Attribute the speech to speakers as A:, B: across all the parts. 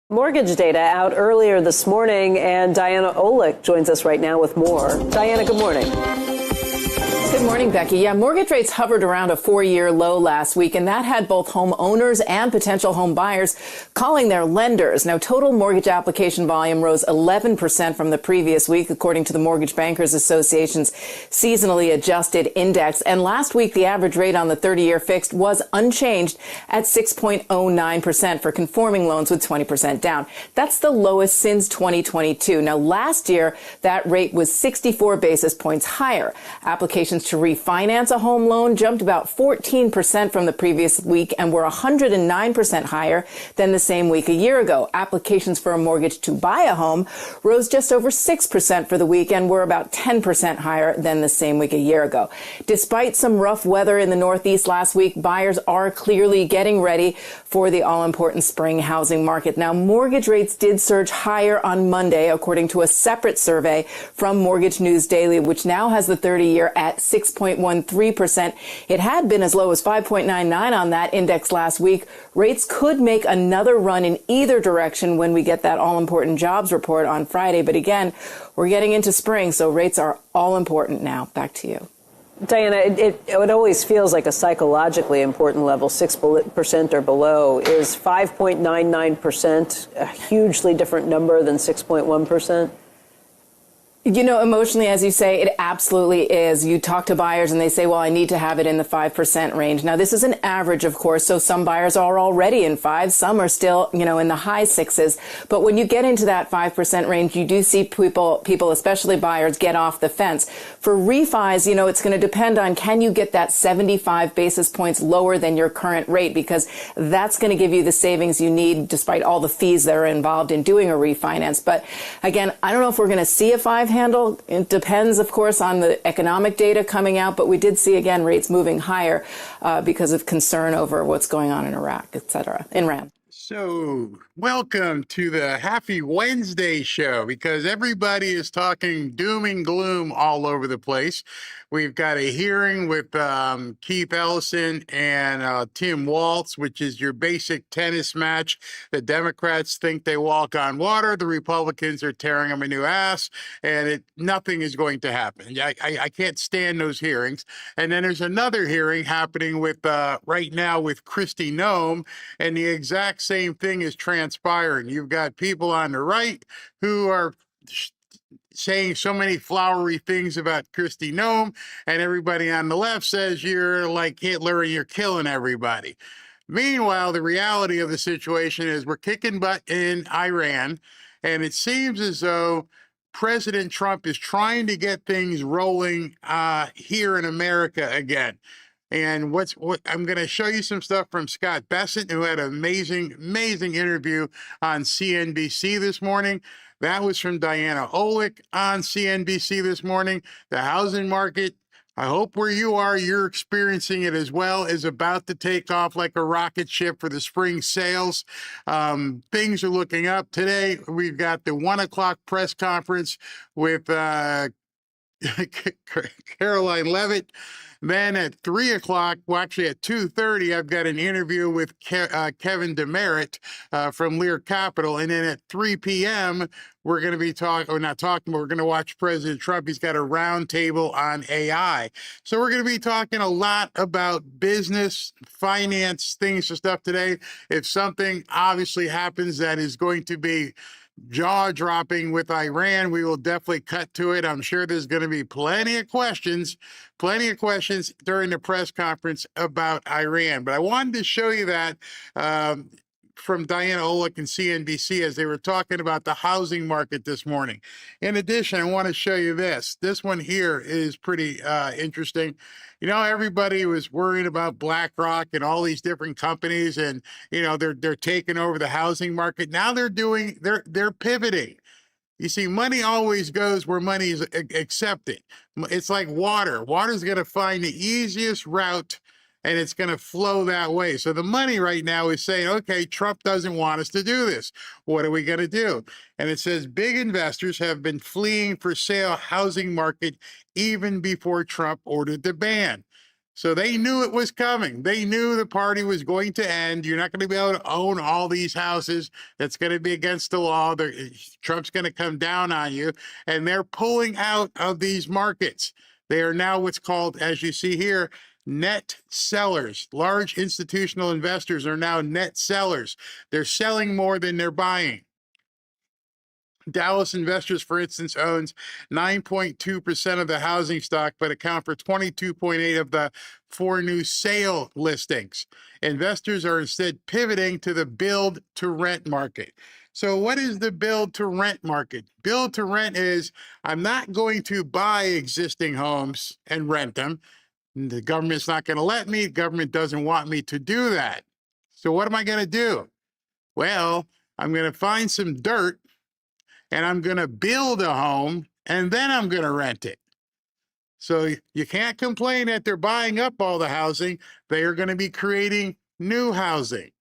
A: Mortgage data out earlier this morning, and Diana Olick joins us right now with more. Diana, good morning.
B: Good morning, Becky. Yeah, mortgage rates hovered around a 4-year low last week, and that had both homeowners and potential home buyers calling their lenders. Now, total mortgage application volume rose 11% from the previous week, according to the Mortgage Bankers Association's seasonally adjusted index. And last week, the average rate on the 30-year fixed was unchanged at 6.09% for conforming loans with 20% down. That's the lowest since 2022. Now, last year, that rate was 64 basis points higher. Applications to refinance a home loan jumped about 14% from the previous week and were 109% higher than the same week a year ago. Applications for a mortgage to buy a home rose just over 6% for the week and were about 10% higher than the same week a year ago. Despite some rough weather in the Northeast last week, buyers are clearly getting ready for the all-important spring housing market. Now, mortgage rates did surge higher on Monday, according to a separate survey from Mortgage News Daily, which now has the 30-year at 6.13%. It had been as low as 5.99 on that index last week. Rates could make another run in either direction when we get that all-important jobs report on Friday. But again, we're getting into spring, so rates are all important now. Back to you.
A: Diana, it always feels like a psychologically important level, 6% or below. Is 5.99% a hugely different number than 6.1%?
B: You know, emotionally, as you say, it absolutely is. You talk to buyers and they say, well, I need to have it in the 5% range. Now, this is an average, of course, so some buyers are already in 5. Some are still, in the high 6s. But when you get into that 5% range, you do see people, especially buyers, get off the fence. For refis, it's going to depend on, can you get that 75 basis points lower than your current rate? Because that's going to give you the savings you need despite all the fees that are involved in doing a refinance. But again, I don't know if we're going to see a 5 handle. It depends, of course, on the economic data coming out, but we did see, again, rates moving higher because of concern over what's going on in Iraq, et cetera, Iran.
C: So welcome to the Happy Wednesday show, because everybody is talking doom and gloom all over the place. We've got a hearing with Keith Ellison and Tim Walz, which is your basic tennis match. The Democrats think they walk on water. The Republicans are tearing them a new ass, and nothing is going to happen. I can't stand those hearings. And then there's another hearing happening with right now with Kristi Noem, and the exact same thing is transpiring. You've got people on the right who are saying so many flowery things about Kristi Noem, and everybody on the left says you're like Hitler and you're killing everybody. Meanwhile, the reality of the situation is we're kicking butt in Iran, and it seems as though President Trump is trying to get things rolling here in America again. And what I'm going to show you some stuff from Scott Bessent, who had an amazing interview on CNBC this morning. That was from Diana Olick on CNBC this morning. The housing market, I hope where you are, you're experiencing it as well, is about to take off like a rocket ship for the spring sales. Things are looking up. Today, we've got the 1 o'clock press conference with Karoline Leavitt. Then at 3 o'clock, well, actually at 2:30, I've got an interview with Kevin Demerit from Lar Capital. And then at 3 p.m., we're going to be we're going to watch President Trump. He's got a roundtable on AI. So we're going to be talking a lot about business, finance, things and stuff today. If something obviously happens that is going to be jaw-dropping with Iran, we will definitely cut to it. I'm sure there's going to be plenty of questions during the press conference about Iran. But I wanted to show you that from Diana Olick and CNBC as they were talking about the housing market this morning. In addition, I want to show you this. This one here is pretty interesting. Everybody was worried about BlackRock and all these different companies, and they're taking over the housing market. Now they're pivoting. You see, money always goes where money is accepted. It's like water. Water's going to find the easiest route, and it's going to flow that way. So the money right now is saying, okay, Trump doesn't want us to do this. What are we going to do? And it says big investors have been fleeing for sale housing market even before Trump ordered the ban. So they knew it was coming. They knew the party was going to end. You're not going to be able to own all these houses. That's going to be against the law. Trump's going to come down on you. And they're pulling out of these markets. They are now what's called, as you see here, net sellers. Large institutional investors are now net sellers. They're selling more than they're buying. Dallas Investors, for instance, owns 9.2% of the housing stock, but account for 22.8% of the 4 new sale listings. Investors are instead pivoting to the build to rent market. So what is the build to rent market? Build to rent is, I'm not going to buy existing homes and rent them. The government's not going to let me. The government doesn't want me to do that. So what am I going to do? Well, I'm going to find some dirt and I'm going to build a home, and then I'm going to rent it. So you can't complain that they're buying up all the housing. They are going to be creating new housing.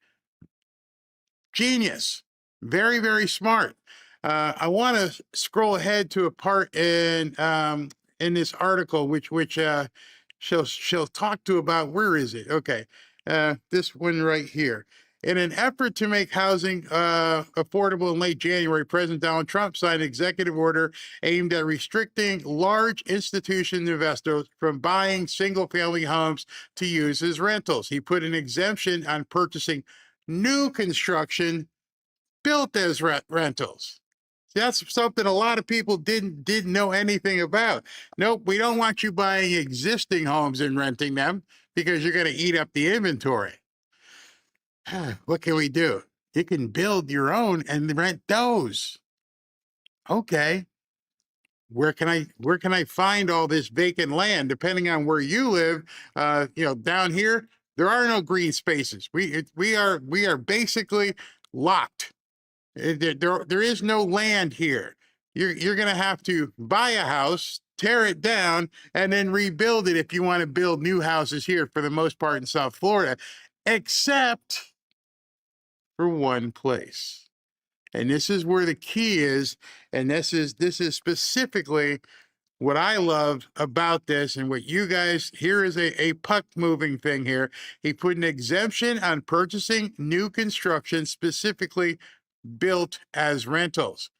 C: Genius. Very, very smart. I want to scroll ahead to a part in this article, which she'll talk to about, where is it? Okay, this one right here. In an effort to make housing affordable in late January, President Donald Trump signed an executive order aimed at restricting large institution investors from buying single-family homes to use as rentals. He put an exemption on purchasing new construction built as rentals. That's something a lot of people didn't know anything about. Nope, we don't want you buying existing homes and renting them because you're going to eat up the inventory. What can we do? You can build your own and rent those. Okay. Where can I find all this vacant land? Depending on where you live, down here, there are no green spaces. We are basically locked. There is no land here. You're going to have to buy a house, tear it down, and then rebuild it if you want to build new houses here, for the most part in South Florida, except for one place. And this is where the key is, and this is specifically what I love about this, and what you guys, here is a puck moving thing here. He put an exemption on purchasing new construction, specifically built as rentals.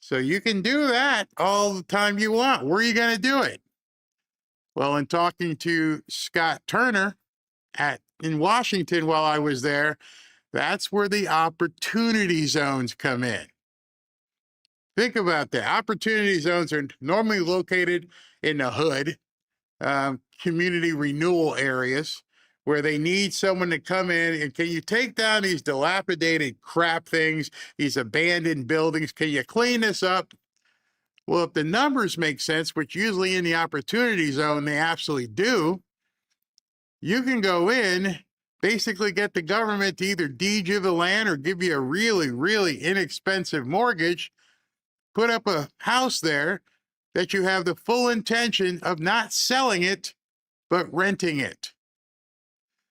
C: So you can do that all the time you want. Where are you going to do it? Well, in talking to Scott Turner in Washington while I was there, that's where the opportunity zones come in. Think about that. Opportunity zones are normally located in the hood, community renewal areas, where they need someone to come in and, can you take down these dilapidated crap things, these abandoned buildings? Can you clean this up? Well, if the numbers make sense, which usually in the opportunity zone they absolutely do, you can go in, basically get the government to either deed you the land or give you a really, really inexpensive mortgage, put up a house there that you have the full intention of not selling it, but renting it.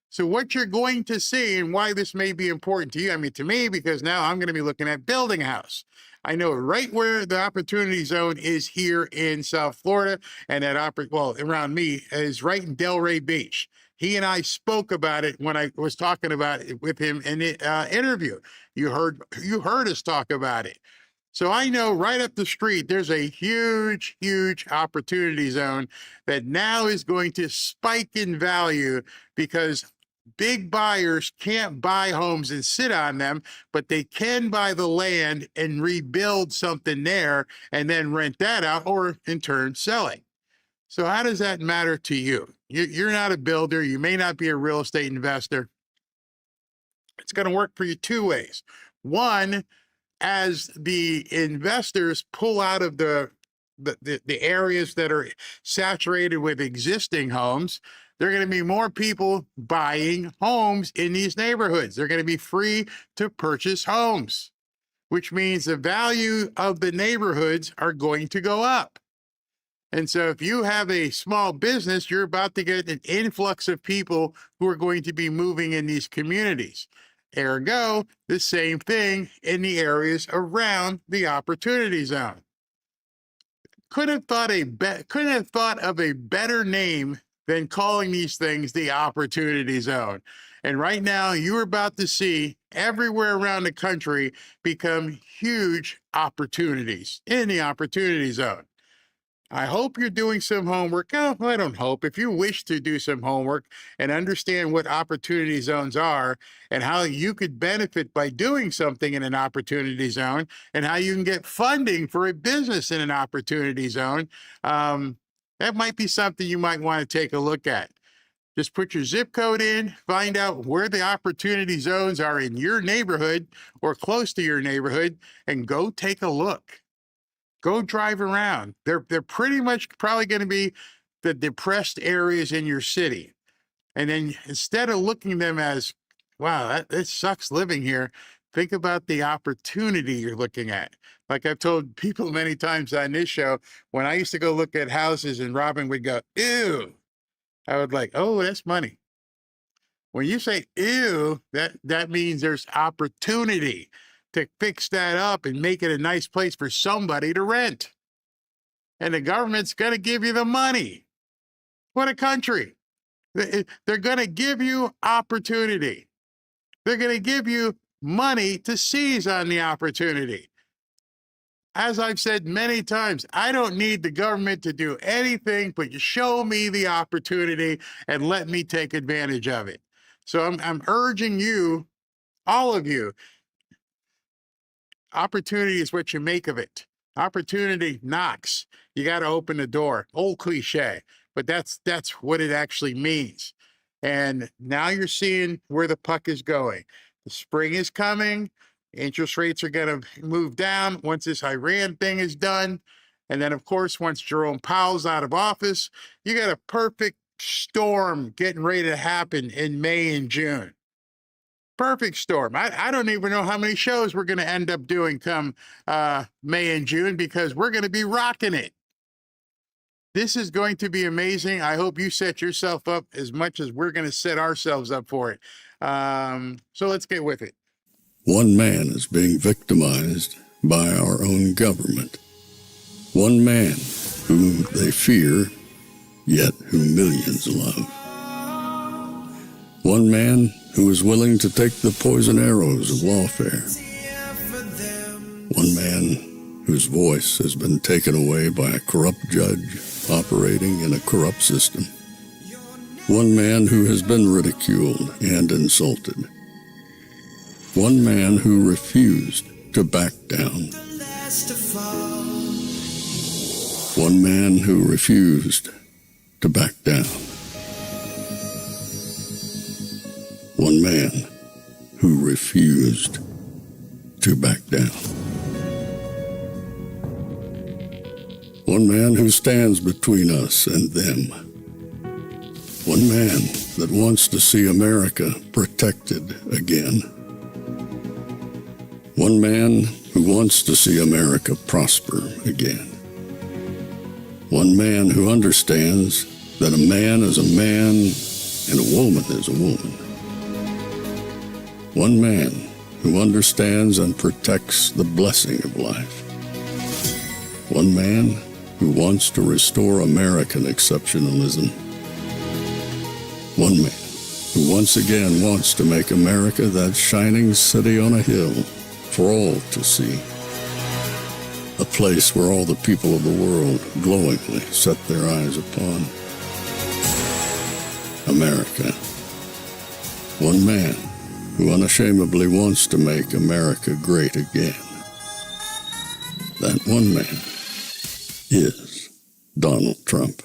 C: So what you're going to see, and why this may be important to you, I mean, to me, because now I'm going to be looking at building a house. I know right where the opportunity zone is here in South Florida, and around me is right in Delray Beach. He and I spoke about it when I was talking about it with him in the interview. You heard us talk about it. So I know right up the street, there's a huge, huge opportunity zone that now is going to spike in value, because big buyers can't buy homes and sit on them, but they can buy the land and rebuild something there and then rent that out, or in turn sell it. So how does that matter to you? You're not a builder. You may not be a real estate investor. It's going to work for you two ways. One, as the investors pull out of the areas that are saturated with existing homes, there are going to be more people buying homes in these neighborhoods. They're going to be free to purchase homes, which means the value of the neighborhoods are going to go up. And so if you have a small business, you're about to get an influx of people who are going to be moving in these communities. Ergo, the same thing in the areas around the opportunity zone. Couldn't have thought of a better name than calling these things the opportunity zone. And right now, you're about to see everywhere around the country become huge opportunities in the opportunity zone. I hope you're doing some homework. Oh, I don't hope. If you wish to do some homework and understand what opportunity zones are and how you could benefit by doing something in an opportunity zone and how you can get funding for a business in an opportunity zone, that might be something you might want to take a look at. Just put your zip code in, find out where the opportunity zones are in your neighborhood or close to your neighborhood, and go take a look. Go drive around. They're pretty much probably going to be the depressed areas in your city. And then instead of looking at them as, wow, that sucks living here, think about the opportunity you're looking at. Like I've told people many times on this show, when I used to go look at houses and Robin would go, ew, I would like, oh, that's money. When you say ew, that means there's opportunity to fix that up and make it a nice place for somebody to rent. And the government's going to give you the money. What a country. They're going to give you opportunity. They're going to give you money to seize on the opportunity. As I've said many times, I don't need the government to do anything but show me the opportunity and let me take advantage of it. So I'm urging you, all of you, opportunity is what you make of it. Opportunity knocks. You got to open the door. Old cliche, but that's what it actually means. And now you're seeing where the puck is going. The spring is coming. Interest rates are going to move down once this Iran thing is done. And then, of course, once Jerome Powell's out of office, you got a perfect storm getting ready to happen in May and June. Perfect storm. I don't even know how many shows we're going to end up doing come May and June because we're going to be rocking it. This is going to be amazing. I hope you set yourself up as much as we're going to set ourselves up for it. So let's get with it.
D: One man is being victimized by our own government. One man whom they fear, yet whom millions love. One man who is willing to take the poison arrows of lawfare. One man whose voice has been taken away by a corrupt judge operating in a corrupt system. One man who has been ridiculed and insulted. One man who refused to back down. One man who refused to back down. One man who refused to back down. One man who stands between us and them. One man that wants to see America protected again. One man who wants to see America prosper again. One man who understands that a man is a man and a woman is a woman. One man who understands and protects the blessing of life. One man who wants to restore American exceptionalism. One man who once again wants to make America that shining city on a hill for all to see. A place where all the people of the world glowingly set their eyes upon. America. One man who unashamedly wants to make America great again. That one man is Donald Trump.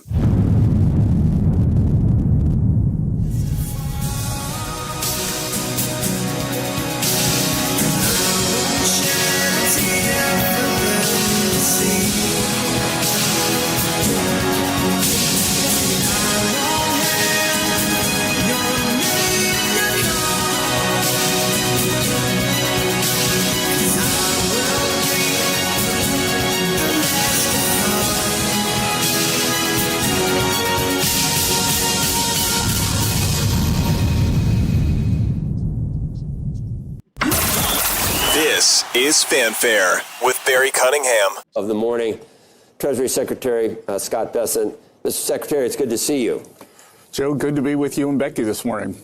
E: This is Fanfare with Barry Cunningham.
F: Of the morning, Treasury Secretary Scott Bessent. Mr. Secretary, it's good to see you. Joe, good to be with you and Becky this morning.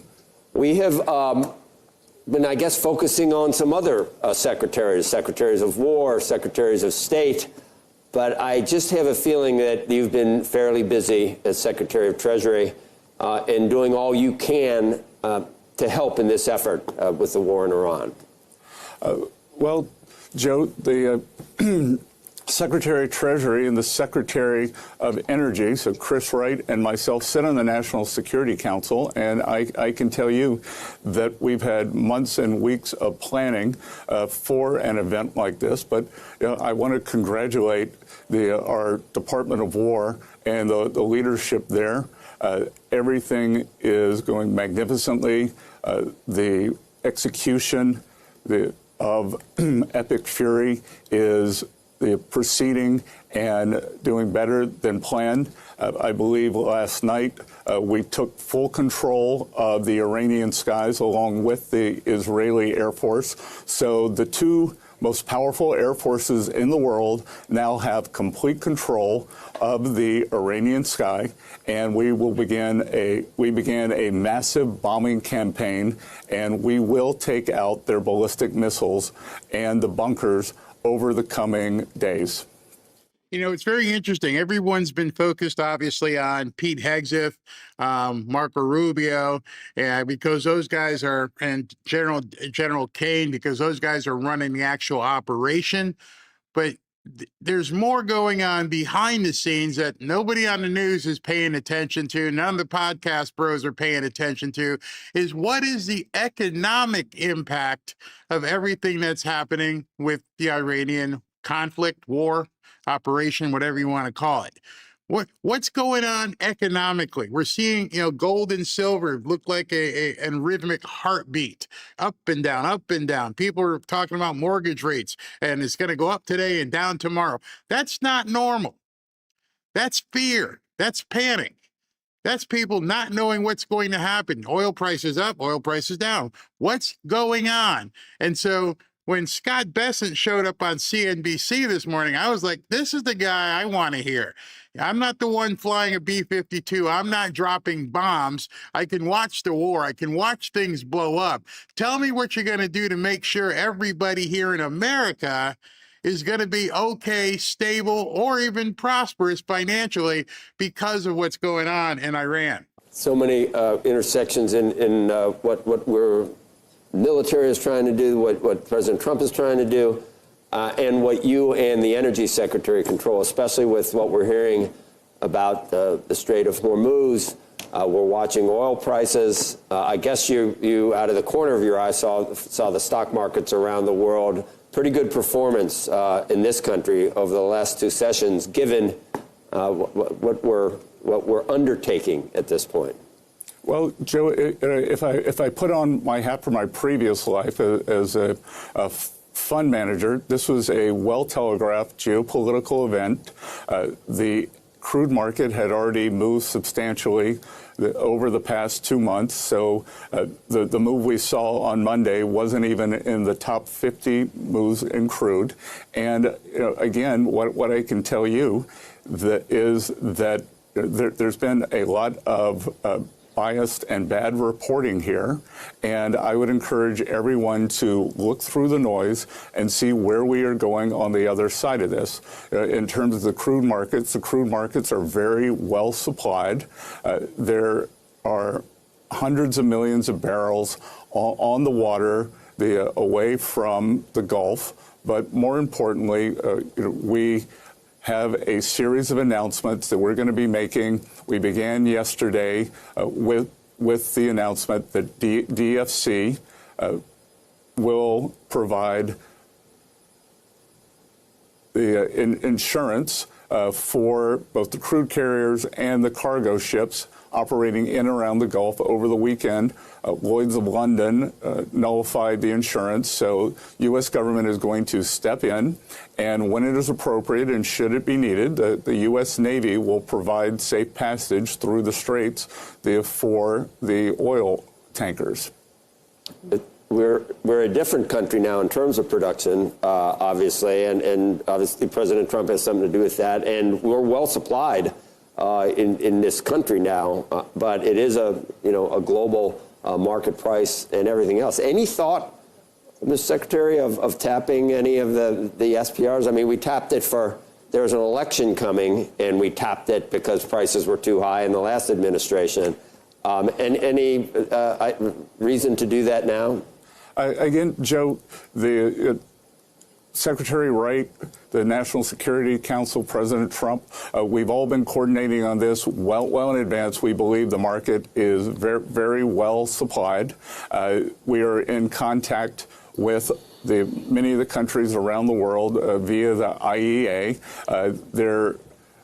G: We have been, I guess, focusing on some other secretaries of war, secretaries of state, but I just have a feeling that you've been fairly busy as Secretary of Treasury in doing all you can to help in this effort with the war in Iran.
F: Well, Joe, the Secretary of Treasury and the Secretary of Energy, so Chris Wright and myself, sit on the National Security Council, and I can tell you that we've had months and weeks of planning for an event like this. But I want to congratulate our Department of War and the leadership there. Everything is going magnificently. The execution of Epic Fury is proceeding and doing better than planned. I believe last night we took full control of the Iranian skies along with the Israeli Air Force. So the two most powerful air forces in the world now have complete control of the Iranian sky, and we began a massive bombing campaign, and we will take out their ballistic missiles and the bunkers over the coming days.
C: You know, it's very interesting. Everyone's been focused, obviously, on Pete Hegseth, Marco Rubio, because those guys are, and General Kane, because those guys are running the actual operation. But there's more going on behind the scenes that nobody on the news is paying attention to. None of the podcast bros are paying attention to. Is what is the economic impact of everything that's happening with the Iranian conflict, war, operation, whatever you want to call it. What's going on economically? We're seeing, gold and silver look like a rhythmic heartbeat, up and down, up and down. People are talking about mortgage rates, and it's going to go up today and down tomorrow. That's not normal. That's fear. That's panic. That's people not knowing what's going to happen. Oil prices up, oil prices down. What's going on? And so when Scott Bessent showed up on CNBC this morning, I was like, this is the guy I want to hear. I'm not the one flying a B-52. I'm not dropping bombs. I can watch the war. I can watch things blow up. Tell me what you're going to do to make sure everybody here in America is going to be okay, stable, or even prosperous financially because of what's going on in Iran.
G: So many intersections in what we're military is trying to do, what President Trump is trying to do, and what you and the Energy Secretary control, especially with what we're hearing about the Strait of Hormuz. We're watching oil prices. I guess you out of the corner of your eye saw the stock markets around the world. Pretty good performance in this country over the last two sessions, given what we're undertaking at this point.
F: Well, Joe, if I put on my hat from my previous life as a fund manager, this was a well-telegraphed geopolitical event. The crude market had already moved substantially over the past 2 months, so the move we saw on Monday wasn't even in the top 50 moves in crude. And again, what I can tell you is that there's been a lot of biased and bad reporting here, and I would encourage everyone to look through the noise and see where we are going on the other side of this. In terms of the crude markets are very well supplied. There are hundreds of millions of barrels on the water away from the Gulf, but more importantly, we have a series of announcements that we're going to be making. We began yesterday with the announcement that DFC will provide the insurance for both the crude carriers and the cargo ships operating in and around the Gulf over the weekend. Lloyd's of London nullified the insurance, so U.S. government is going to step in, and when it is appropriate and should it be needed, the U.S. Navy will provide safe passage through the straits for the oil tankers.
G: We're a different country now in terms of production, obviously, and obviously President Trump has something to do with that, and we're well supplied in this country now, but it is a global market price and everything else. Any thought, Mr. Secretary, of tapping any of the SPRs? I mean, we tapped it there was an election coming, and we tapped it because prices were too high in the last administration. And any reason to do that now?
F: Again, Joe, the Secretary Wright, the National Security Council, President Trump, we've all been coordinating on this well in advance. We believe the market is very, very well supplied. We are in contact with many of the countries around the world via the IEA. There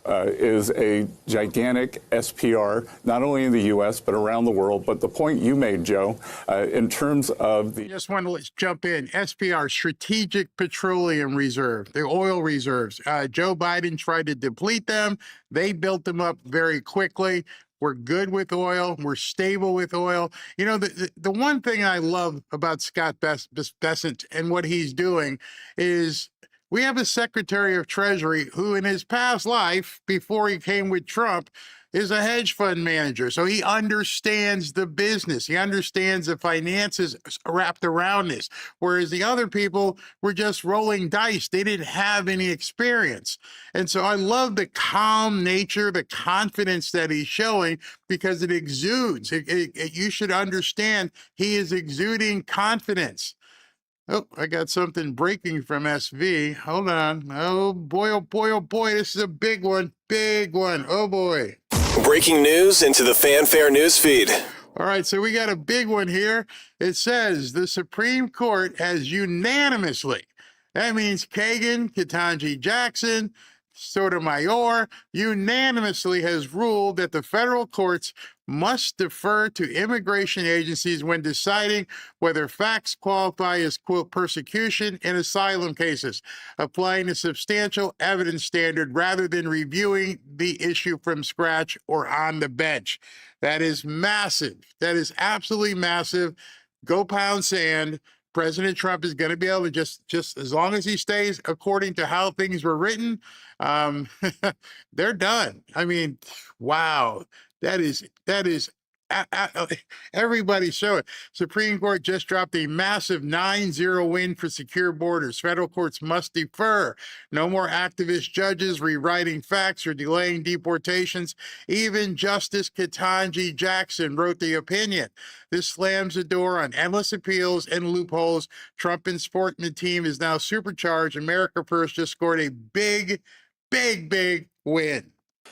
F: is a gigantic SPR, not only in the U.S., but around the world. But the point you made, Joe, in terms of the...
C: Just want to jump in. SPR, Strategic Petroleum Reserve, the oil reserves. Joe Biden tried to deplete them. They built them up very quickly. We're good with oil. We're stable with oil. You know, the one thing I love about Scott Bessent and what he's doing is we have a Secretary of Treasury who in his past life, before he came with Trump, is a hedge fund manager. So he understands the business. He understands the finances wrapped around this. Whereas the other people were just rolling dice. They didn't have any experience. And so I love the calm nature, the confidence that he's showing, because it exudes. You should understand he is exuding confidence. Oh, I got something breaking from SV. Hold on. Oh boy, oh boy, oh boy. This is a big one. Big one. Oh boy.
E: Breaking news into the Fanfare news feed.
C: All right, so we got a big one here. It says the Supreme Court has unanimously, that means Kagan, Ketanji Jackson, Sotomayor, unanimously has ruled that the federal courts must defer to immigration agencies when deciding whether facts qualify as, quote, persecution in asylum cases, applying a substantial evidence standard rather than reviewing the issue from scratch or on the bench. That is massive. That is absolutely massive. Go pound sand. President Trump is going to be able to just as long as he stays according to how things were written, they're done. I mean, wow, that is everybody show it. Supreme Court just dropped a massive 9-0 win for secure borders. Federal courts must defer. No more activist judges rewriting facts or delaying deportations. Even Justice Ketanji Jackson wrote the opinion. This slams the door on endless appeals and loopholes. Trump enforcement team is now supercharged. America First just scored a big win.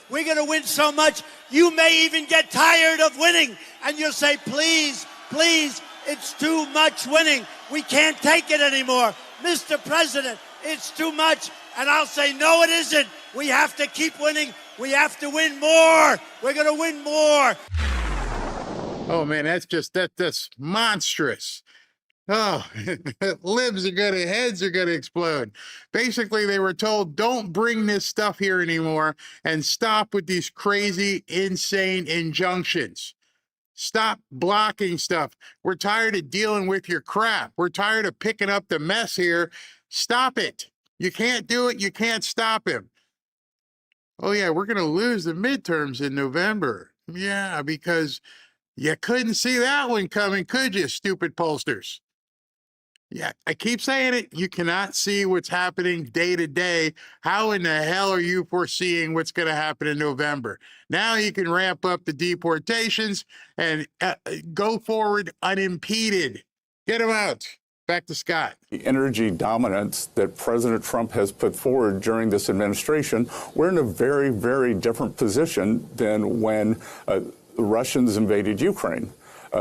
H: We're going to win so much, you may even get tired of winning. And you'll say, please, please, it's too much winning. We can't take it anymore. Mr. President, it's too much. And I'll say, no, it isn't. We have to keep winning. We have to win more. We're going to win more.
C: Oh, man, that's monstrous. Oh, libs are gonna, heads are gonna explode. Basically, they were told, don't bring this stuff here anymore and stop with these crazy, insane injunctions. Stop blocking stuff. We're tired of dealing with your crap. We're tired of picking up the mess here. Stop it. You can't do it. You can't stop him. Oh, yeah, we're gonna lose the midterms in November. Yeah, because you couldn't see that one coming, could you, stupid pollsters? Yeah, I keep saying it. You cannot see what's happening day to day. How in the hell are you foreseeing what's going to happen in November? Now you can ramp up the deportations and go forward unimpeded. Get them out. Back to Scott.
F: The energy dominance that President Trump has put forward during this administration, we're in a very, very different position than when the Russians invaded Ukraine.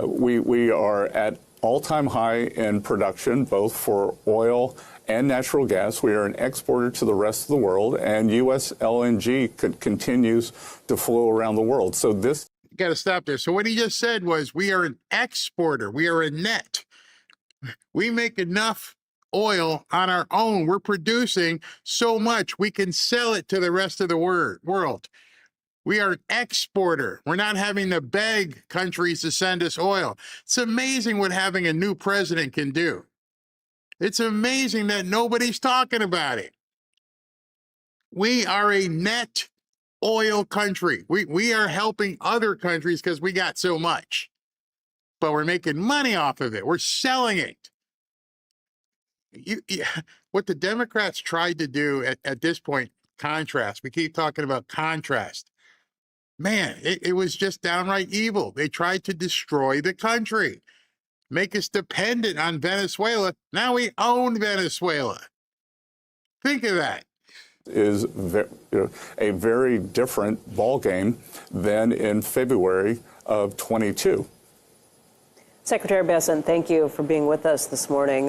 F: We are at all-time high in production, both for oil and natural gas. We are an exporter to the rest of the world, and U.S. LNG continues to flow around the world. So this...
C: You got to stop there. So what he just said was we are an exporter. We are a net. We make enough oil on our own. We're producing so much we can sell it to the rest of the world. We are an exporter. We're not having to beg countries to send us oil. It's amazing what having a new president can do. It's amazing that nobody's talking about it. We are a net oil country. We are helping other countries because we got so much, but we're making money off of it. We're selling it. What the Democrats tried to do at this point, contrast. We keep talking about contrast. Man, it was just downright evil. They tried to destroy the country, make us dependent on Venezuela. Now we own Venezuela. Think of that.
F: Is a very different ballgame than in February of 22.
A: Secretary Bessent, thank you for being with us this morning.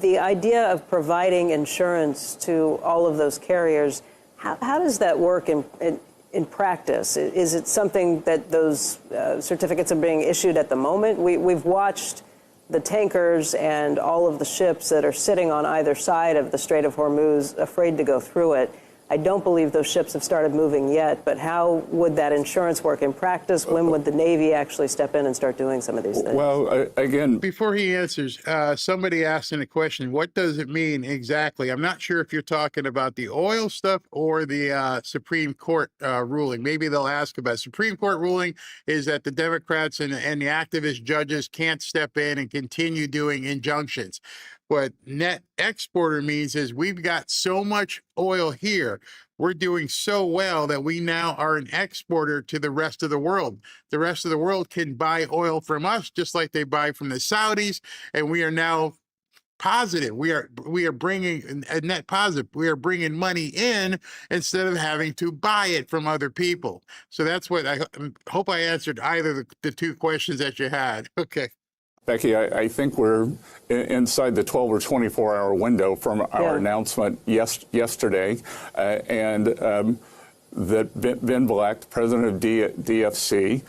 A: The idea of providing insurance to all of those carriers, how does that work in practice? Is it something that those certificates are being issued at the moment? We've watched the tankers and all of the ships that are sitting on either side of the Strait of Hormuz, afraid to go through it. I don't believe those ships have started moving yet, but how would that insurance work in practice? When would the Navy actually step in and start doing some of these things?
F: Well, again,
C: before he answers, somebody asked in a question, what does it mean exactly? I'm not sure if you're talking about the oil stuff or the Supreme Court ruling. Maybe they'll ask about Supreme Court ruling is that the Democrats and the activist judges can't step in and continue doing injunctions. What net exporter means is we've got so much oil here. We're doing so well that we now are an exporter to the rest of the world. The rest of the world can buy oil from us just like they buy from the Saudis, and we are now positive. We are bringing a net positive. We are bringing money in instead of having to buy it from other people. So that's what I hope I answered either the two questions that you had. Okay.
F: Becky, I think we're inside the 12 or 24-hour window from our announcement yesterday, and that Ben Black, president of DFC,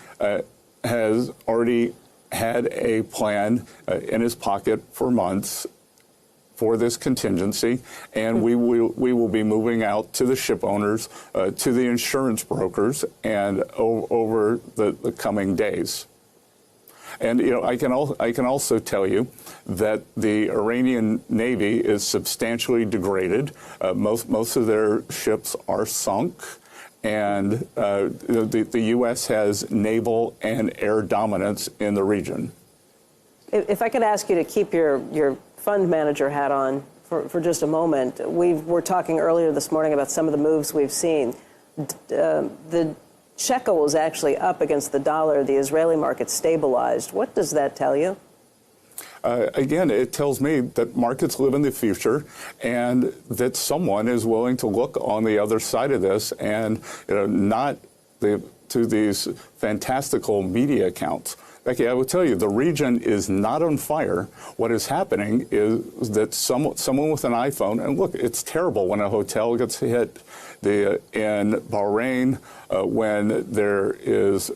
F: has already had a plan in his pocket for months for this contingency, and we will be moving out to the ship owners, to the insurance brokers, and over the coming days. And I can also tell you that the Iranian Navy is substantially degraded. Most of their ships are sunk, and the U.S. has naval and air dominance in the region.
A: If I could ask you to keep your fund manager hat on for just a moment, we're talking earlier this morning about some of the moves we've seen. The shekel was actually up against the dollar. The Israeli market stabilized. What does that tell you?
F: Again, it tells me that markets live in the future and that someone is willing to look on the other side of this and not to these fantastical media accounts. Becky, I will tell you, the region is not on fire. What is happening is that someone with an iPhone, and look, it's terrible when a hotel gets hit. In Bahrain, when there is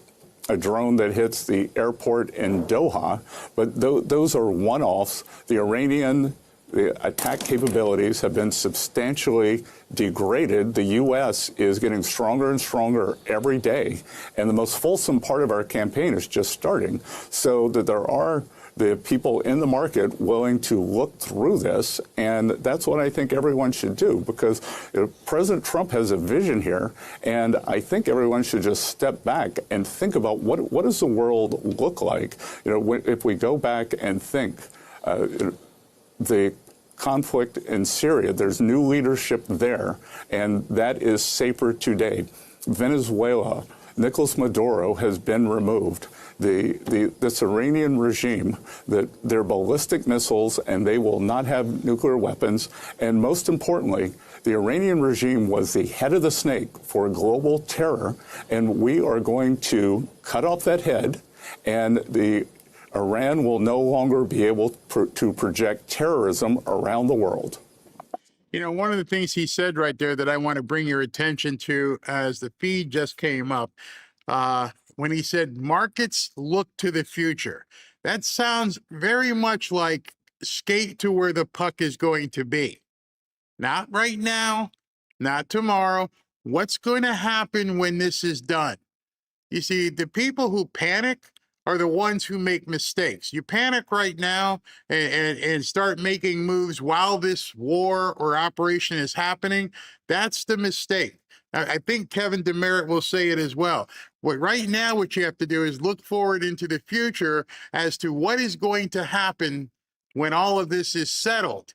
F: a drone that hits the airport in Doha, but those are one-offs. The Iranian attack capabilities have been substantially degraded. The U.S. is getting stronger and stronger every day, and the most fulsome part of our campaign is just starting, so that there are the people in the market willing to look through this, and that's what I think everyone should do, because President Trump has a vision here, and I think everyone should just step back and think about what does the world look like, if we go back and think the conflict in Syria, there's new leadership there, and that is safer today. Venezuela, Nicolas Maduro has been removed. This Iranian regime, that their ballistic missiles, and they will not have nuclear weapons. And most importantly, the Iranian regime was the head of the snake for global terror, and we are going to cut off that head, and Iran will no longer be able to project terrorism around the world.
C: One of the things he said right there that I want to bring your attention to as the feed just came up, when he said markets look to the future, that sounds very much like skate to where the puck is going to be. Not right now, not tomorrow. What's going to happen when this is done? You see, the people who panic are the ones who make mistakes. You panic right now and start making moves while this war or operation is happening. That's the mistake. I think Kevin Demerit will say it as well. Right now, what you have to do is look forward into the future as to what is going to happen when all of this is settled.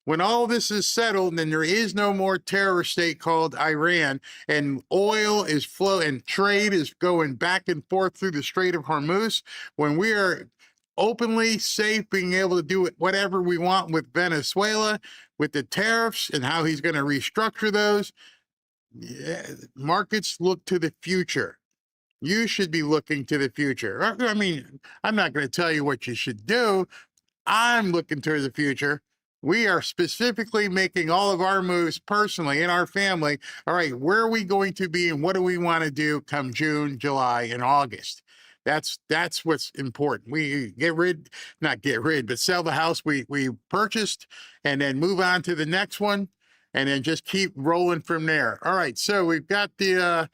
C: When all this is settled, then there is no more terrorist state called Iran, and oil is flowing, and trade is going back and forth through the Strait of Hormuz. When we are openly safe, being able to do whatever we want with Venezuela, with the tariffs and how he's going to restructure those, markets look to the future. You should be looking to the future. I mean, I'm not going to tell you what you should do. I'm looking to the future. We are specifically making all of our moves personally in our family. All right, where are we going to be and what do we want to do come June, July, and August? That's what's important. We not get rid, but sell the house we purchased and then move on to the next one and then just keep rolling from there. All right, so we've got the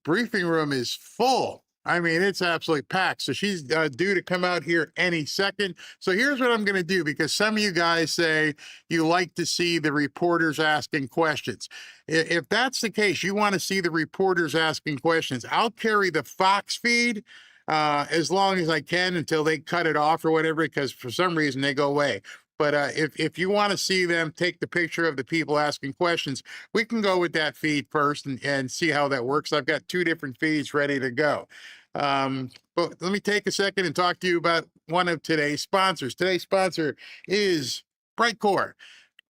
C: briefing room is full. I mean, it's absolutely packed. So she's due to come out here any second. So here's what I'm going to do, because some of you guys say you like to see the reporters asking questions. If that's the case, you want to see the reporters asking questions, I'll carry the Fox feed as long as I can until they cut it off or whatever, because for some reason they go away. But if you want to see them take the picture of the people asking questions, we can go with that feed first and see how that works. I've got 2 different feeds ready to go. But let me take a second and talk to you about one of today's sponsors. Today's sponsor is Brightcore.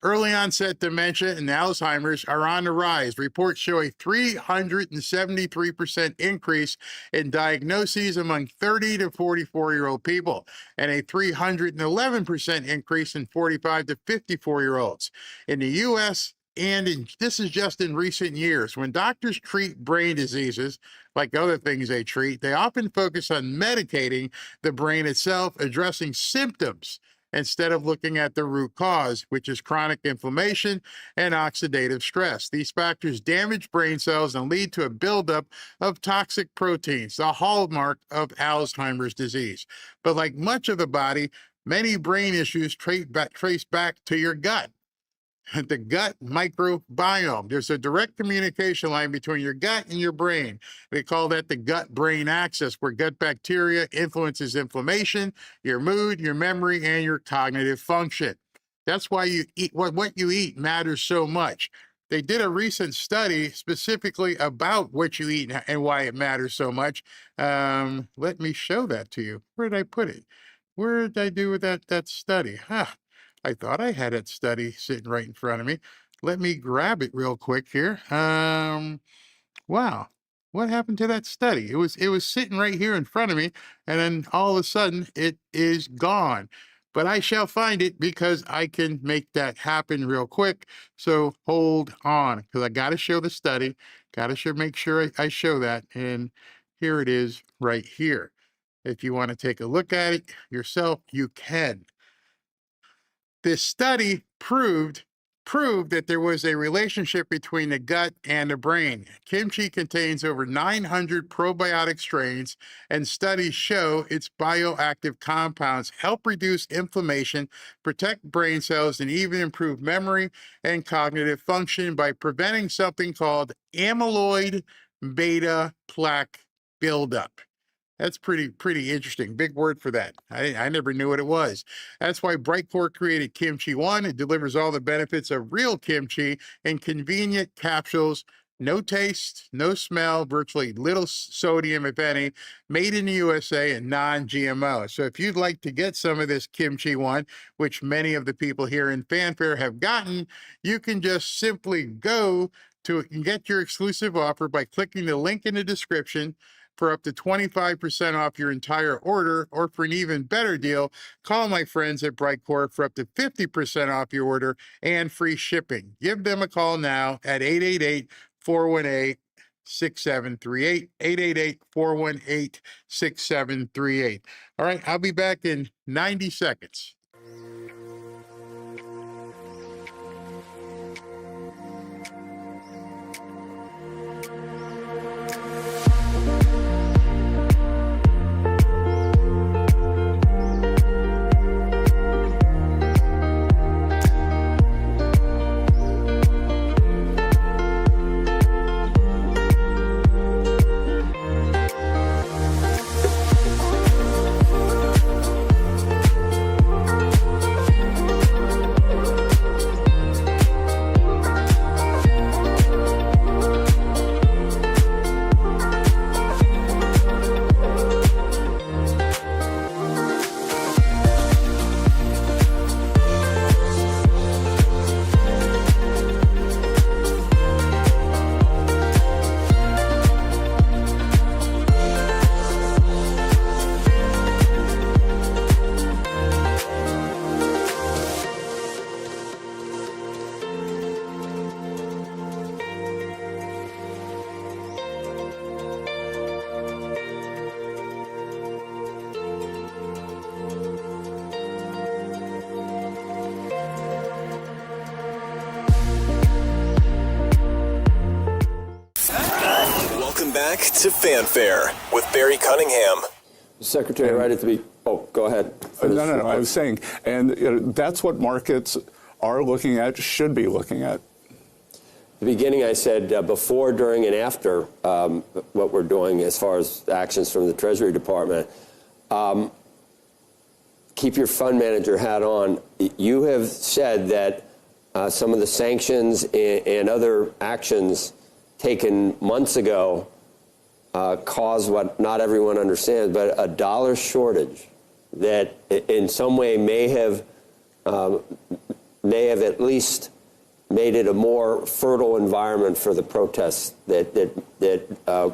C: Early onset dementia and Alzheimer's are on the rise. Reports show a 373% increase in diagnoses among 30 to 44-year-old people and a 311% increase in 45 to 54-year-olds. In the U.S., this is just in recent years, when doctors treat brain diseases, like other things they treat, they often focus on medicating the brain itself, addressing symptoms, instead of looking at the root cause, which is chronic inflammation and oxidative stress. These factors damage brain cells and lead to a buildup of toxic proteins, the hallmark of Alzheimer's disease. But like much of the body, many brain issues trace back to your gut. The gut microbiome. There's a direct communication line between your gut and your brain. We call that the gut-brain axis, where gut bacteria influences inflammation, your mood, your memory, and your cognitive function. That's why you eat what you eat matters so much. They did a recent study specifically about what you eat and why it matters so much. Let me show that to you. Where did I put it? Where did I do with that study? I thought I had that study sitting right in front of me. Let me grab it real quick here. Wow, what happened to that study? It was sitting right here in front of me, and then all of a sudden it is gone. But I shall find it, because I can make that happen real quick. So hold on, because I got to show the study. Got to make sure I show that. And here it is right here. If you want to take a look at it yourself, you can. This study proved that there was a relationship between the gut and the brain. Kimchi contains over 900 probiotic strains, and studies show its bioactive compounds help reduce inflammation, protect brain cells, and even improve memory and cognitive function by preventing something called amyloid beta plaque buildup. That's pretty interesting. Big word for that. I never knew what it was. That's why Brightcore created Kimchi One. It delivers all the benefits of real kimchi in convenient capsules. No taste, no smell, virtually little sodium, if any, made in the USA and non-GMO. So if you'd like to get some of this Kimchi One, which many of the people here in Fanfare have gotten, you can just simply go to and get your exclusive offer by clicking the link in the description for up to 25% off your entire order, or for an even better deal, call my friends at Brightcore for up to 50% off your order and free shipping. Give them a call now at 888-418-6738, 888-418-6738. All right, I'll be back in 90 seconds.
E: Back to Fanfare with Barry Cunningham.
G: Secretary, right at the beginning. Oh, go ahead.
F: No. I was saying, and that's what markets are looking at, should be looking at.
G: At the beginning, I said before, during, and after what we're doing as far as actions from the Treasury Department. Keep your fund manager hat on. You have said that some of the sanctions and other actions taken months ago caused what not everyone understands, but a dollar shortage that in some way may have at least made it a more fertile environment for the protests that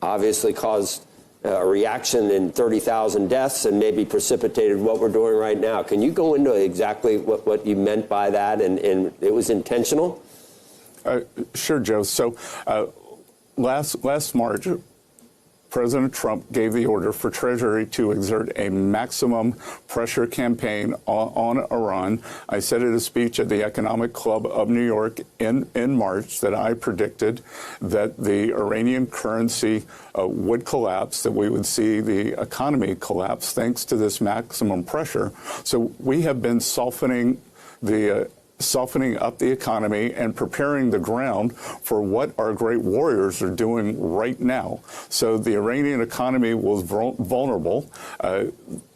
G: obviously caused a reaction in 30,000 deaths and maybe precipitated what we're doing right now. Can you go into exactly what you meant by that and it was intentional?
F: Sure, Joe. So last March, President Trump gave the order for Treasury to exert a maximum pressure campaign on Iran. I said at a speech at the Economic Club of New York in March that I predicted that the Iranian currency would collapse, that we would see the economy collapse thanks to this maximum pressure. So we have been softening up the economy and preparing the ground for what our great warriors are doing right now. So the Iranian economy was vulnerable.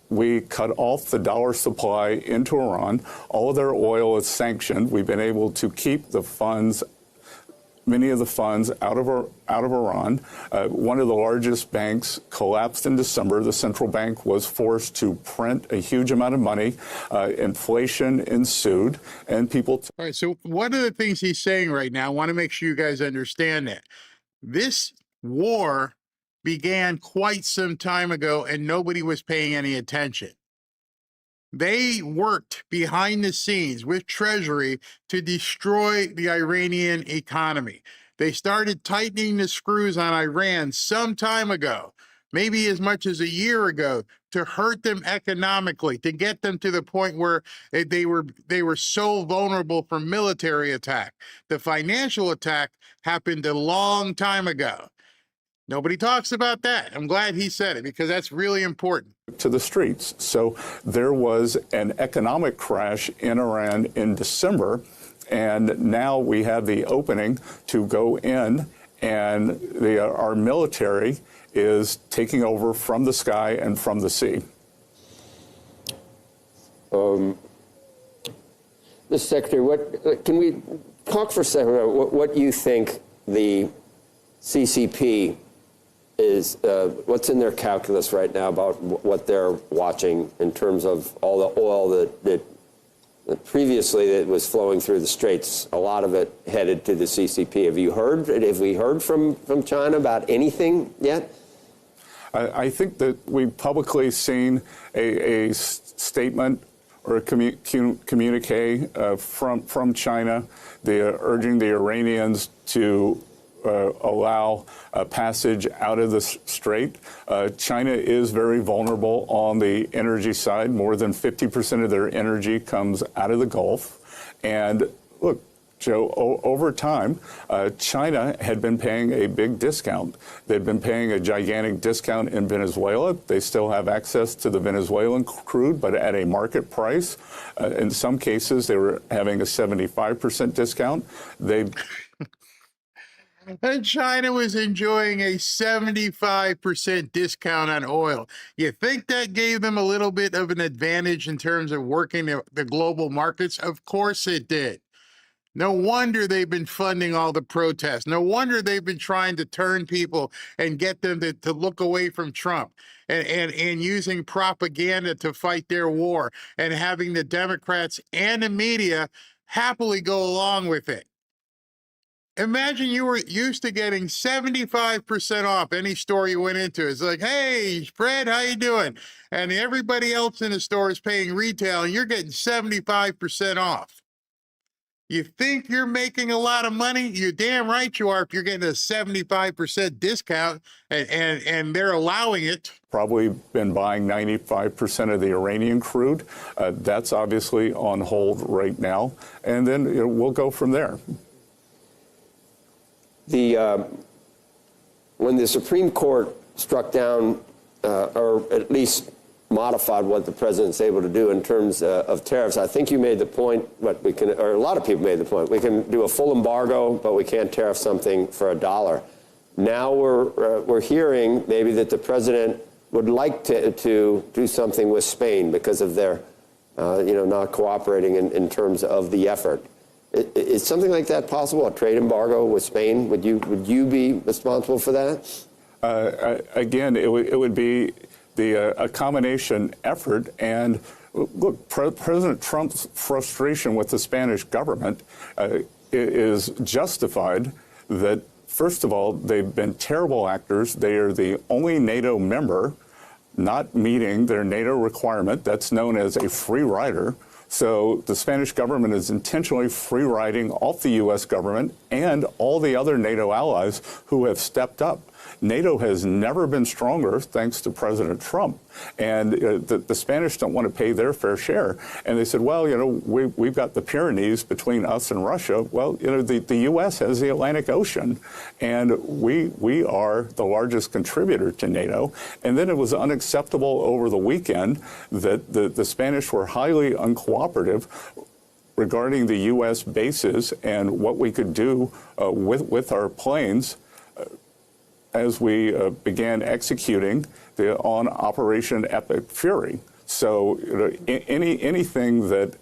F: We cut off the dollar supply into Iran. All of their oil is sanctioned. We've been able to keep the funds, many of the funds out of Iran. One of the largest banks collapsed in December. The central bank was forced to print a huge amount of money. Inflation ensued, and people...
C: All right, so one of the things he's saying right now, I want to make sure you guys understand that. This war began quite some time ago, and nobody was paying any attention. They worked behind the scenes with Treasury to destroy the Iranian economy. They started tightening the screws on Iran some time ago, maybe as much as a year ago, to hurt them economically, to get them to the point where they were so vulnerable for military attack. The financial attack happened a long time ago. Nobody talks about that. I'm glad he said it because that's really important.
F: To the streets. So there was an economic crash in Iran in December, and now we have the opening to go in, and our military is taking over from the sky and from the sea.
G: Mr. Secretary, can we talk for a second about what you think the CCP is, what's in their calculus right now about what they're watching in terms of all the oil that previously that was flowing through the straits, a lot of it headed to the CCP. Have we heard from China about anything yet?
F: I think that we've publicly seen a statement or a communique from China, urging the Iranians to allow passage out of the strait. China is very vulnerable on the energy side. More than 50% of their energy comes out of the Gulf. And look, Joe, over time, China had been paying a big discount. They'd been paying a gigantic discount in Venezuela. They still have access to the Venezuelan crude, but at a market price. In some cases, they were having a 75% discount.
C: And China was enjoying a 75% discount on oil. You think that gave them a little bit of an advantage in terms of working the global markets? Of course it did. No wonder they've been funding all the protests. No wonder they've been trying to turn people and get them to look away from Trump and using propaganda to fight their war and having the Democrats and the media happily go along with it. Imagine you were used to getting 75% off any store you went into. It's like, hey, Fred, how you doing? And everybody else in the store is paying retail, and you're getting 75% off. You think you're making a lot of money? You're damn right you are if you're getting a 75% discount, and they're allowing it.
F: Probably been buying 95% of the Iranian crude. That's obviously on hold right now. And then we'll go from there.
G: when the Supreme Court struck down, or at least modified what the president's able to do in terms of tariffs, I think you made the point, or a lot of people made the point, we can do a full embargo, but we can't tariff something for $1. Now we're hearing maybe that the president would like to do something with Spain because of their, not cooperating in terms of the effort. Is something like that possible? A trade embargo with Spain? Would you be responsible for that?
F: Again, it would be a combination effort. And look, President Trump's frustration with the Spanish government is justified. That first of all, they've been terrible actors. They are the only NATO member not meeting their NATO requirement. That's known as a free rider. So the Spanish government is intentionally free riding off the U.S. government and all the other NATO allies who have stepped up. NATO has never been stronger thanks to President Trump. And the Spanish don't want to pay their fair share. And they said, well, we've got the Pyrenees between us and Russia. Well, the U.S. has the Atlantic Ocean, and we are the largest contributor to NATO. And then it was unacceptable over the weekend that the Spanish were highly uncooperative regarding the U.S. bases and what we could do with our planes as we began executing on Operation Epic Fury. So anything that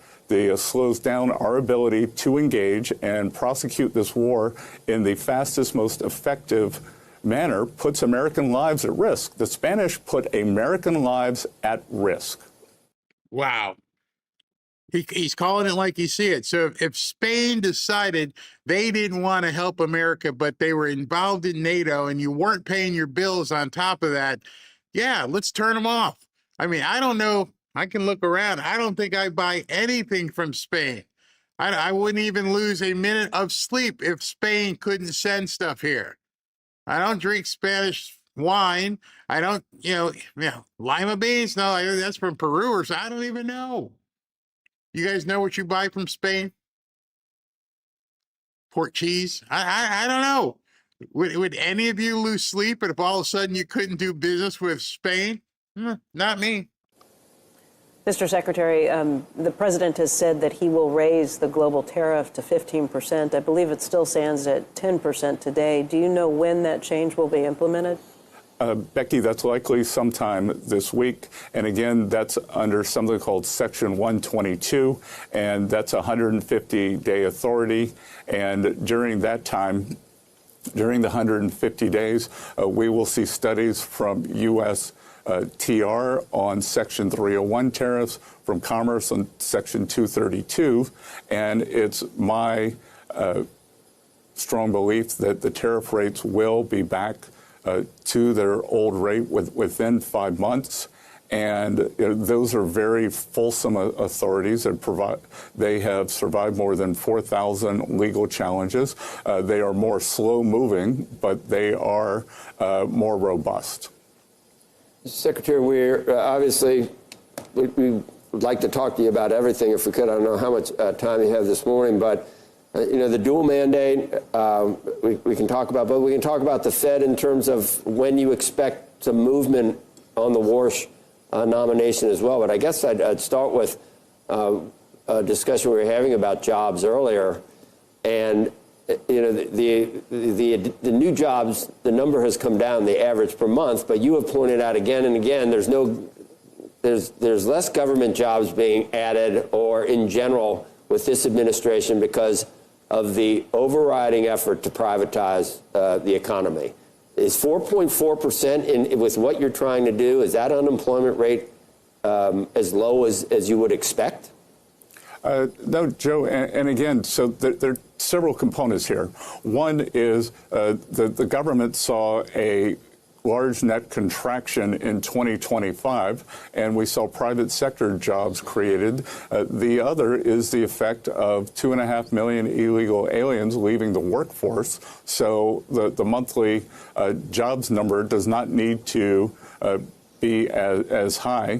F: slows down our ability to engage and prosecute this war in the fastest, most effective manner puts American lives at risk. The Spanish put American lives at risk.
C: Wow. He's calling it like you see it. So if Spain decided they didn't want to help America, but they were involved in NATO and you weren't paying your bills on top of that, yeah, let's turn them off. I mean, I don't know. I can look around. I don't think I buy anything from Spain. I wouldn't even lose a minute of sleep if Spain couldn't send stuff here. I don't drink Spanish wine. I don't, lima beans. No, that's from Peru or so. I don't even know. You guys know what you buy from Spain? Pork cheese? I don't know. Would any of you lose sleep if all of a sudden you couldn't do business with Spain? Not me.
A: Mr. Secretary, the president has said that he will raise the global tariff to 15%. I believe it still stands at 10% today. Do you know when that change will be implemented?
F: Becky, that's likely sometime this week. And again, that's under something called Section 122, and that's a 150-day authority. And during that time, during the 150 days, we will see studies from U.S. TR on Section 301 tariffs, from Commerce on Section 232. And it's my strong belief that the tariff rates will be back to their old rate within 5 months. And those are very fulsome authorities that they have survived more than 4,000 legal challenges. They are more slow moving, but they are more robust.
G: Secretary, we're obviously, we would like to talk to you about everything if we could. I don't know how much time you have this morning, but the dual mandate we can talk about, but we can talk about the Fed in terms of when you expect some movement on the Warsh nomination as well. But I guess I'd start with a discussion we were having about jobs earlier, and the new jobs, the number has come down, the average per month. But you have pointed out again and again, there's less government jobs being added, or in general with this administration, because of the overriding effort to privatize the economy. Is 4.4% with what you're trying to do, is that unemployment rate as low as you would expect?
F: No, Joe, and again, so there are several components here. One is the government saw a large net contraction in 2025, and we saw private sector jobs created. The other is the effect of 2.5 million illegal aliens leaving the workforce. So the monthly jobs number does not need to be as high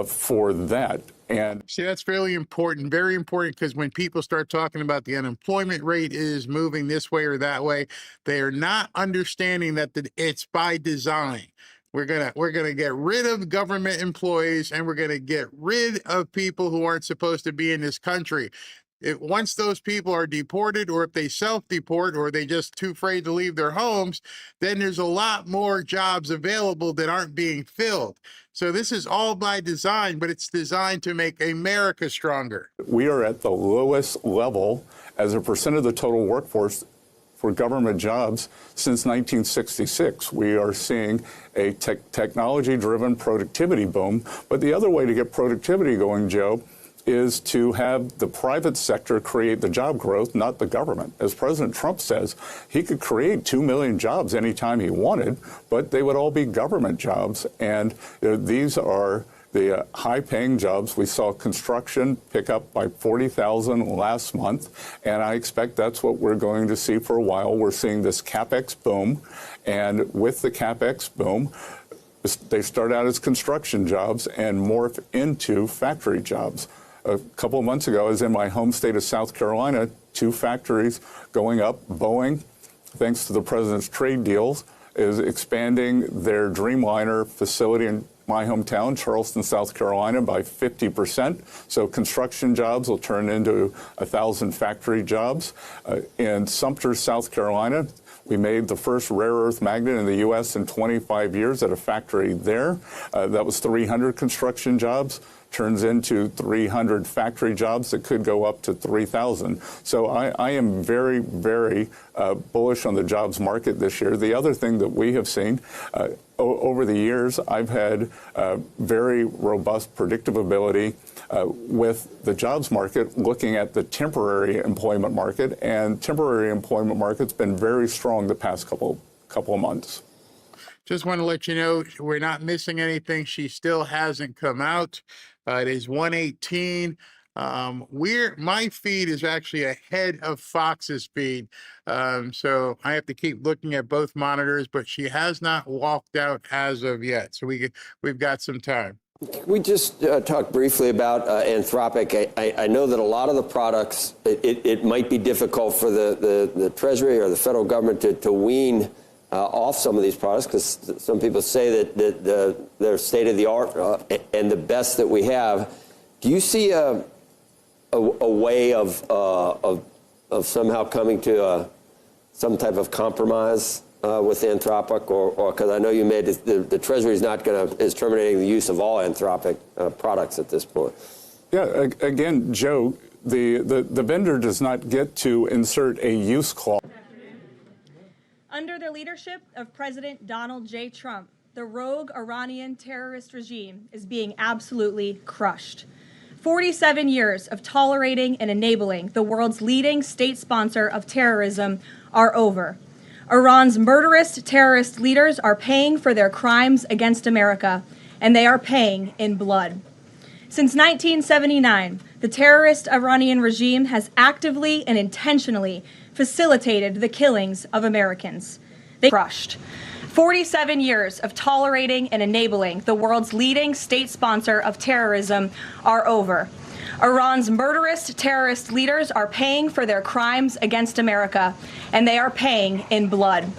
F: for that. And
C: see, that's really important, very important, because when people start talking about the unemployment rate is moving this way or that way, they are not understanding that it's by design. We're gonna get rid of government employees, and we're gonna get rid of people who aren't supposed to be in this country. Once those people are deported, or if they self-deport, or they just too afraid to leave their homes, then there's a lot more jobs available that aren't being filled. So this is all by design, but it's designed to make America stronger.
F: we are at the lowest level as a percent of the total workforce for government jobs since 1966. We are seeing a technology-driven productivity boom. But the other way to get productivity going, Joe, is to have the private sector create the job growth, not the government. As President Trump says, he could create 2 million jobs anytime he wanted, but they would all be government jobs. And these are the high-paying jobs. We saw construction pick up by 40,000 last month, and I expect that's what we're going to see for a while. We're seeing this CapEx boom, and with the CapEx boom, they start out as construction jobs and morph into factory jobs. A couple of months ago, I was in my home state of South Carolina, 2 factories going up. Boeing, thanks to the president's trade deals, is expanding their Dreamliner facility in my hometown, Charleston, South Carolina, by 50%. So construction jobs will turn into 1,000 factory jobs. In Sumter, South Carolina, we made the first rare earth magnet in the U.S. in 25 years at a factory there. That was 300 construction jobs. Turns into 300 factory jobs that could go up to 3,000. So I am very, very bullish on the jobs market this year. The other thing that we have seen over the years, I've had very robust predictability with the jobs market, looking at the temporary employment market, and temporary employment market's been very strong the past couple of months.
C: Just want to let you know, we're not missing anything. She still hasn't come out. It is 1:18. My feed is actually ahead of Fox's feed. So I have to keep looking at both monitors, but she has not walked out as of yet. So we've got some time.
G: We just talked briefly about Anthropic. I know that a lot of the products, it might be difficult for the Treasury or the federal government to wean off some of these products, because some people say that they're state of the art and the best that we have. Do you see a way of somehow coming to some type of compromise with Anthropic, or because I know you made the Treasury is terminating the use of all Anthropic products at this point?
F: Yeah, again, Joe, the vendor does not get to insert a use clause.
I: Under the leadership of President Donald J. Trump, the rogue Iranian terrorist regime is being absolutely crushed. 47 years of tolerating and enabling the world's leading state sponsor of terrorism are over. Iran's murderous terrorist leaders are paying for their crimes against America, and they are paying in blood. Since 1979, the terrorist Iranian regime has actively and intentionally facilitated the killings of Americans. They crushed. 47 years of tolerating and enabling the world's leading state sponsor of terrorism are over. Iran's murderous terrorist leaders are paying for their crimes against America, and they are paying in blood.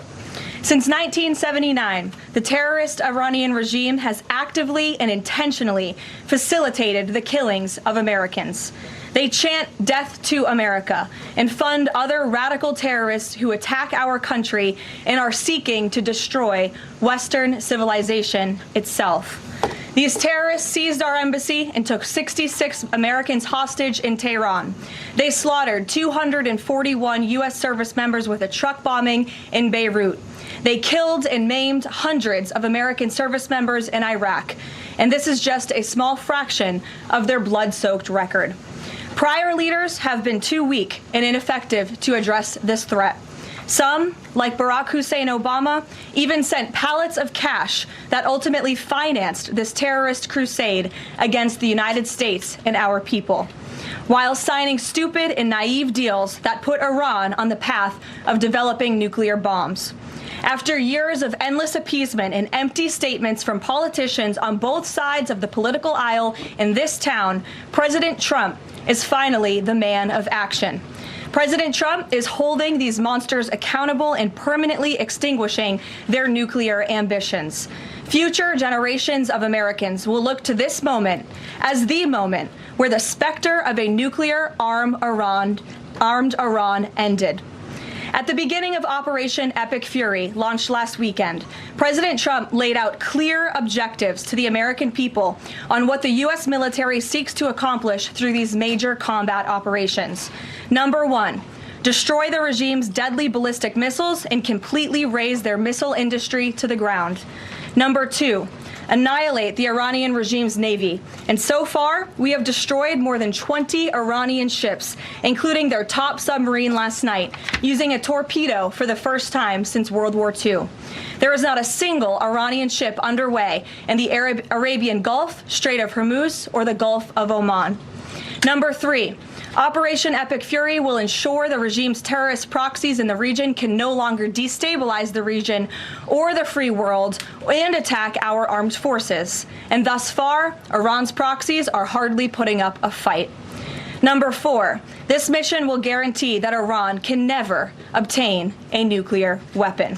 I: Since 1979, the terrorist Iranian regime has actively and intentionally facilitated the killings of Americans. They chant death to America and fund other radical terrorists who attack our country and are seeking to destroy Western civilization itself. These terrorists seized our embassy and took 66 Americans hostage in Tehran. They slaughtered 241 U.S. service members with a truck bombing in Beirut. They killed and maimed hundreds of American service members in Iraq. And this is just a small fraction of their blood-soaked record. Prior leaders have been too weak and ineffective to address this threat. Some, like Barack Hussein Obama, even sent pallets of cash that ultimately financed this terrorist crusade against the United States and our people, while signing stupid and naive deals that put Iran on the path of developing nuclear bombs. After years of endless appeasement and empty statements from politicians on both sides of the political aisle in this town, President Trump is finally the man of action. President Trump is holding these monsters accountable and permanently extinguishing their nuclear ambitions. Future generations of Americans will look to this moment as the moment where the specter of a nuclear armed Iran ended. At the beginning of Operation Epic Fury, launched last weekend, President Trump laid out clear objectives to the American people on what the U.S. military seeks to accomplish through these major combat operations. Number one, destroy the regime's deadly ballistic missiles and completely raze their missile industry to the ground. Number two, annihilate the Iranian regime's navy. And so far, we have destroyed more than 20 Iranian ships, including their top submarine last night, using a torpedo for the first time since World War II. There is not a single Iranian ship underway in the Arabian Gulf, Strait of Hormuz, or the Gulf of Oman. Number three, Operation Epic Fury will ensure the regime's terrorist proxies in the region can no longer destabilize the region or the free world and attack our armed forces. And thus far, Iran's proxies are hardly putting up a fight. Number four, this mission will guarantee that Iran can never obtain a nuclear weapon.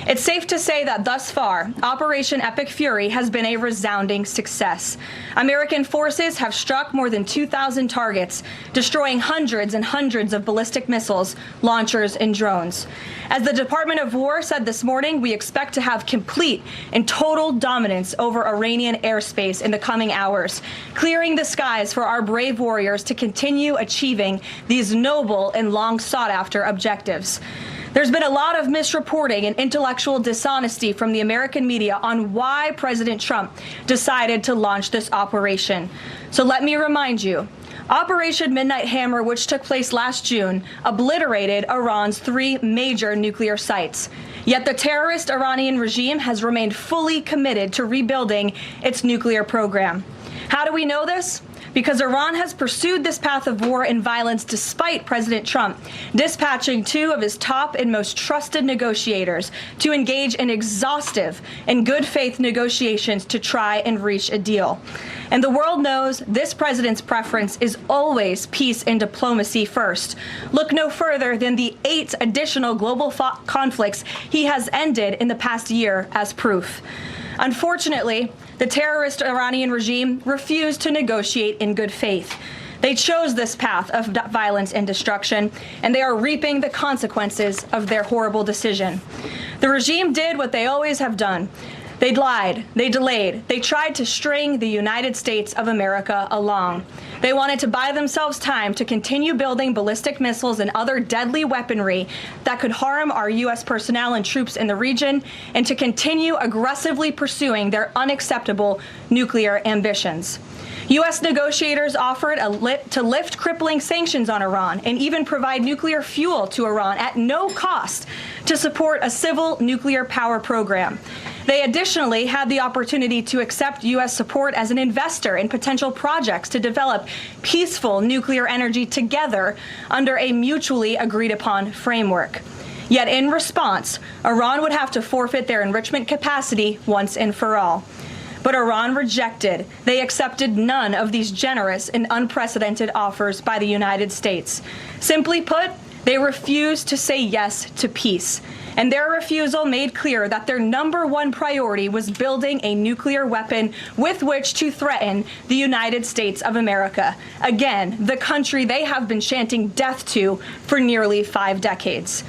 I: It's safe to say that thus far, Operation Epic Fury has been a resounding success. American forces have struck more than 2,000 targets, destroying hundreds and hundreds of ballistic missiles, launchers, and drones. As the Department of War said this morning, we expect to have complete and total dominance over Iranian airspace in the coming hours, clearing the skies for our brave warriors to continue achieving these noble and long sought-after objectives. There's been a lot of misreporting and intellectual dishonesty from the American media on why President Trump decided to launch this operation. So let me remind you, Operation Midnight Hammer, which took place last June, obliterated Iran's 3 major nuclear sites. Yet the terrorist Iranian regime has remained fully committed to rebuilding its nuclear program. How do we know this? Because Iran has pursued this path of war and violence despite President Trump dispatching 2 of his top and most trusted negotiators to engage in exhaustive and good faith negotiations to try and reach a deal. And the world knows this president's preference is always peace and diplomacy first. Look no further than the 8 additional global conflicts he has ended in the past year as proof. Unfortunately, the terrorist Iranian regime refused to negotiate in good faith. They chose this path of violence and destruction, and they are reaping the consequences of their horrible decision. The regime did what they always have done. They lied, they delayed, they tried to string the United States of America along. They wanted to buy themselves time to continue building ballistic missiles and other deadly weaponry that could harm our U.S. personnel and troops in the region, and to continue aggressively pursuing their unacceptable nuclear ambitions. U.S. negotiators offered to lift crippling sanctions on Iran and even provide nuclear fuel to Iran at no cost to support a civil nuclear power program. They additionally had the opportunity to accept U.S. support as an investor in potential projects to develop peaceful nuclear energy together under a mutually agreed upon framework. Yet in response, Iran would have to forfeit their enrichment capacity once and for all. But Iran rejected. They accepted none of these generous and unprecedented offers by the United States. Simply put, they refused to say yes to peace. And their refusal made clear that their #1 priority was building a nuclear weapon with which to threaten the United States of America. Again, the country they have been chanting death to for nearly 5 decades.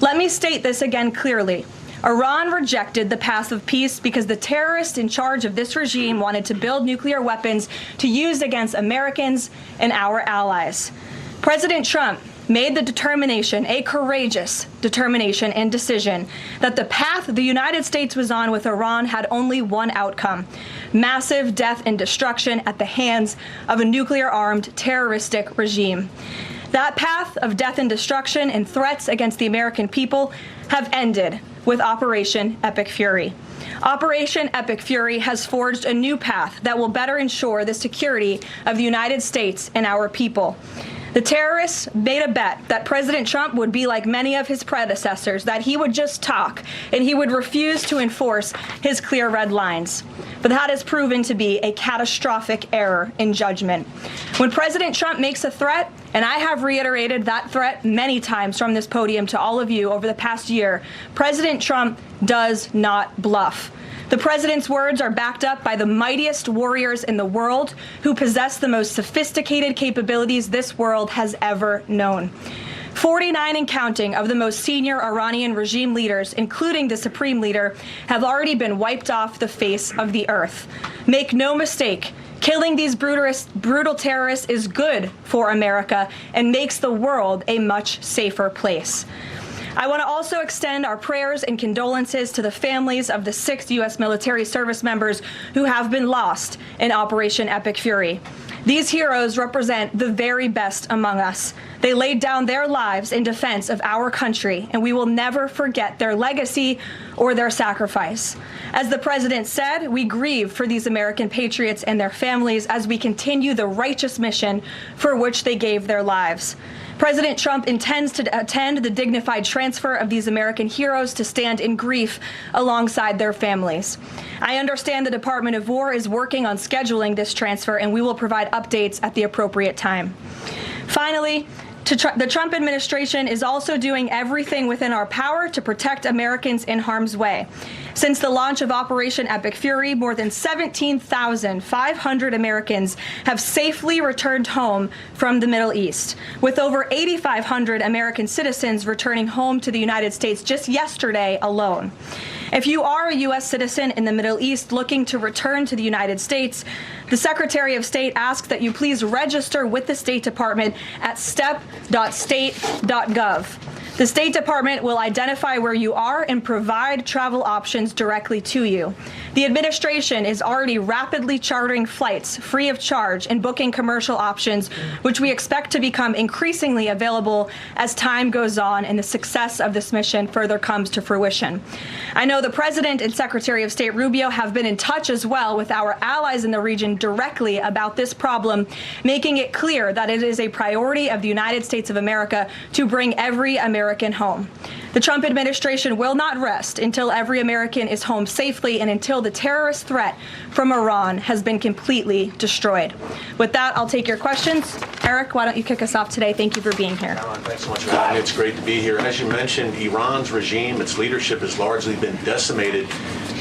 I: Let me state this again clearly. Iran rejected the path of peace because the terrorists in charge of this regime wanted to build nuclear weapons to use against Americans and our allies. President Trump made the determination, a courageous determination and decision, that the path the United States was on with Iran had only one outcome: massive death and destruction at the hands of a nuclear-armed terroristic regime. That path of death and destruction and threats against the American people have ended with Operation Epic Fury. Operation Epic Fury has forged a new path that will better ensure the security of the United States and our people. The terrorists made a bet that President Trump would be like many of his predecessors, that he would just talk and he would refuse to enforce his clear red lines. But that has proven to be a catastrophic error in judgment. When President Trump makes a threat, and I have reiterated that threat many times from this podium to all of you over the past year, President Trump does not bluff. The president's words are backed up by the mightiest warriors in the world who possess the most sophisticated capabilities this world has ever known. 49 and counting of the most senior Iranian regime leaders, including the supreme leader, have already been wiped off the face of the earth. Make no mistake, killing these brutal terrorists is good for America and makes the world a much safer place. I want to also extend our prayers and condolences to the families of the 6 U.S. military service members who have been lost in Operation Epic Fury. These heroes represent the very best among us. They laid down their lives in defense of our country, and we will never forget their legacy or their sacrifice. As the president said, we grieve for these American patriots and their families as we continue the righteous mission for which they gave their lives. President Trump intends to attend the dignified transfer of these American heroes to stand in grief alongside their families. I understand the Department of War is working on scheduling this transfer, and we will provide updates at the appropriate time. Finally, the Trump administration is also doing everything within our power to protect Americans in harm's way. Since the launch of Operation Epic Fury, more than 17,500 Americans have safely returned home from the Middle East, with over 8,500 American citizens returning home to the United States just yesterday alone. If you are a U.S. citizen in the Middle East looking to return to the United States, the Secretary of State asks that you please register with the State Department at step.state.gov. The State Department will identify where you are and provide travel options directly to you. The administration is already rapidly chartering flights free of charge and booking commercial options, which we expect to become increasingly available as time goes on and the success of this mission further comes to fruition. I know the President and Secretary of State Rubio have been in touch as well with our allies in the region directly about this problem, making it clear that it is a priority of the United States of America to bring every American home. The Trump administration will not rest until every American is home safely and until the terrorist threat from Iran has been completely destroyed. With that, I'll take your questions. Eric, why don't you kick us off today? Thank you for being here.
J: Karoline, thanks so much for having me. It's great to be here. As you mentioned, Iran's regime, its leadership has largely been decimated.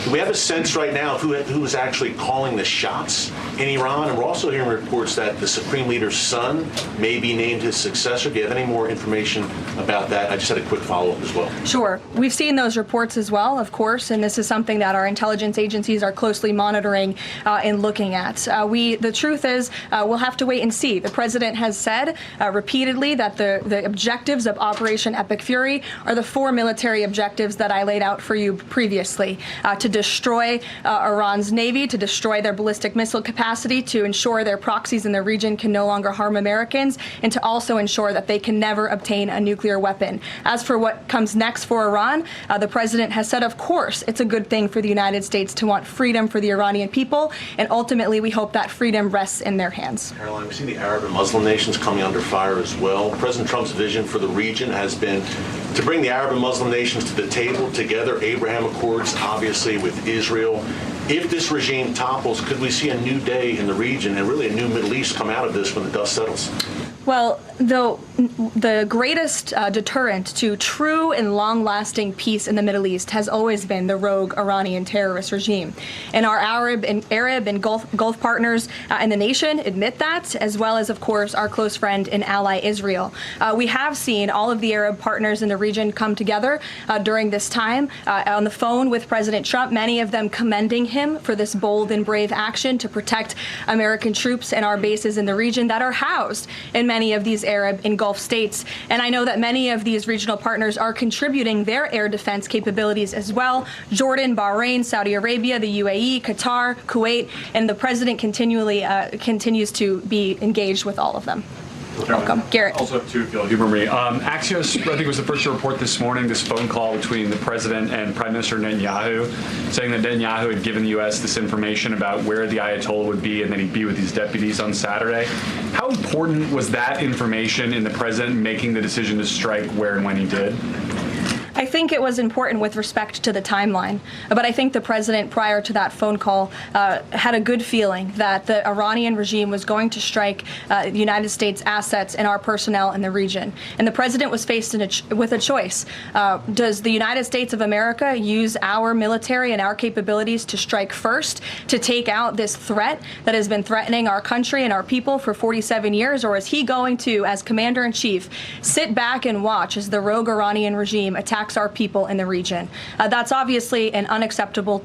J: Do we have a sense right now of who is actually calling the shots in Iran? And we're also hearing reports that the Supreme Leader's son may be named his successor. Do you have any more information about that? I just had a quick follow-up as well.
I: Sure. We've seen those reports as well, of course, and this is something that our intelligence agencies are closely monitoring and looking at. The truth is, we'll have to wait and see. The president has said repeatedly that the objectives of Operation Epic Fury are the 4 military objectives that I laid out for you previously, to destroy Iran's navy, to destroy their ballistic missile capacity, to ensure their proxies in the region can no longer harm Americans, and to also ensure that they can never obtain a nuclear weapon. As for what comes next for Iran, the president has said, of course, it's a good thing for the United States to want freedom for the Iranian people, and ultimately we hope that freedom rests in their hands.
J: Karoline, we see the Arab and Muslim nations coming under fire as well. President Trump's vision for the region has been to bring the Arab and Muslim nations to the table together, Abraham Accords, obviously, with Israel. If this regime topples, could we see a new day in the region and really a new Middle East come out of this when the dust settles?
I: Well, the greatest deterrent to true and long-lasting peace in the Middle East has always been the rogue Iranian terrorist regime. And our Arab and Gulf partners in the nation admit that, as well as, of course, our close friend and ally Israel. We have seen all of the Arab partners in the region come together during this time on the phone with President Trump, many of them commending him for this bold and brave action to protect American troops and our bases in the region that are housed in many of these Arab and Gulf states. And I know that many of these regional partners are contributing their air defense capabilities as well. Jordan, Bahrain, Saudi Arabia, the UAE, Qatar, Kuwait, and the president continues to be engaged with all of them. Welcome. Garrett.
K: Also have two, if you'll humor me. Axios, I think, was the first to report this morning this phone call between the president and Prime Minister Netanyahu, saying that Netanyahu had given the U.S. this information about where the Ayatollah would be and then he'd be with his deputies on Saturday. How important was that information in the president making the decision to strike where and when he did?
I: I think it was important with respect to the timeline, but I think the president, prior to that phone call, had a good feeling that the Iranian regime was going to strike the United States assets and our personnel in the region. And the president was faced with a choice. Does the United States of America use our military and our capabilities to strike first, to take out this threat that has been threatening our country and our people for 47 years, or is he going to, as commander-in-chief, sit back and watch as the rogue Iranian regime attacks our people in the region? That's obviously an unacceptable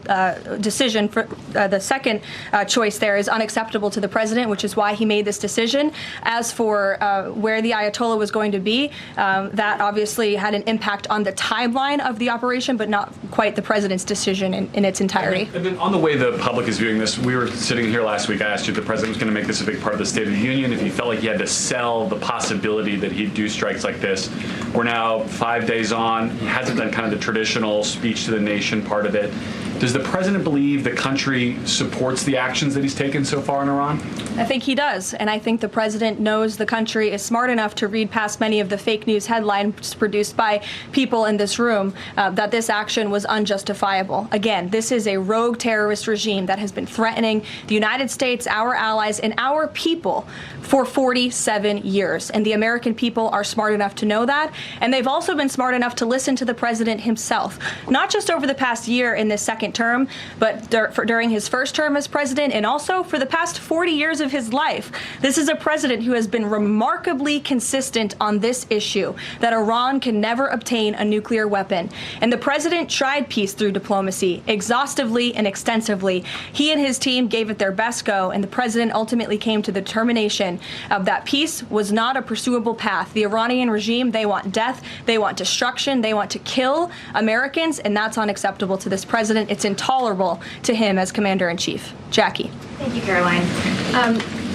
I: decision. For the second choice there is unacceptable to the president, which is why he made this decision. As for where the Ayatollah was going to be, that obviously had an impact on the timeline of the operation, but not quite the president's decision in its entirety.
K: And then on the way the public is viewing this, we were sitting here last week. I asked you if the president was going to make this a big part of the State of the Union, if he felt like he had to sell the possibility that he'd do strikes like this. We're now 5 days on. He hasn't done kind of the traditional speech to the nation part of it. Does the president believe the country supports the actions that he's taken so far in Iran?
I: I think he does, and I think the president knows the country is smart enough to read past many of the fake news headlines produced by people in this room that this action was unjustifiable. Again, this is a rogue terrorist regime that has been threatening the United States, our allies, and our people for 47 years. And the American people are smart enough to know that, and they've also been smart enough to listen to the president himself, not just over the past year in this second term, but during his first term as president, and also for the past 40 years of his life. This is a president who has been remarkably consistent on this issue, that Iran can never obtain a nuclear weapon. And the president tried peace through diplomacy exhaustively and extensively. He and his team gave it their best go, and the president ultimately came to the determination that peace was not a pursuable path. The Iranian regime, they want death, they want destruction, they want to kill Americans, and that's unacceptable to this president. It's intolerable to him as commander-in-chief. Jackie.
L: Thank you, Caroline.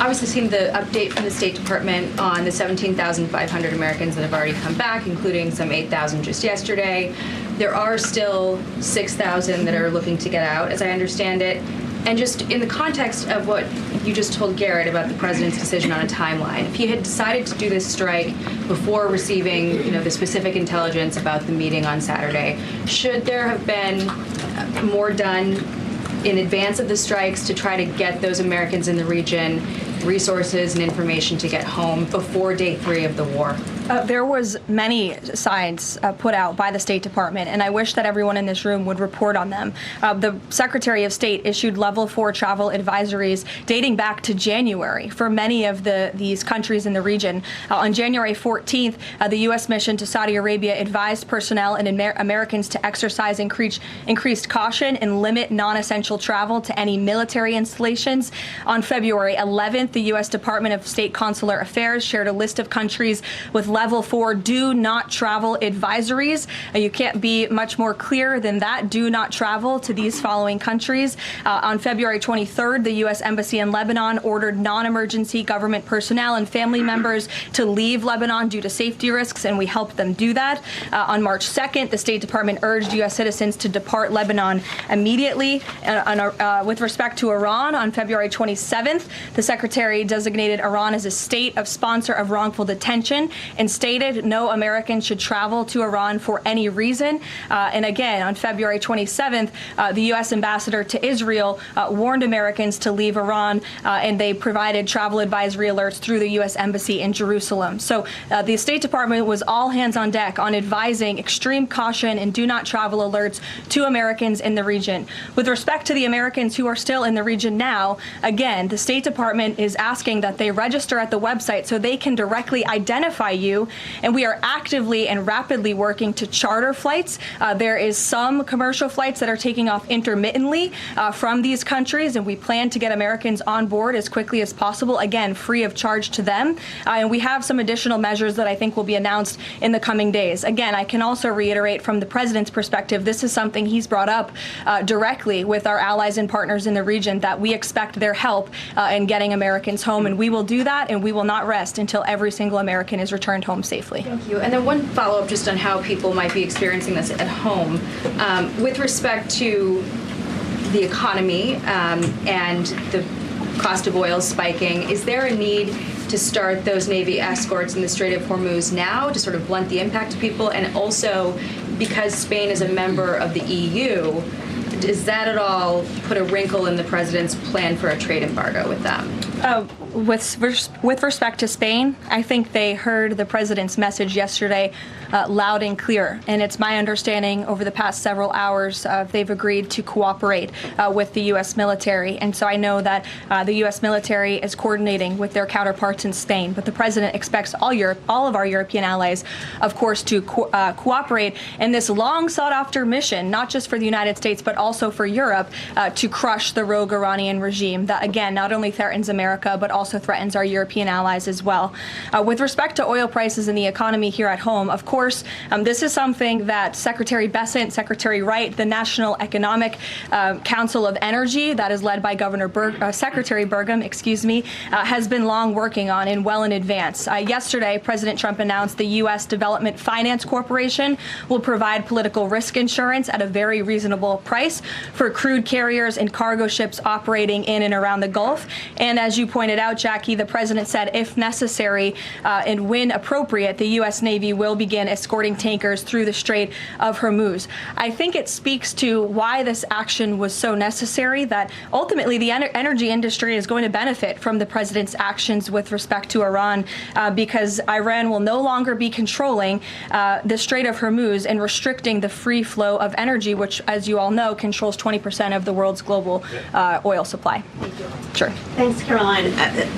L: Obviously seen the update from the State Department on the 17,500 Americans that have already come back, including some 8,000 just yesterday. There are still 6,000 that are looking to get out, as I understand it. And just in the context of what you just told Garrett about the president's decision on a timeline, if he had decided to do this strike before receiving, the specific intelligence about the meeting on Saturday, should there have been more done in advance of the strikes to try to get those Americans in the region resources and information to get home before day 3 of the war?
I: There was many signs put out by the State Department, and I wish that everyone in this room would report on them. The Secretary of State issued level 4 travel advisories dating back to January for many of these countries in the region. On January 14th, the U.S. mission to Saudi Arabia advised personnel and Americans to exercise increased caution and limit non-essential travel to any military installations. On February 11th, the U.S. Department of State Consular Affairs shared a list of countries with level 4 do not travel advisories. You can't be much more clear than that. Do not travel to these following countries. On February 23rd, the U.S. Embassy in Lebanon ordered non-emergency government personnel and family members to leave Lebanon due to safety risks, and we helped them do that. On March 2nd, the State Department urged U.S. citizens to depart Lebanon immediately. With respect to Iran, on February 27th, the Secretary designated Iran as a state of sponsor of wrongful detention and stated no American should travel to Iran for any reason. And again, on February 27th, the U.S. ambassador to Israel warned Americans to leave Iran, and they provided travel advisory alerts through the U.S. Embassy in Jerusalem. So the State Department was all hands on deck on advising extreme caution and do not travel alerts to Americans in the region. With respect to the Americans who are still in the region now, again, the State Department is asking that they register at the website so they can directly identify you do. And we are actively and rapidly working to charter flights. There is some commercial flights that are taking off intermittently from these countries, and we plan to get Americans on board as quickly as possible, again, free of charge to them. And we have some additional measures that I think will be announced in the coming days. Again, I can also reiterate from the president's perspective, this is something he's brought up directly with our allies and partners in the region, that we expect their help in getting Americans home, and we will do that, and we will not rest until every single American is returned home safely.
L: Thank you. And then one follow-up just on how people might be experiencing this at home. With respect to the economy and the cost of oil spiking, is there a need to start those Navy escorts in the Strait of Hormuz now to sort of blunt the impact to people? And also, because Spain is a member of the EU, does that at all put a wrinkle in the president's plan for a trade embargo with them?
I: With respect to Spain, I think they heard the president's message yesterday loud and clear. And it's my understanding over the past several hours they've agreed to cooperate with the U.S. military. And so I know that the U.S. military is coordinating with their counterparts in Spain. But the president expects all of our European allies, of course, to cooperate in this long sought after mission, not just for the United States, but also for Europe, to crush the rogue Iranian regime that, again, not only threatens America, but also threatens our European allies as well. With respect to oil prices and the economy here at home, of course, this is something that Secretary Bessent, Secretary Wright, the National Economic Council of Energy, that is led by Secretary Burgum, has been long working on and well in advance. Yesterday, President Trump announced the U.S. Development Finance Corporation will provide political risk insurance at a very reasonable price for crude carriers and cargo ships operating in and around the Gulf. And as you pointed out, Jackie, the president said if necessary and when appropriate, the U.S. Navy will begin escorting tankers through the Strait of Hormuz. I think it speaks to why this action was so necessary, that ultimately the energy industry is going to benefit from the president's actions with respect to Iran, because Iran will no longer be controlling the Strait of Hormuz and restricting the free flow of energy, which, as you all know, controls 20% of the world's global oil supply.
M: Thank you.
I: Sure.
M: Thanks, Karoline.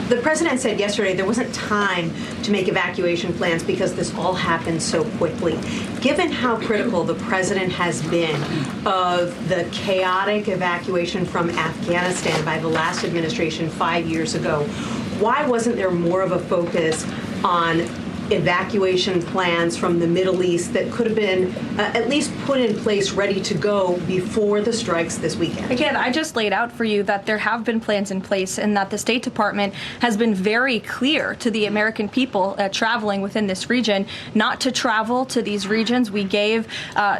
M: The president said yesterday there wasn't time to make evacuation plans because this all happened so quickly. Given how critical the president has been of the chaotic evacuation from Afghanistan by the last administration 5 years ago, why wasn't there more of a focus on evacuation plans from the Middle East that could have been at least put in place, ready to go before the strikes this weekend?
I: Again, I just laid out for you that there have been plans in place and that the State Department has been very clear to the American people traveling within this region not to travel to these regions. We gave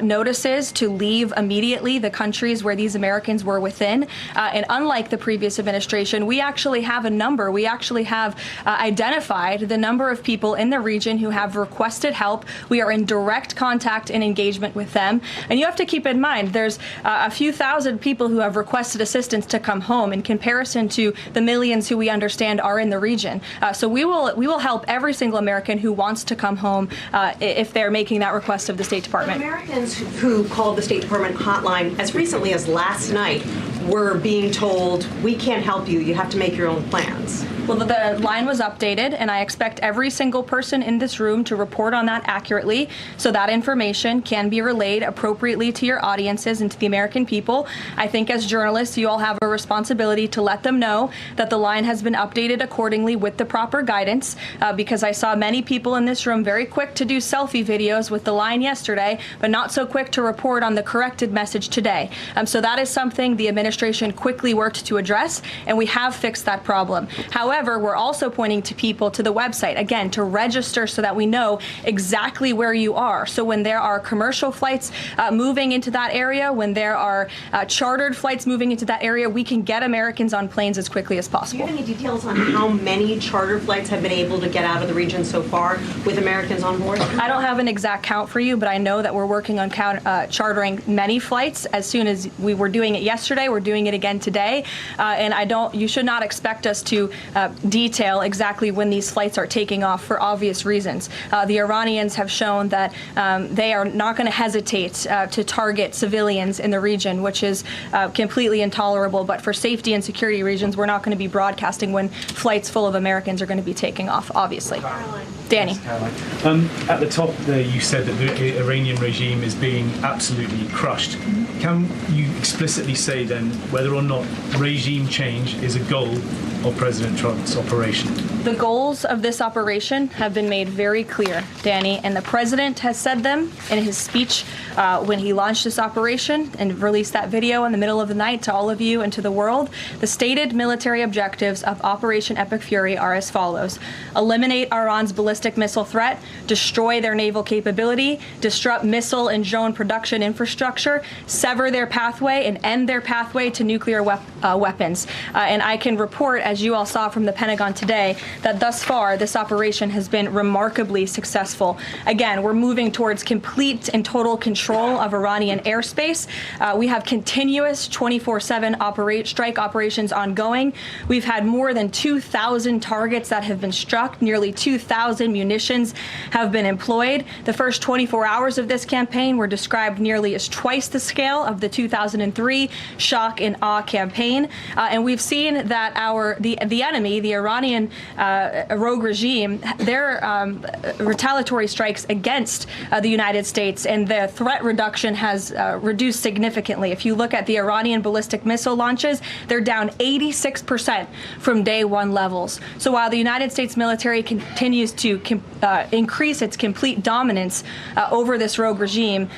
I: notices to leave immediately the countries where these Americans were within. And unlike the previous administration, we actually have a number. We actually have identified the number of people in the region who have requested help. We are in direct contact and engagement with them. And you have to keep in mind, there's a few thousand people who have requested assistance to come home in comparison to the millions who we understand are in the region. So we will help every single American who wants to come home if they're making that request of the State Department.
M: But Americans who called the State Department hotline as recently as last night were being told, we can't help you, you have to make your own plans.
I: Well, the line was updated, and I expect every single person in this room to report on that accurately so that information can be relayed appropriately to your audiences and to the American people. I think as journalists, you all have a responsibility to let them know that the line has been updated accordingly with the proper guidance, because I saw many people in this room very quick to do selfie videos with the line yesterday, but not so quick to report on the corrected message today. So that is something the administration quickly worked to address, and we have fixed that problem. However, we're also pointing to people to the website, again, to register so that we know exactly where you are. So when there are commercial flights moving into that area, when there are chartered flights moving into that area, we can get Americans on planes as quickly as possible.
M: Do you have any details on how many charter flights have been able to get out of the region so far with Americans on board?
I: I don't have an exact count for you, but I know that we're working on chartering many flights. As soon as we were doing it yesterday, we're doing it again today. And you should not expect us to detail exactly when these flights are taking off for obvious reasons. The Iranians have shown that they are not going to hesitate to target civilians in the region, which is completely intolerable. But for safety and security reasons, we're not going to be broadcasting when flights full of Americans are going to be taking off, obviously. Danny.
N: At the top there, you said that the Iranian regime is being absolutely crushed. Can you explicitly say then whether or not regime change is a goal of President Trump's operation?
I: The goals of this operation have been made very clear, Danny, and the president has said them in his speech when he launched this operation and released that video in the middle of the night to all of you and to the world. The stated military objectives of Operation Epic Fury are as follows: eliminate Iran's ballistic missile threat, destroy their naval capability, disrupt missile and drone production infrastructure, sever their pathway and end their pathway to nuclear weapons. And I can report, as you all saw from the Pentagon today, that thus far this operation has been remarkably successful. Again, we're moving towards complete and total control of Iranian airspace. We have continuous 24/7 strike operations ongoing. We've had more than 2,000 targets that have been struck. Nearly 2,000 munitions have been employed. The first 24 hours of this campaign were described nearly as twice the scale of the 2003 shock and awe campaign. And we've seen that the enemy, the Iranian rogue regime, their retaliatory strikes against the United States and the threat reduction has reduced significantly. If you look at the Iranian ballistic missile launches, they're down 86% from day one levels. So while the United States military continues to increase its complete dominance over this rogue regime,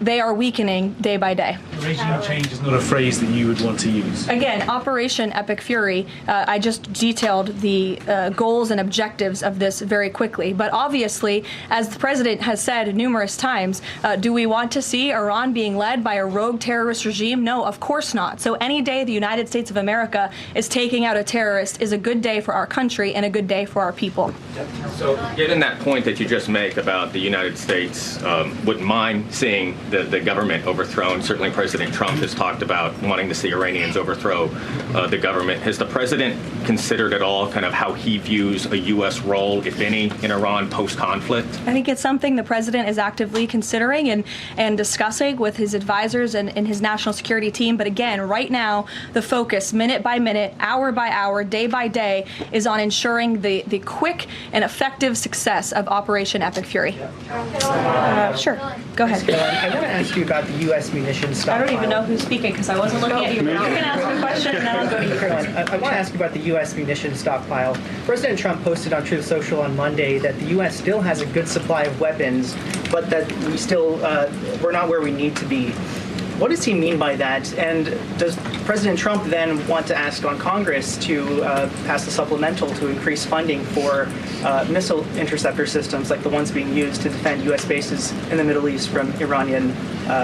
I: they are weakening day by day.
N: Regime change is not a phrase that you would want to use.
I: Again, Operation Epic Fury, I just detailed the goals and objectives of this very quickly. But obviously, as the president has said numerous times, do we want to see Iran being led by a rogue terrorist regime? No, of course not. So any day the United States of America is taking out a terrorist is a good day for our country and a good day for our people.
O: So given that point that you just make about the United States wouldn't mind seeing the government overthrown, certainly President Trump has talked about wanting to see Iranians overthrow the government. Has the president considered at all kind of how he views a U.S. role, if any, in Iran post-conflict?
I: I think it's something the president is actively considering and discussing with his advisors and his national security team. But again, right now, the focus, minute by minute, hour by hour, day by day, is on ensuring the quick and effective success of Operation Epic Fury. Sure, go ahead.
P: I want to ask you about the U.S. munitions stockpile.
I: I don't even know who's speaking because I wasn't looking at you. But you can ask a question and then I'll go to you.
P: Karoline, I want to ask you about the U.S. munitions stockpile. President Trump posted on Truth Social on Monday that the U.S. still has a good supply of weapons, but that we're not where we need to be. What does he mean by that? And does President Trump then want to ask on Congress to pass a supplemental to increase funding for missile interceptor systems like the ones being used to defend U.S. bases in the Middle East from Iranian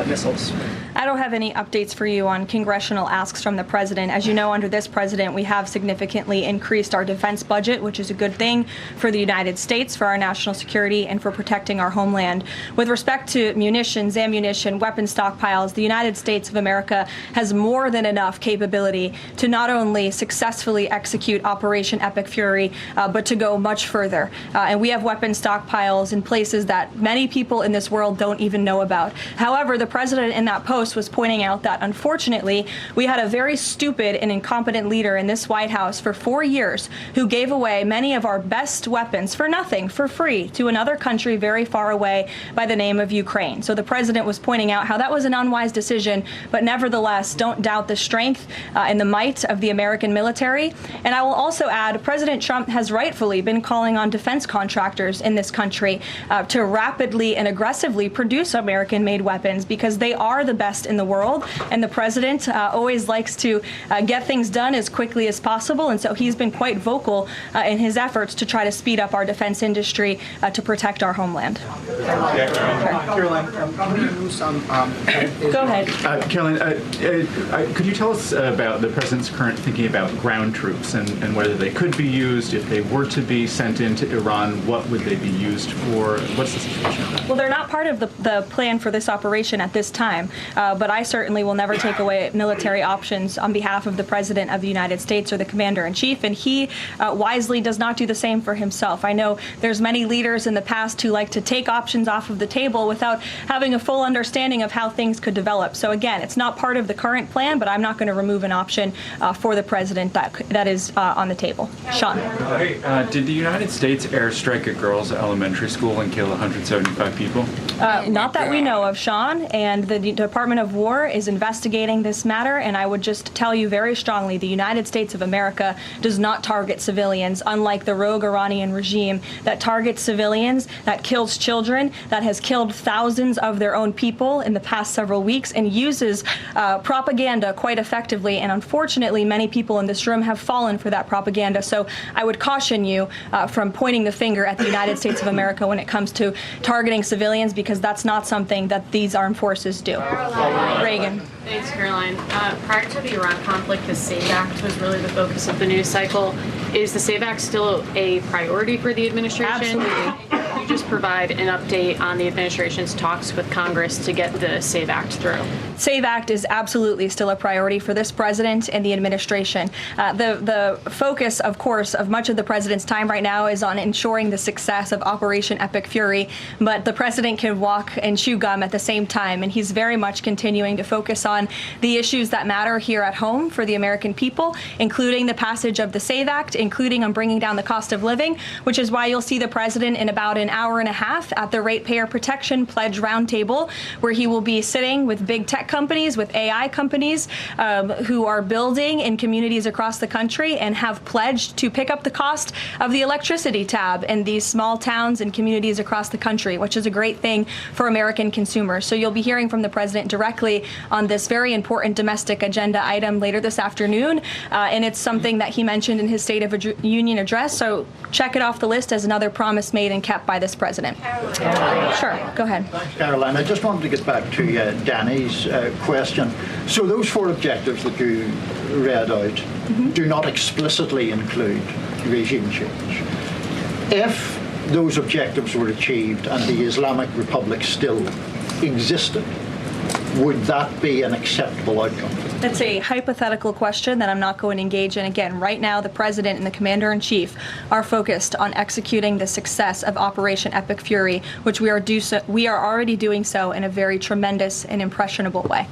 P: missiles?
I: I don't have any updates for you on congressional asks from the president. As you know, under this president, we have significantly increased our defense budget, which is a good thing for the United States, for our national security, and for protecting our homeland. With respect to munitions, ammunition, weapon stockpiles, the United States of America has more than enough capability to not only successfully execute Operation Epic Fury, but to go much further. And we have weapon stockpiles in places that many people in this world don't even know about. However, the president in that post was pointing out that, unfortunately, we had a very stupid and incompetent leader in this White House for 4 years who gave away many of our best weapons for nothing, for free, to another country very far away by the name of Ukraine. So the president was pointing out how that was an unwise decision, but nevertheless, don't doubt the strength and the might of the American military. And I will also add, President Trump has rightfully been calling on defense contractors in this country to rapidly and aggressively produce American-made weapons because they are the best in the world, and the president always likes to get things done as quickly as possible, and so he's been quite vocal in his efforts to try to speed up our defense industry to protect our homeland.
P: Karoline,
I: go ahead.
Q: Karoline, could you tell us about the president's current thinking about ground troops and whether they could be used? If they were to be sent into Iran, what would they be used for? What's the situation of that?
I: Well, they're not part of the plan for this operation at this time. but I certainly will never take away military options on behalf of the President of the United States or the Commander-in-Chief, and he wisely does not do the same for himself. I know there's many leaders in the past who like to take options off of the table without having a full understanding of how things could develop. So again, it's not part of the current plan, but I'm not going to remove an option for the President that is on the table. Sean.
K: Did the United States airstrike a girls' elementary school and kill 175 people?
I: Not that we know of, Sean, and the Department of War is investigating this matter, and I would just tell you very strongly, the United States of America does not target civilians, unlike the rogue Iranian regime that targets civilians, that kills children, that has killed thousands of their own people in the past several weeks, and uses propaganda quite effectively, and unfortunately many people in this room have fallen for that propaganda. So I would caution you from pointing the finger at the United States of America when it comes to targeting civilians, because that's not something that these armed forces do. Reagan.
R: Thanks, Caroline. Prior to the Iran conflict, the SAVE Act was really the focus of the news cycle. Is the SAVE Act still a priority for the administration?
I: Absolutely.
R: Could you just provide an update on the administration's talks with Congress to get the SAVE Act through?
I: SAVE Act is absolutely still a priority for this president and the administration. The focus, of course, of much of the president's time right now is on ensuring the success of Operation Epic Fury, but the president can walk and chew gum at the same time, and he's very much continuing to focus on the issues that matter here at home for the American people, including the passage of the SAVE Act, including on bringing down the cost of living, which is why you'll see the president in about an hour and a half at the Ratepayer Protection Pledge Roundtable, where he will be sitting with big tech companies, with AI companies who are building in communities across the country and have pledged to pick up the cost of the electricity tab in these small towns and communities across the country, which is a great thing for American consumers. So you'll be hearing from the president directly on this very important domestic agenda item later this afternoon, and it's something that he mentioned in his State of the Union address. So check it off the list as another promise made and kept by this president. Sure, go ahead.
S: Thanks, Caroline. I just wanted to get back to Danny's question. So those four objectives that you read out do not explicitly include regime change. If those objectives were achieved and the Islamic Republic still existed, would that be an acceptable outcome?
I: That's a hypothetical question that I'm not going to engage in. Again, right now, the president and the commander-in-chief are focused on executing the success of Operation Epic Fury, which we are already doing so in a very tremendous and impressionable way.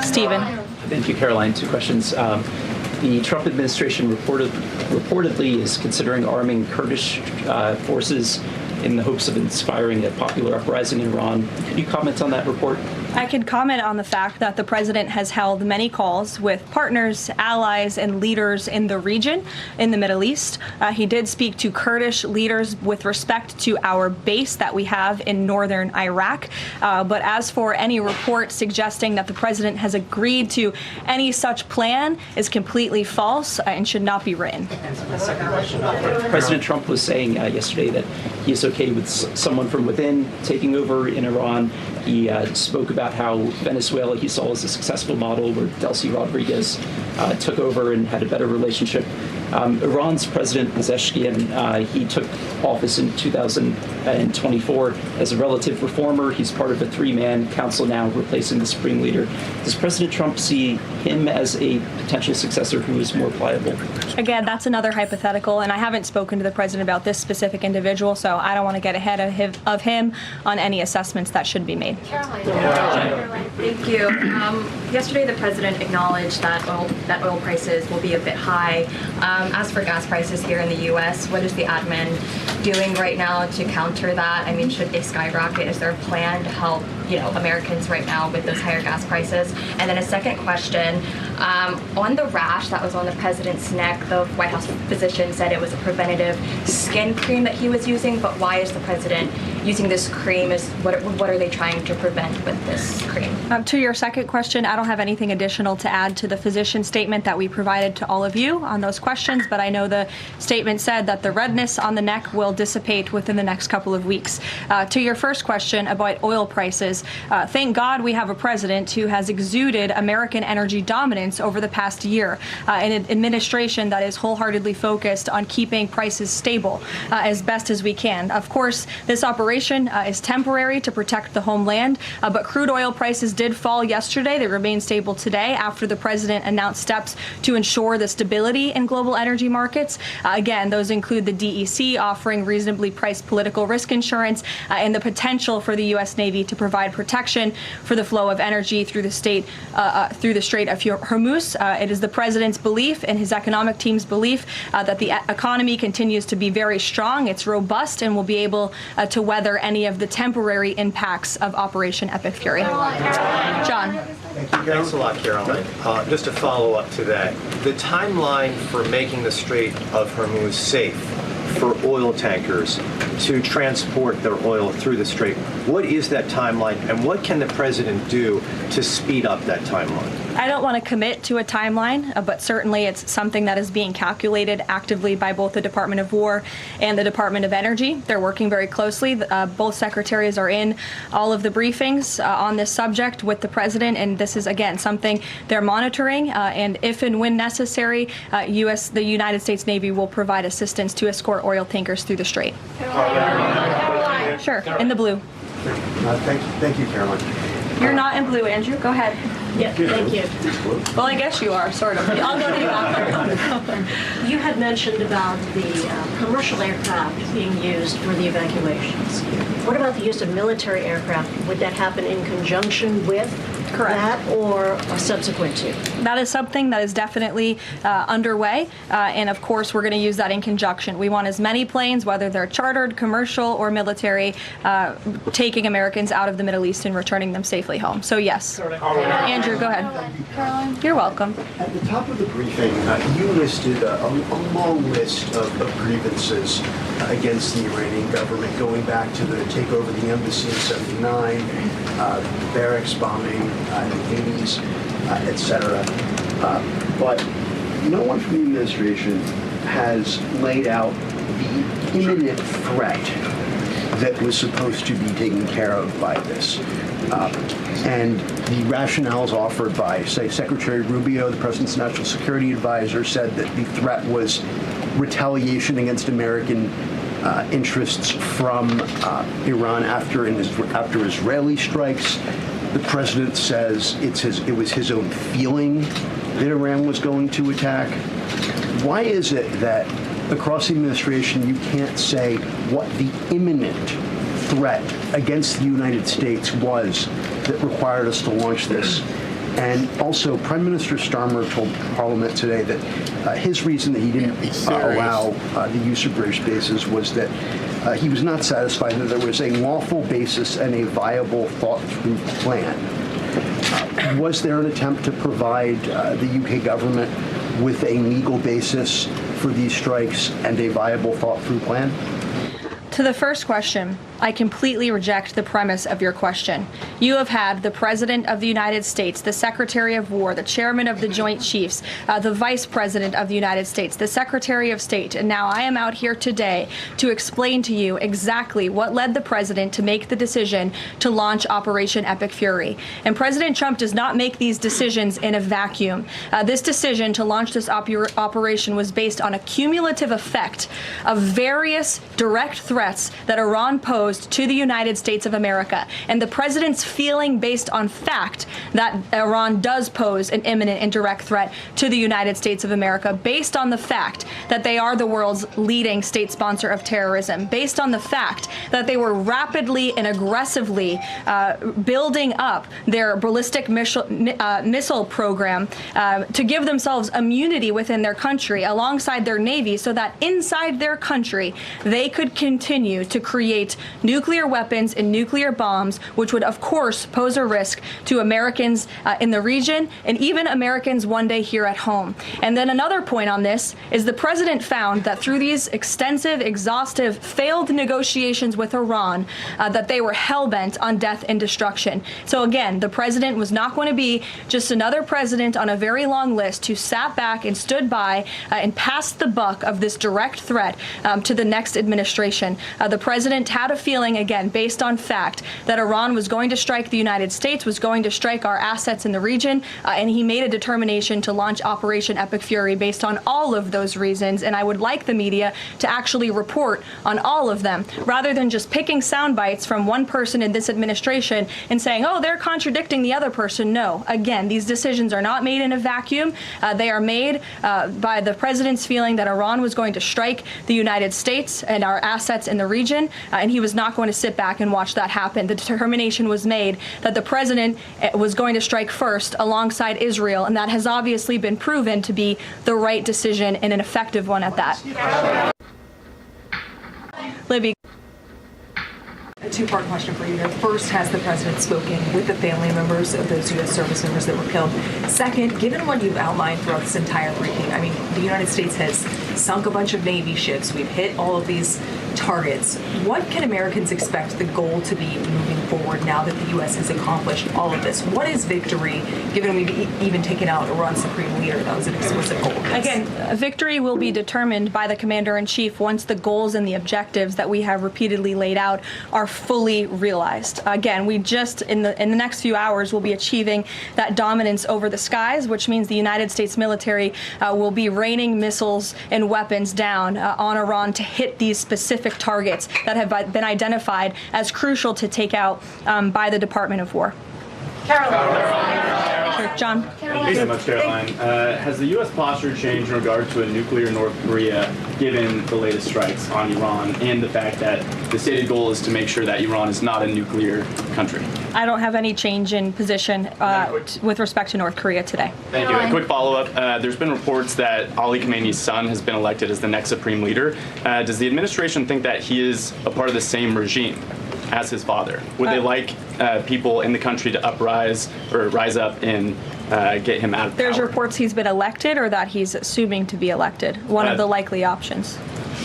I: Stephen.
T: Thank you, Caroline. Two questions. The Trump administration reportedly is considering arming Kurdish forces in the hopes of inspiring a popular uprising in Iran. Could you comment on that report?
I: I can comment on the fact that the president has held many calls with partners, allies, and leaders in the region, in the Middle East. He did speak to Kurdish leaders with respect to our base that we have in northern Iraq. But as for any report suggesting that the president has agreed to any such plan is completely false and should not be written.
T: President Trump was saying yesterday that he is okay with someone from within taking over in Iran. He spoke about how Venezuela he saw as a successful model where Delcy Rodriguez took over and had a better relationship. Iran's President Pezeshkian, he took office in 2024 as a relative reformer. He's part of a three-man council now replacing the supreme leader. Does President Trump see him as a potential successor who is more pliable?
I: Again, that's another hypothetical, and I haven't spoken to the president about this specific individual, so I don't want to get ahead of him on any assessments that should be made.
U: Caroline. Thank you. Yesterday, the president acknowledged that oil prices will be a bit high. As for gas prices here in the U.S., what is the admin doing right now to counter that? I mean, should they skyrocket? Is there a plan to help, Americans right now with those higher gas prices? And then a second question, on the rash that was on the president's neck, the White House physician said it was a preventative skin cream that he was using, but why is the president using this cream? What are they trying to prevent with this cream?
I: To your second question, I don't have anything additional to add to the physician statement that we provided to all of you on those questions, but I know the statement said that the redness on the neck will dissipate within the next couple of weeks. To your first question about oil prices, thank God we have a president who has exuded American energy dominance over the past year, an administration that is wholeheartedly focused on keeping prices stable as best as we can. Of course, this operation operation is temporary to protect the homeland, but crude oil prices did fall yesterday. They remain stable today after the president announced steps to ensure the stability in global energy markets. Again, those include the DEC offering reasonably priced political risk insurance and the potential for the U.S. Navy to provide protection for the flow of energy through the Strait of Hormuz. It is the president's belief and his economic team's belief that the economy continues to be very strong. It's robust and will be able to weather any of the temporary impacts of Operation Epic Fury. John.
B: Thanks a lot, Karoline. Just to follow up to that, the timeline for making the Strait of Hormuz safe for oil tankers to transport their oil through the Strait, what is that timeline, and what can the president do to speed up that timeline?
I: I don't want to commit to a timeline, but certainly it's something that is being calculated actively by both the Department of War and the Department of Energy. They're working very closely. Both secretaries are in all of the briefings on this subject with the president, and this is, again, something they're monitoring. And if and when necessary, the United States Navy will provide assistance to escort oil tankers through the Strait.
B: Karoline.
I: Sure, in the blue.
B: Thank you, Karoline.
I: You're not in blue, Andrew. Go ahead.
V: Yeah, thank you.
I: Well, I guess you are, sort of. I'll go to you after.
V: You had mentioned about the commercial aircraft being used for the evacuations. What about the use of military aircraft? Would that happen in conjunction with that or subsequent to?
I: That is something that is definitely underway. And of course, we're going to use that in conjunction. We want as many planes, whether they're chartered, commercial, or military, taking Americans out of the Middle East and returning them safely home. So yes. Andrew, go ahead.
V: Karoline.
I: You're welcome.
W: At the top of the briefing, you listed a long list of grievances against the Iranian government, going back to the takeover of the embassy in '79, barracks bombing in the '80s, etc. But no one from the administration has laid out the imminent threat that was supposed to be taken care of by this. And the rationales offered by, say, Secretary Rubio, the president's national security advisor, said that the threat was retaliation against American interests from Iran after Israeli strikes. The president says it was his own feeling that Iran was going to attack. Why is it that across the administration you can't say what the imminent threat against the United States was that required us to launch this? And also, Prime Minister Starmer told Parliament today that his reason that he didn't allow the use of British bases was that he was not satisfied that there was a lawful basis and a viable, thought-through plan. Was there an attempt to provide the UK government with a legal basis for these strikes and a viable, thought-through plan?
I: To the first question, I completely reject the premise of your question. You have had the President of the United States, the Secretary of War, the Chairman of the Joint Chiefs, the Vice President of the United States, the Secretary of State, and now I am out here today to explain to you exactly what led the President to make the decision to launch Operation Epic Fury. And President Trump does not make these decisions in a vacuum. This decision to launch this operation was based on a cumulative effect of various direct threats that Iran posed to the United States of America, and the president's feeling based on fact that Iran does pose an imminent and direct threat to the United States of America, based on the fact that they are the world's leading state sponsor of terrorism, based on the fact that they were rapidly and aggressively building up their ballistic missile program to give themselves immunity within their country alongside their navy, so that inside their country they could continue to create nuclear weapons and nuclear bombs, which would, of course, pose a risk to Americans in the region and even Americans one day here at home. And then another point on this is the president found that through these extensive, exhaustive, failed negotiations with Iran, that they were hell-bent on death and destruction. So again, the president was not going to be just another president on a very long list who sat back and stood by and passed the buck of this direct threat to the next administration. The president had a feeling feeling, again, based on fact, that Iran was going to strike the United States, was going to strike our assets in the region, and he made a determination to launch Operation Epic Fury based on all of those reasons. And I would like the media to actually report on all of them, rather than just picking sound bites from one person in this administration and saying, oh, they're contradicting the other person. No. Again, these decisions are not made in a vacuum. They are made by the president's feeling that Iran was going to strike the United States and our assets in the region, and he was not going to sit back and watch that happen. The determination was made that the president was going to strike first alongside Israel, and that has obviously been proven to be the right decision and an effective one at that. Libby.
D: A two-part question for you there. First, has the president spoken with the family members of those U.S. service members that were killed? Second, given what you've outlined throughout this entire briefing, I mean, the United States has sunk a bunch of Navy ships. We've hit all of these targets. What can Americans expect the goal to be moving forward now that the U.S. has accomplished all of this? What is victory, given we've even taken out Iran's supreme leader? That was an explicit goal.
I: Again, victory will be determined by the commander-in-chief once the goals and the objectives that we have repeatedly laid out are fully realized. Again, we just, in the next few hours, will be achieving that dominance over the skies, which means the United States military will be raining missiles and weapons down on Iran to hit these specific targets that have been identified as crucial to take out by the Department of War. Caroline. John.
E: Thank you so much, Caroline. Has the U.S. posture changed in regard to a nuclear North Korea, given the latest strikes on Iran and the fact that the stated goal is to make sure that Iran is not a nuclear country?
I: I don't have any change in position with respect to North Korea today.
E: Thank you. A quick follow-up. There's been reports that Ali Khamenei's son has been elected as the next supreme leader. Does the administration think that he is a part of the same regime as his father? Would they like people in the country to rise up and get him out of power?
I: There's reports he's been elected or that he's assuming to be elected. One of the likely options.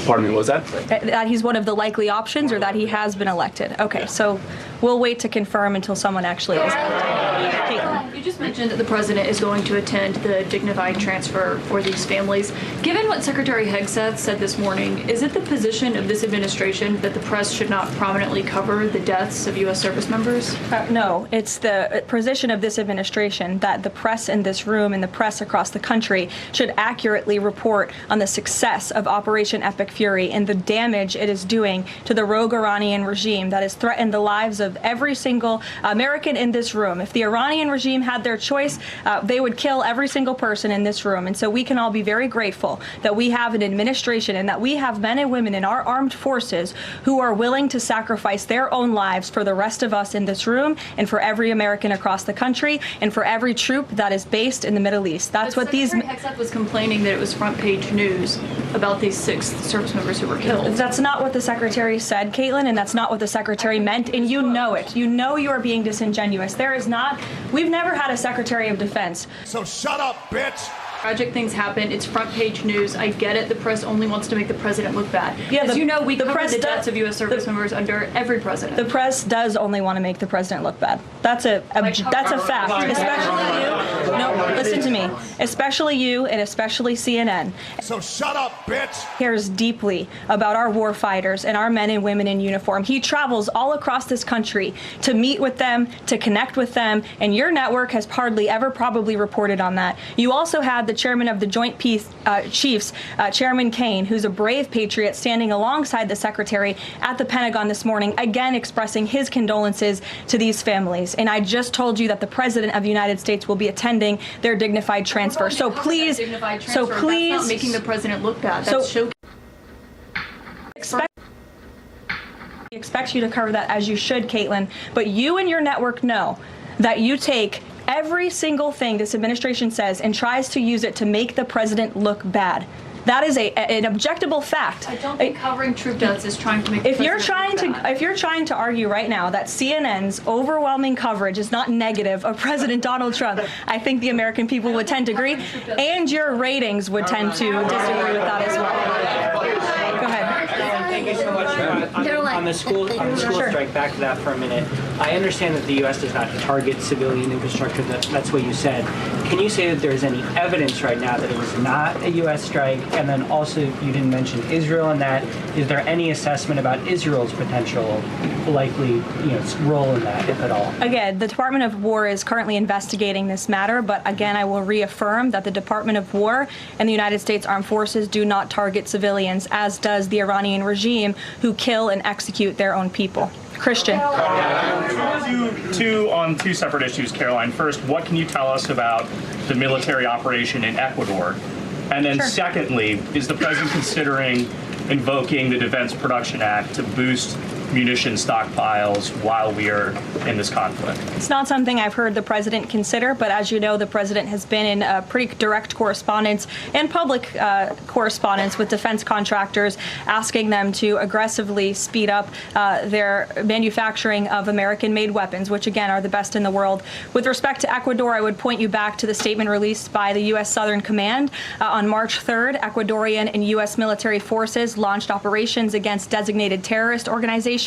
E: Pardon me, what was that?
I: That he's one of the likely options or that he has been elected. Okay, so we'll wait to confirm until someone actually is elected.
H: You just mentioned that the president is going to attend the dignified transfer for these families. Given what Secretary Hegseth said this morning, is it the position of this administration that the press should not prominently cover the deaths of U.S. service members?
I: No, it's the position of this administration that the press in this room and the press across the country should accurately report on the success of Operation Epic Fury and the damage it is doing to the rogue Iranian regime that has threatened the lives of every single American in this room. If the Iranian regime had their choice, they would kill every single person in this room. And so we can all be very grateful that we have an administration and that we have men and women in our armed forces who are willing to sacrifice their own lives for the rest of us in this room and for every American across the country and for every troop that is based in the Middle East. That's what these...
H: Secretary Hegseth was complaining that it was front page news about these 6 service members who were killed.
I: That's not what the Secretary said, Caitlin, and that's not what the Secretary meant, and you know it. You know you are being disingenuous. There is not... We've never had a Secretary of Defense.
H: So shut up, bitch! Tragic things happen. It's front page news. I get it. The press only wants to make the president look bad. Yeah, as you know, we cover the deaths of U.S. service members under every president.
I: The press does only want to make the president look bad. That's a fact. Especially you. No, listen to me. Especially you and especially CNN.
X: So shut up, bitch!
I: Cares deeply about our war fighters and our men and women in uniform. He travels all across this country to meet with them, to connect with them, and your network has hardly ever probably reported on that. You also had the chairman of the Joint Chiefs, Chairman Kane, who's a brave patriot, standing alongside the secretary at the Pentagon this morning, again expressing his condolences to these families. And I just told you that the President of the United States will be attending their dignified transfer. So please,
H: that's not making the president look bad. That's
I: expect you to cover that as you should, Caitlin. But you and your network know that you take every single thing this administration says and tries to use it to make the president look bad. That is an objectable fact.
H: I don't think covering troop deaths is trying to make the president look bad.
I: If you're trying to argue right now that CNN's overwhelming coverage is not negative of President Donald Trump, I think the American people would tend to agree, and your ratings would tend to disagree with that as well. Go ahead.
P: Thank you so much. On the school strike, back to that for a minute. I understand that the U.S. does not target civilian infrastructure. That's what you said. Can you say that there is any evidence right now that it was not a U.S. strike? And then also, you didn't mention Israel in that. Is there any assessment about Israel's potential likely role in that, if at all?
I: Again, the Department of War is currently investigating this matter, but again, I will reaffirm that the Department of War and the United States Armed Forces do not target civilians, as does the Iranian regime, who kill and execute their own people. Christian.
A: On two separate issues, Karoline. First, what can you tell us about the military operation in Ecuador? And then secondly, is the president considering invoking the Defense Production Act to boost munition stockpiles while we are in this conflict?
I: It's not something I've heard the president consider, but as you know, the president has been in pretty direct correspondence and public correspondence with defense contractors, asking them to aggressively speed up their manufacturing of American-made weapons, which again are the best in the world. With respect to Ecuador, I would point you back to the statement released by the U.S. Southern Command. On March 3rd, Ecuadorian and U.S. military forces launched operations against designated terrorist organizations.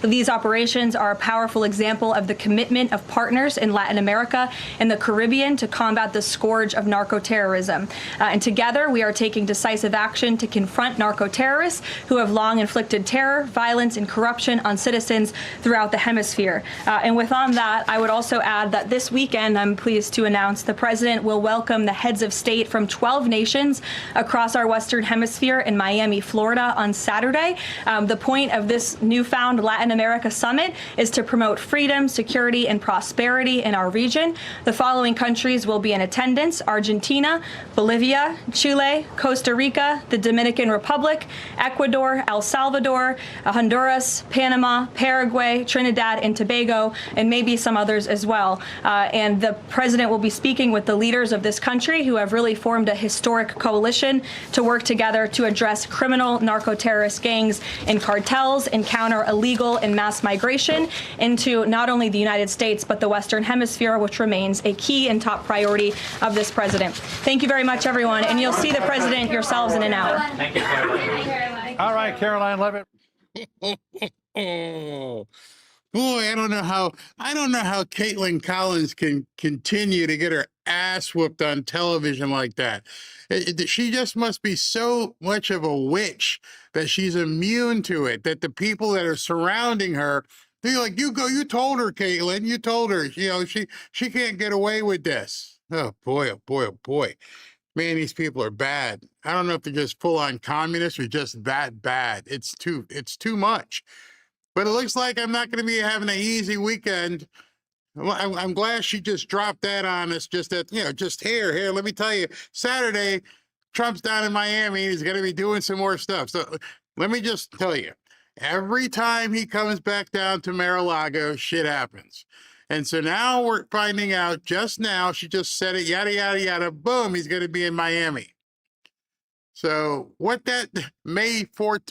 I: These operations are a powerful example of the commitment of partners in Latin America and the Caribbean to combat the scourge of narco-terrorism. And together, we are taking decisive action to confront narco-terrorists who have long inflicted terror, violence, and corruption on citizens throughout the hemisphere. And on that, I would also add that this weekend, I'm pleased to announce, the president will welcome the heads of state from 12 nations across our Western Hemisphere in Miami, Florida on Saturday. The point of this newfound Latin America summit is to promote freedom, security, and prosperity in our region. The following countries will be in attendance: Argentina, Bolivia, Chile, Costa Rica, the Dominican Republic, Ecuador, El Salvador, Honduras, Panama, Paraguay, Trinidad and Tobago, and maybe some others as well. And the president will be speaking with the leaders of this country, who have really formed a historic coalition to work together to address criminal narco-terrorist gangs and cartels and counter illegal and mass migration into not only the United States, but the Western Hemisphere, which remains a key and top priority of this president. Thank you very much, everyone. And you'll see the president yourselves in an hour.
P: Thank you, Karoline.
C: All right, Karoline Leavitt.
F: Boy, I don't know how Caitlin Collins can continue to get her ass whooped on television like that. She just must be so much of a witch that she's immune to it, that the people that are surrounding her, they're like, you told her, Caitlin, you told her, she can't get away with this. Oh boy, oh boy, oh boy. Man, these people are bad. I don't know if they're just full-on communists or just that bad. It's too much. But it looks like I'm not going to be having an easy weekend. I'm glad she just dropped that on us. Just here. Let me tell you, Saturday, Trump's down in Miami. He's going to be doing some more stuff. So let me just tell you, every time he comes back down to Mar-a-Lago, shit happens. And so now we're finding out just now, she just said it, yada, yada, yada, boom, he's going to be in Miami. So what that may foretell,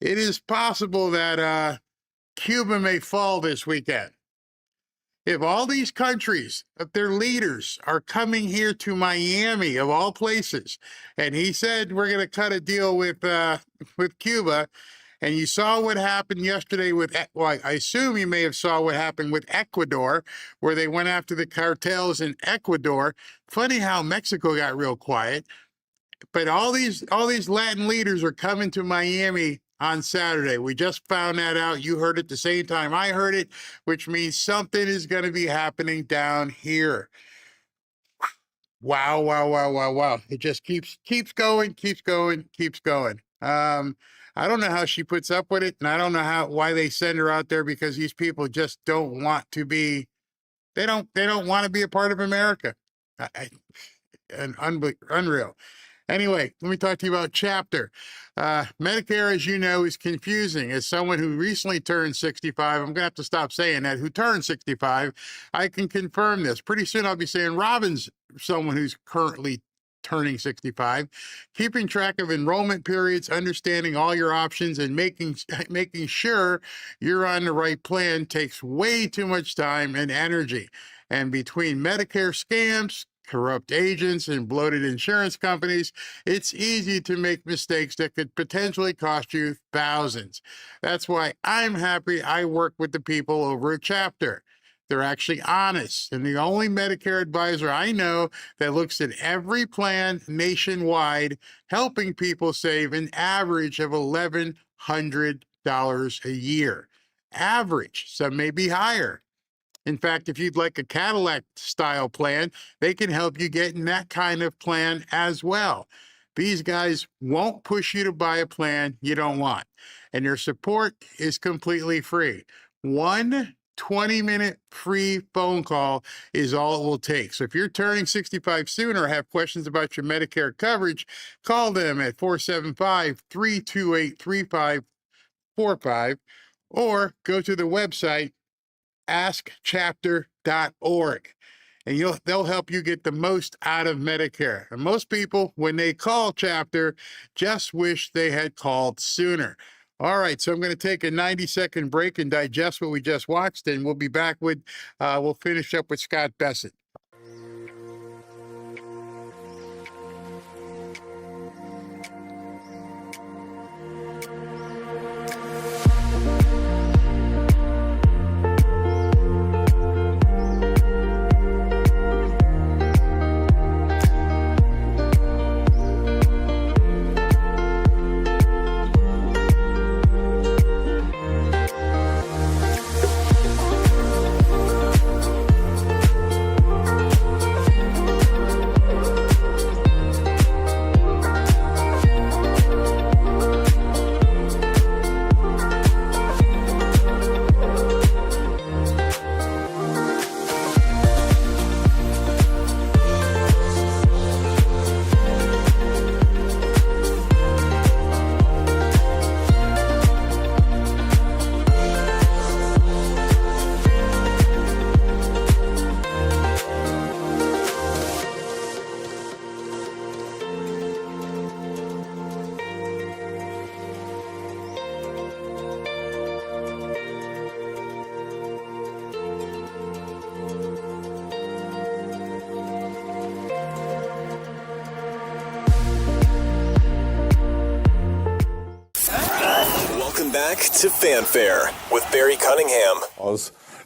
F: it is possible that Cuba may fall this weekend. If all these countries, if their leaders are coming here to Miami, of all places, and he said we're going to cut a deal with Cuba, and you saw what happened yesterday with, well, I assume you may have saw what happened with Ecuador, where they went after the cartels in Ecuador. Funny how Mexico got real quiet. But all these Latin leaders are coming to Miami on Saturday. We just found that out. You heard it the same time I heard it, which means something is going to be happening down here. Wow, wow, wow, wow, wow. It just keeps going. I don't know how she puts up with it, and I don't know why they send her out there, because these people just don't want to be, they don't want to be a part of America. Unreal. Anyway, let me talk to you about Chapter. Medicare, as you know, is confusing. As someone who recently turned 65, I'm going to have to stop saying that, who turned 65, I can confirm this. Pretty soon I'll be saying Robin's someone who's currently turning 65. Keeping track of enrollment periods, understanding all your options, and making sure you're on the right plan takes way too much time and energy. And between Medicare scams, corrupt agents and bloated insurance companies, it's easy to make mistakes that could potentially cost you thousands. That's why I'm happy I work with the people over at Chapter. They're actually honest, and the only Medicare advisor I know that looks at every plan nationwide, helping people save an average of $1,100 a year. Average, some may be higher. In fact, if you'd like a Cadillac style plan, they can help you get in that kind of plan as well. These guys won't push you to buy a plan you don't want, and their support is completely free. One 20-minute free phone call is all it will take. So if you're turning 65 soon or have questions about your Medicare coverage, call them at 475-328-3545 or go to the website askchapter.org, and they'll help you get the most out of Medicare. And most people, when they call Chapter, just wish they had called sooner. All right, so I'm going to take a 90-second break and digest what we just watched, and we'll be back with, we'll finish up with Scott Bessent.
C: Back to Fanfare with Barry Cunningham.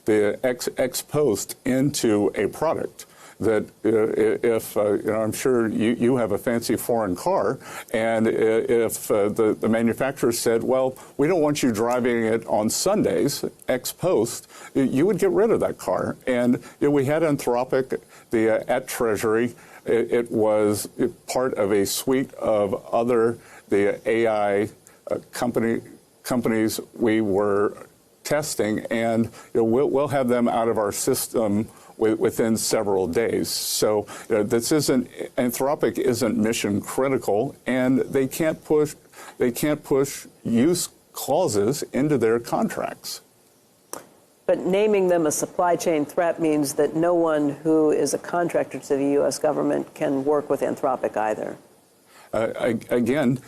G: The ex post into a product that if I'm sure you have a fancy foreign car, and if the manufacturer said, well, we don't want you driving it on Sundays, ex post, you would get rid of that car. And we had Anthropic at Treasury. It was part of a suite of other AI companies we were testing, and we'll have them out of our system within several days. So Anthropic isn't mission critical, and they can't push use clauses into their contracts.
J: But naming them a supply chain threat means that no one who is a contractor to the U.S. government can work with Anthropic either.
G: Again,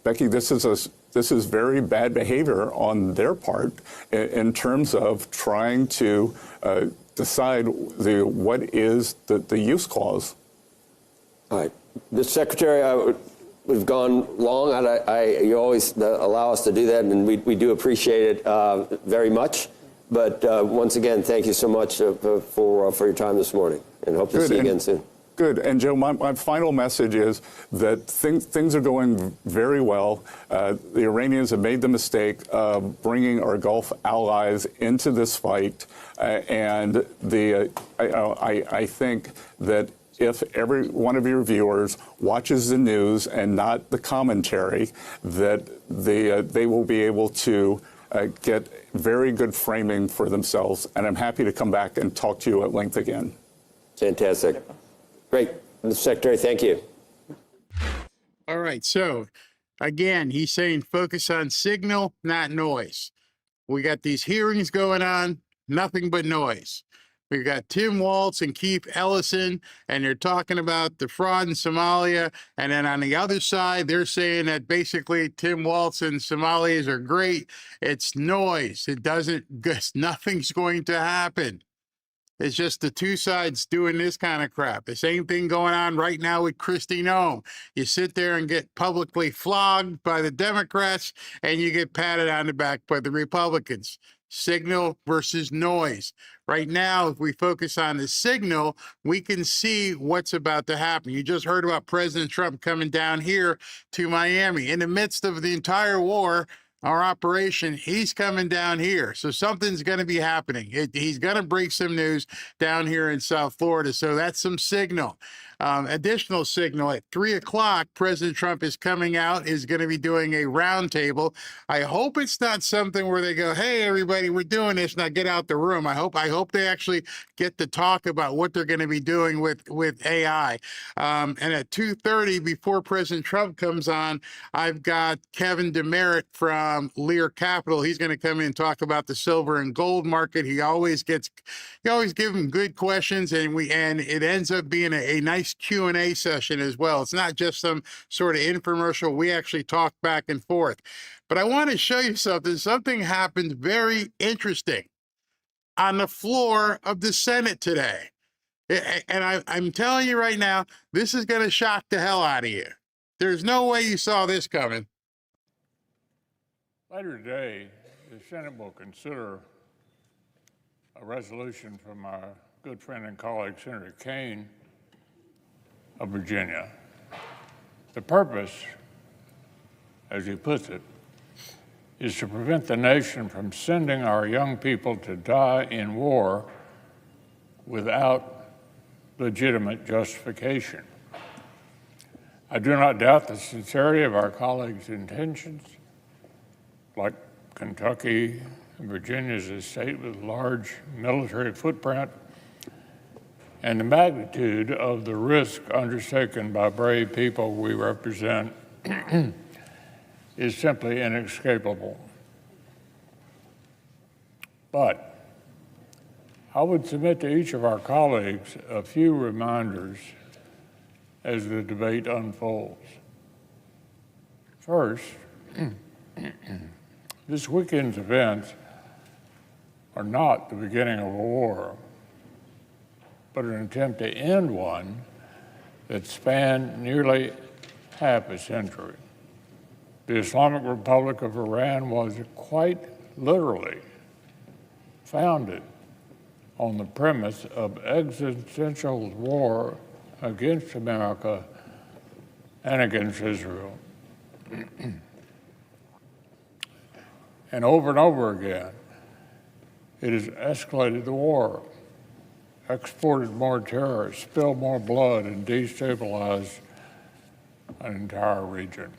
G: Becky, this is very bad behavior on their part in terms of trying to decide what is the use clause.
L: All right. Mr. Secretary, we've gone long. You always allow us to do that, and we do appreciate it very much. But once again, thank you so much for your time this morning, and hope to see you again soon.
G: Good. And Joe, my final message is that things are going very well. The Iranians have made the mistake of bringing our Gulf allies into this fight. And I think that if every one of your viewers watches the news and not the commentary, that they will be able to get very good framing for themselves. And I'm happy to come back and talk to you at length again.
L: Fantastic. Great. Mr. Secretary, thank you.
F: All right. So, again, he's saying focus on signal, not noise. We got these hearings going on, nothing but noise. We've got Tim Walz and Keith Ellison, and they're talking about the fraud in Somalia. And then on the other side, they're saying that basically Tim Walz and Somalis are great. It's noise. Nothing's going to happen. It's just the two sides doing this kind of crap. The same thing going on right now with Kristi Noem. You sit there and get publicly flogged by the Democrats, and you get patted on the back by the Republicans. Signal versus noise. Right now, if we focus on the signal, we can see what's about to happen. You just heard about President Trump coming down here to Miami. In the midst of the entire war, our operation, he's coming down here. So something's going to be happening. He's going to break some news down here in South Florida. So that's some signal. Additional signal at 3 o'clock, President Trump is coming out, is going to be doing a roundtable. I hope it's not something where they go, hey, everybody, we're doing this, now get out the room. I hope they actually get to talk about what they're going to be doing with AI. And at 2:30, before President Trump comes on, I've got Kevin Demerit from Lar Capital. He's going to come in and talk about the silver and gold market. He always gives him good questions, and it ends up being a nice Q&A session as well. It's not just some sort of infomercial. We actually talk back and forth. But I want to show you something. Something happened very interesting on the floor of the Senate today. And I'm telling you right now, this is going to shock the hell out of you. There's no way you saw this coming.
M: Later today, the Senate will consider a resolution from our good friend and colleague, Senator Kaine of Virginia. The purpose, as he puts it, is to prevent the nation from sending our young people to die in war without legitimate justification. I do not doubt the sincerity of our colleagues' intentions. Like Kentucky and Virginia is a state with a large military footprint, and the magnitude of the risk undertaken by brave people we represent is simply inescapable. But I would submit to each of our colleagues a few reminders as the debate unfolds. First, this weekend's events are not the beginning of a war, but an attempt to end one that spanned nearly half a century. The Islamic Republic of Iran was quite literally founded on the premise of existential war against America and against Israel. And over again, it has escalated the war, exported more terror, spilled more blood, and destabilized an entire region.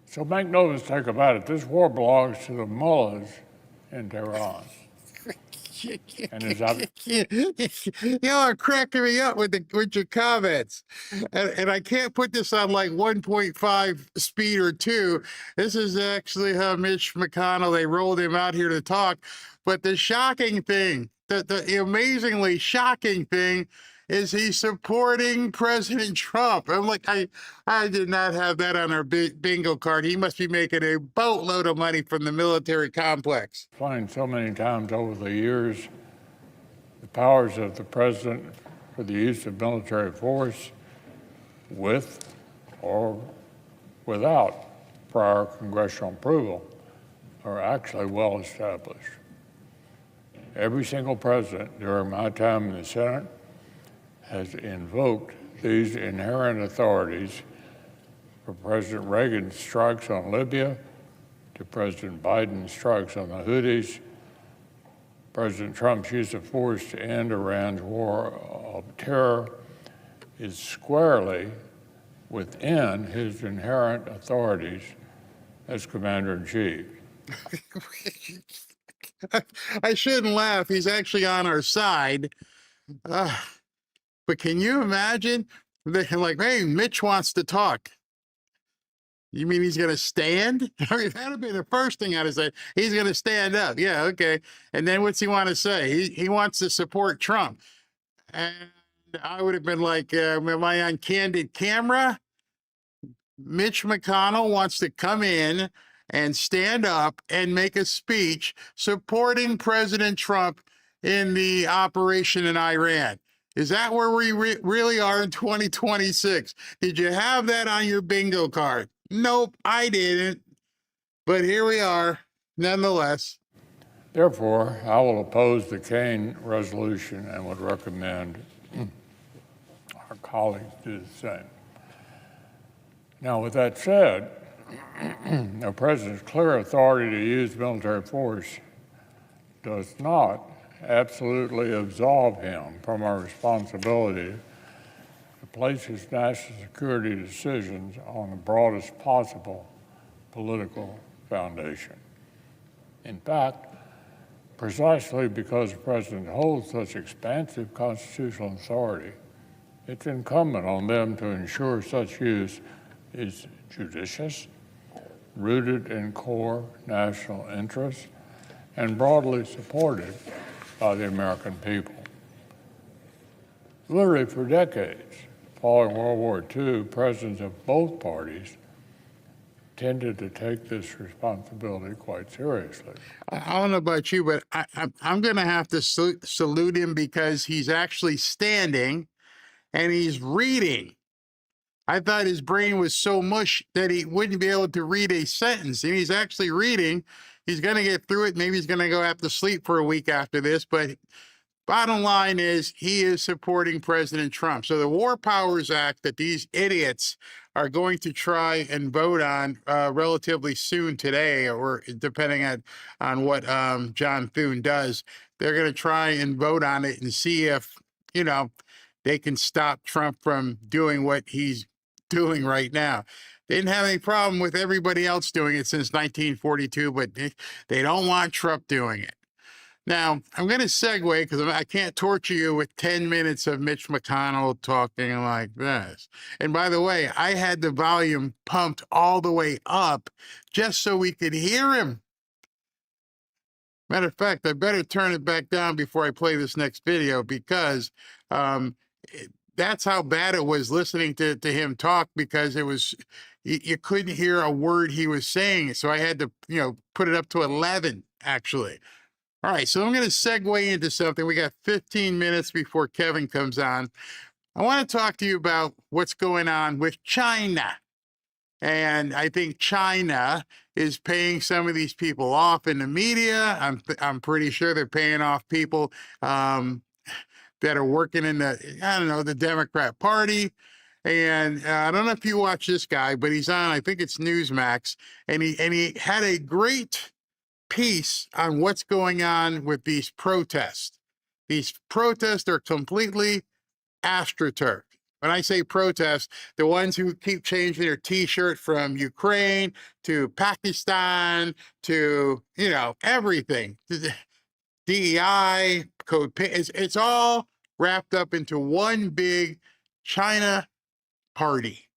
M: So make no mistake about it, this war belongs to the mullahs in Tehran. And as
F: Y'all are cracking me up with your comments, and I can't put this on like 1.5 speed or 2. This is actually how Mitch McConnell, they rolled him out here to talk. But the shocking thing, the amazingly shocking thing, is he's supporting President Trump. I'm like, I did not have that on our bingo card. He must be making a boatload of money from the military complex.
M: Find so many times over the years the powers of the president for the use of military force with or without prior congressional approval are actually well established. Every single president during my time in the Senate has invoked these inherent authorities, from President Reagan's strikes on Libya to President Biden's strikes on the Houthis. President Trump's use of force to end Iran's war of terror is squarely within his inherent authorities as Commander-in-Chief.
F: I shouldn't laugh. He's actually on our side. But can you imagine? They're like, hey, Mitch wants to talk. You mean he's going to stand? I mean, that would be the first thing I'd have said. He's going to stand up. Yeah, okay. And then what's he want to say? He wants to support Trump. And I would have been like, am I on candid camera? Mitch McConnell wants to come in and stand up and make a speech supporting President Trump in the operation in Iran? Is that where we really are in 2026? Did you have that on your bingo card? Nope, I didn't. But here we are, nonetheless.
M: Therefore, I will oppose the Kane resolution and would recommend our colleagues do the same. Now, with that said, the President's clear authority to use military force does not absolutely absolve him from our responsibility to place his national security decisions on the broadest possible political foundation. In fact, precisely because the President holds such expansive constitutional authority, it's incumbent on them to ensure such use is judicious, rooted in core national interests, and broadly supported by the American people. Literally for decades, following World War II, presidents of both parties tended to take this responsibility quite seriously.
F: I don't know about you, but I'm going to have to salute him because he's actually standing and he's reading. I thought his brain was so mush that he wouldn't be able to read a sentence. And he's actually reading. He's going to get through it. Maybe he's going to go have to sleep for a week after this. But bottom line is he is supporting President Trump. So the War Powers Act that these idiots are going to try and vote on relatively soon today, or depending on what John Thune does, they're going to try and vote on it and see if, you know, they can stop Trump from doing what he's doing right now. They didn't have any problem with everybody else doing it since 1942, but they don't want Trump doing it. Now, I'm going to segue because I can't torture you with 10 minutes of Mitch McConnell talking like this. And by the way, I had the volume pumped all the way up just so we could hear him. Matter of fact, I better turn it back down before I play this next video because that's how bad it was listening to him talk, because it was, you couldn't hear a word he was saying. So I had to, put it up to 11, actually. All right, so I'm going to segue into something. We got 15 minutes before Kevin comes on. I want to talk to you about what's going on with China. And I think China is paying some of these people off in the media. I'm pretty sure they're paying off people that are working in the Democrat Party. And I don't know if you watch this guy, but he's on, I think it's Newsmax, and he had a great piece on what's going on with these protests. These protests are completely astroturf. When I say protests, the ones who keep changing their T-shirt from Ukraine to Pakistan to, everything. DEI, code, it's all wrapped up into one big China party.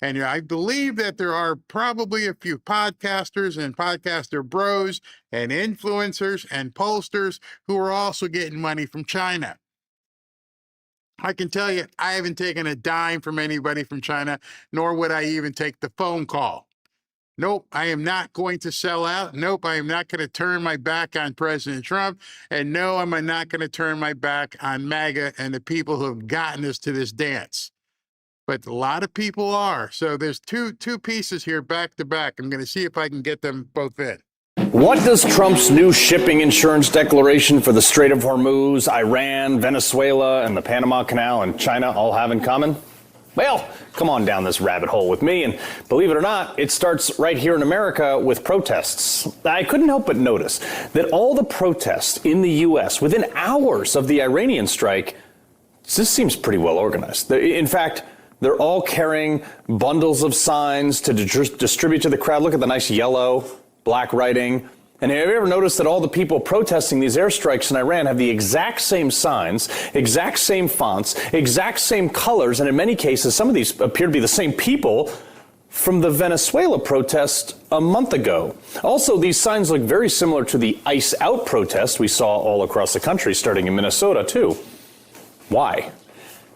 F: And I believe that there are probably a few podcasters and podcaster bros and influencers and pollsters who are also getting money from China. I can tell you, I haven't taken a dime from anybody from China, nor would I even take the phone call. Nope, I am not going to sell out. Nope, I am not going to turn my back on President Trump. And no, I'm not going to turn my back on MAGA and the people who have gotten us to this dance. But a lot of people are. So there's two pieces here back to back. I'm going to see if I can get them both in.
K: What does Trump's new shipping insurance declaration for the Strait of Hormuz, Iran, Venezuela, and the Panama Canal and China all have in common? Well, come on down this rabbit hole with me, and believe it or not, it starts right here in America with protests. I couldn't help but notice that all the protests in the U.S. within hours of the Iranian strike, this seems pretty well organized. In fact, they're all carrying bundles of signs to distribute to the crowd. Look at the nice yellow, black writing. And have you ever noticed that all the people protesting these airstrikes in Iran have the exact same signs, exact same fonts, exact same colors, and in many cases, some of these appear to be the same people from the Venezuela protest a month ago. Also, these signs look very similar to the ICE Out protest we saw all across the country, starting in Minnesota, too. Why?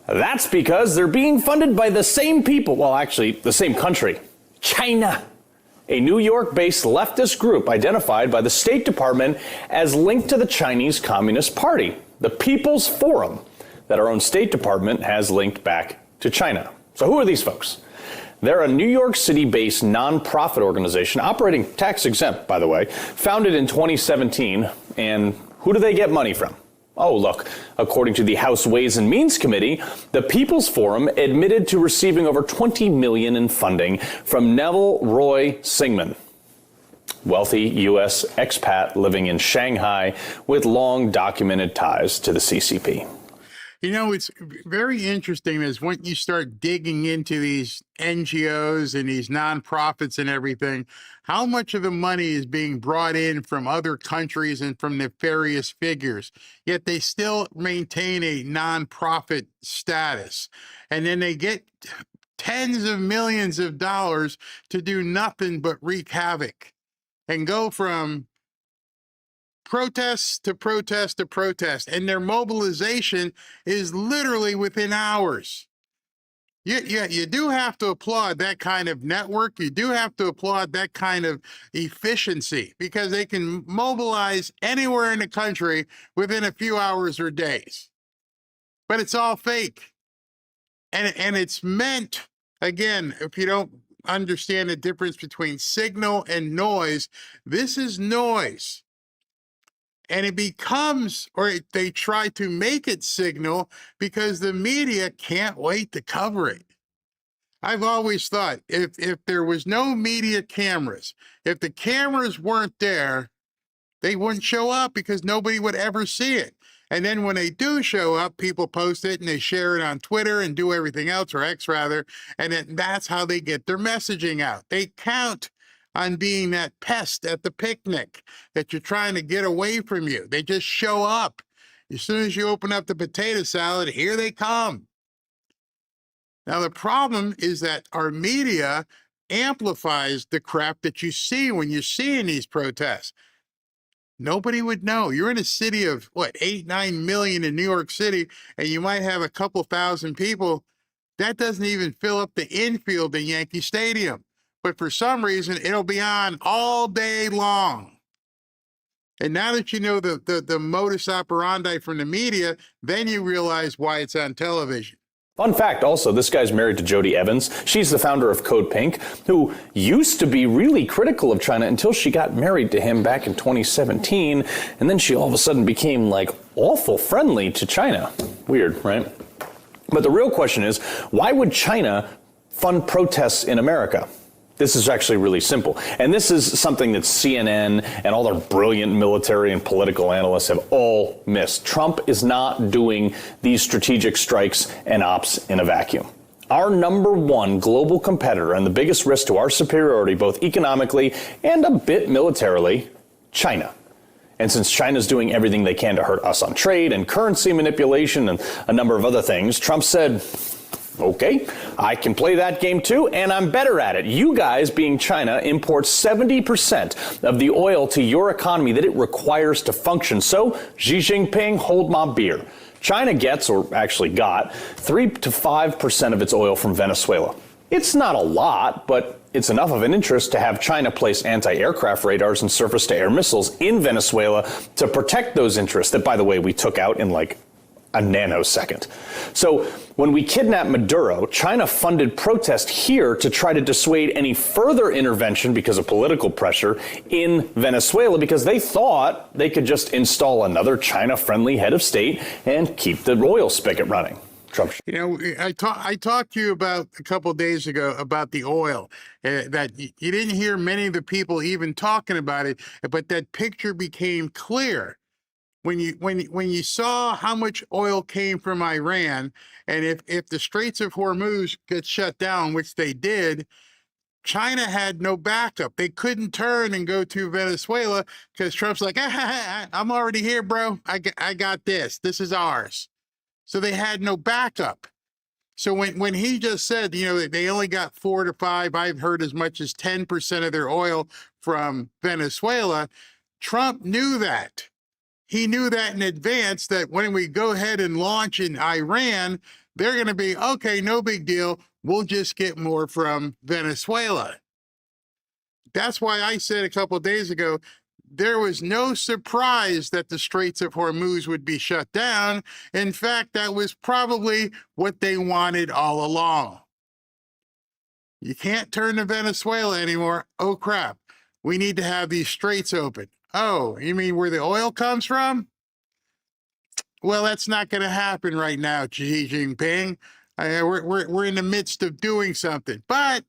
K: That's because they're being funded by the same people. Well, actually, the same country, China. a New York-based leftist group identified by the State Department as linked to the Chinese Communist Party, the People's Forum, that our own State Department has linked back to China. So who are these folks? They're a New York City-based nonprofit organization, operating tax-exempt, by the way, founded in 2017. And who do they get money from? Oh, look, according to the House Ways and Means Committee, the People's Forum admitted to receiving over $20 million in funding from Neville Roy Singman, wealthy U.S. expat living in Shanghai with long documented ties to the CCP.
F: You know, it's very interesting is when you start digging into these NGOs and these nonprofits and everything, how much of the money is being brought in from other countries and from nefarious figures, yet they still maintain a nonprofit status. And then they get tens of millions of dollars to do nothing but wreak havoc and go from protests to protest to protest, and their mobilization is literally within hours. You do have to applaud that kind of network. You do have to applaud that kind of efficiency because they can mobilize anywhere in the country within a few hours or days. But it's all fake. And it's meant, again, if you don't understand the difference between signal and noise, this is noise. And it becomes, or they try to make it signal because the media can't wait to cover it. I've always thought if there was no media cameras, if the cameras weren't there, they wouldn't show up because nobody would ever see it. And then when they do show up, people post it and they share it on Twitter and do everything else, or X rather, and that's how they get their messaging out. They count on being that pest at the picnic that you're trying to get away from you. They just show up. As soon as you open up the potato salad, here they come. Now, the problem is that our media amplifies the crap that you see when you're seeing these protests. Nobody would know. You're in a city of, 8-9 million in New York City, and you might have a couple thousand people. That doesn't even fill up the infield at Yankee Stadium. But for some reason, it'll be on all day long. And now that you know the modus operandi from the media, then you realize why it's on television.
K: Fun fact also, this guy's married to Jodie Evans. She's the founder of Code Pink, who used to be really critical of China until she got married to him back in 2017. And then she all of a sudden became like awful friendly to China. Weird, right? But the real question is, why would China fund protests in America? This is actually really simple. And this is something that CNN and all their brilliant military and political analysts have all missed. Trump is not doing these strategic strikes and ops in a vacuum. Our number one global competitor and the biggest risk to our superiority, both economically and a bit militarily, China. And since China's doing everything they can to hurt us on trade and currency manipulation and a number of other things, Trump said, okay, I can play that game too, and I'm better at it. You guys, being China, import 70% of the oil to your economy that it requires to function. So, Xi Jinping, hold my beer. China gets, or actually got, 3 to 5% of its oil from Venezuela. It's not a lot, but it's enough of an interest to have China place anti-aircraft radars and surface-to-air missiles in Venezuela to protect those interests that, by the way, we took out in like a nanosecond. So when we kidnapped Maduro, China funded protest here to try to dissuade any further intervention because of political pressure in Venezuela, because they thought they could just install another China-friendly head of state and keep the oil spigot running. Trump.
F: You know, I talked to you about a couple of days ago about the oil, that you didn't hear many of the people even talking about it, but that picture became clear. When you saw how much oil came from Iran, and if the Straits of Hormuz gets shut down, which they did, China had no backup. They couldn't turn and go to Venezuela because Trump's like, I'm already here, bro. I got this. This is ours. So they had no backup. So when he just said, you know, they only got 4 to 5, I've heard as much as 10% of their oil from Venezuela, Trump knew that. He knew that in advance, that when we go ahead and launch in Iran, they're going to be, okay, no big deal. We'll just get more from Venezuela. That's why I said a couple of days ago, there was no surprise that the Straits of Hormuz would be shut down. In fact, that was probably what they wanted all along. You can't turn to Venezuela anymore. Oh, crap. We need to have these straits open. Oh, you mean where the oil comes from? Well, that's not going to happen right now, Xi Jinping. We're in the midst of doing something, but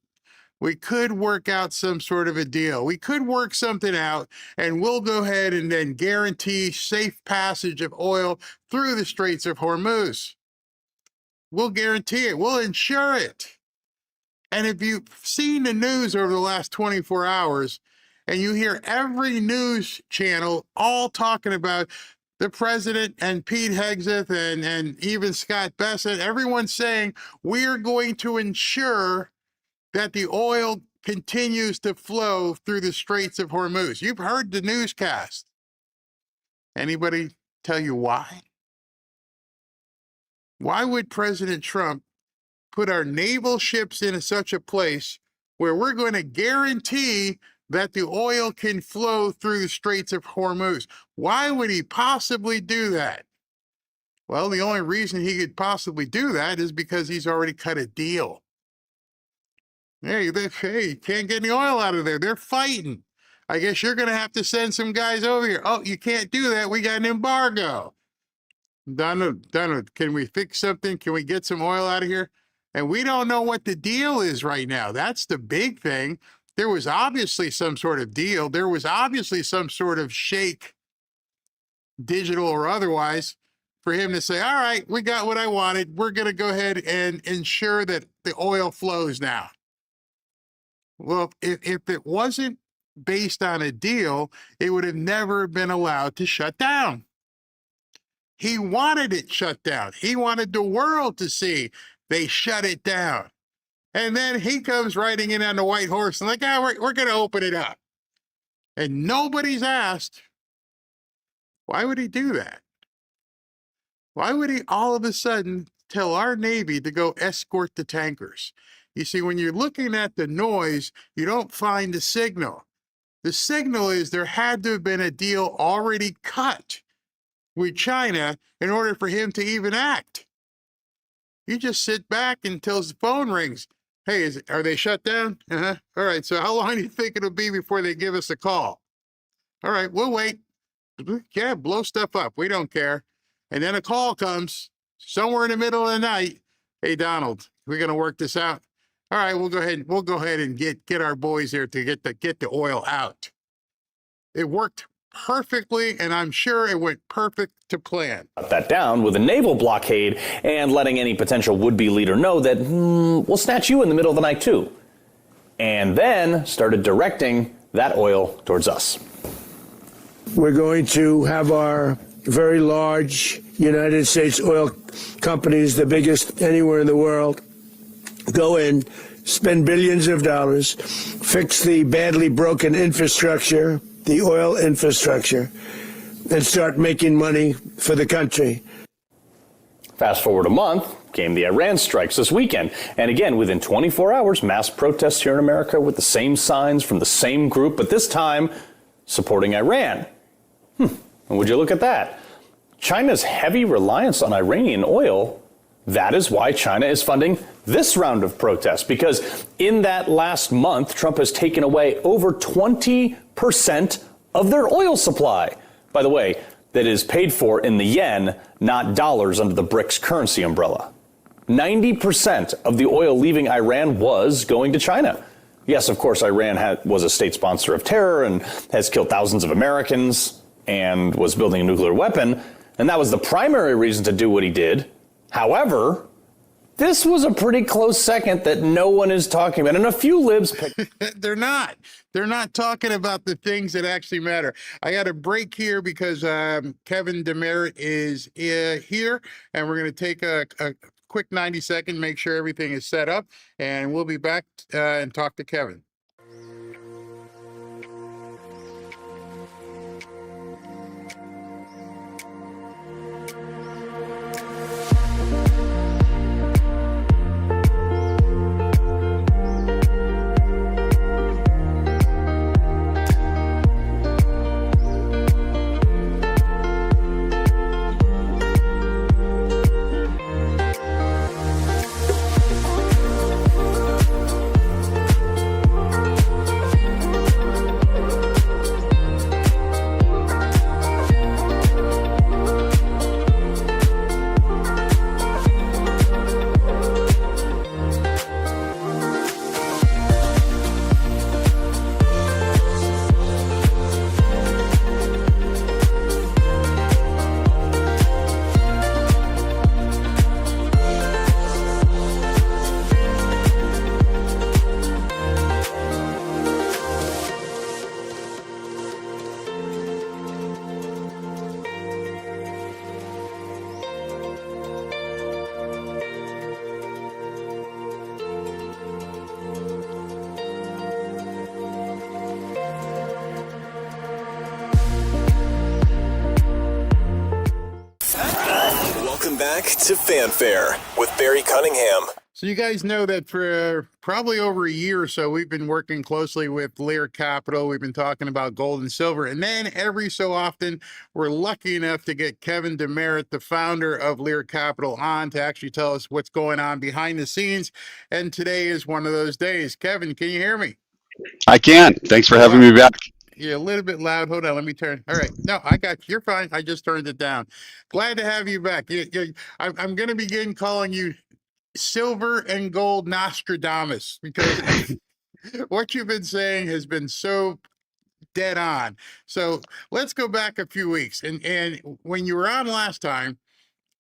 F: we could work out some sort of a deal. We could work something out, and we'll go ahead and then guarantee safe passage of oil through the Straits of Hormuz. We'll guarantee it. We'll ensure it. And if you've seen the news over the last 24 hours, and you hear every news channel all talking about the president and Pete Hegseth and even Scott Bessent, everyone's saying, we're going to ensure that the oil continues to flow through the Straits of Hormuz. You've heard the newscast. Anybody tell you why? Why would President Trump put our naval ships in such a place where we're going to guarantee that the oil can flow through the Straits of Hormuz? Why would he possibly do that? Well, the only reason he could possibly do that is because he's already cut a deal. Hey, you can't get any oil out of there. They're fighting. I guess you're going to have to send some guys over here. Oh, you can't do that. We got an embargo. Donald, can we fix something? Can we get some oil out of here? And we don't know what the deal is right now. That's the big thing. There was obviously some sort of deal. There was obviously some sort of shake, digital or otherwise, for him to say, all right, we got what I wanted. We're going to go ahead and ensure that the oil flows now. Well, if it wasn't based on a deal, it would have never been allowed to shut down. He wanted it shut down. He wanted the world to see they shut it down. And then he comes riding in on the white horse and like, we're going to open it up. And nobody's asked, why would he do that? Why would he all of a sudden tell our Navy to go escort the tankers? You see, when you're looking at the noise, you don't find the signal. The signal is there had to have been a deal already cut with China in order for him to even act. You just sit back until the phone rings. Hey, are they shut down? All right, so how long do you think it'll be before they give us a call? All right, we'll wait. Yeah, blow stuff up. We don't care. And then a call comes somewhere in the middle of the night. Hey, Donald, we're going to work this out. All right, we'll go ahead and get our boys here to get the oil out. It worked perfectly, and I'm sure it went perfect to plan.
K: Shut that down with a naval blockade and letting any potential would-be leader know that we'll snatch you in the middle of the night too. And then started directing that oil towards us.
N: We're going to have our very large United States oil companies, the biggest anywhere in the world, go in, spend billions of dollars, fix the badly broken infrastructure, the oil infrastructure, and start making money for the country.
K: Fast forward a month, came the Iran strikes this weekend. And again, within 24 hours, mass protests here in America with the same signs from the same group, but this time supporting Iran. And would you look at that? China's heavy reliance on Iranian oil, that is why China is funding this round of protests, because in that last month, Trump has taken away over 20% of their oil supply. By the way, that is paid for in the yen, not dollars under the BRICS currency umbrella. 90% of the oil leaving Iran was going to China. Yes, of course, Iran was a state sponsor of terror and has killed thousands of Americans and was building a nuclear weapon. And that was the primary reason to do what he did. However, this was a pretty close second that no one is talking about. And a few libs
F: They're not. They're not talking about the things that actually matter. I got a break here because Kevin Demerit is here, and we're going to take a quick 90-second, make sure everything is set up, and we'll be back and talk to Kevin.
C: Welcome back to Fanfare with Barry Cunningham.
F: So you guys know that for probably over a year or so, we've been working closely with Lar Capital. We've been talking about gold and silver. And then every so often, we're lucky enough to get Kevin Demerit, the founder of Lar Capital, on to actually tell us what's going on behind the scenes. And today is one of those days. Kevin, can you hear me?
O: I can. Thanks for having me back.
F: You're a little bit loud. Hold on. Let me turn. All right. No, I got you. You're fine. I just turned it down. Glad to have you back. I'm going to begin calling you Silver and Gold Nostradamus, because what you've been saying has been so dead on. So let's go back a few weeks. And when you were on last time,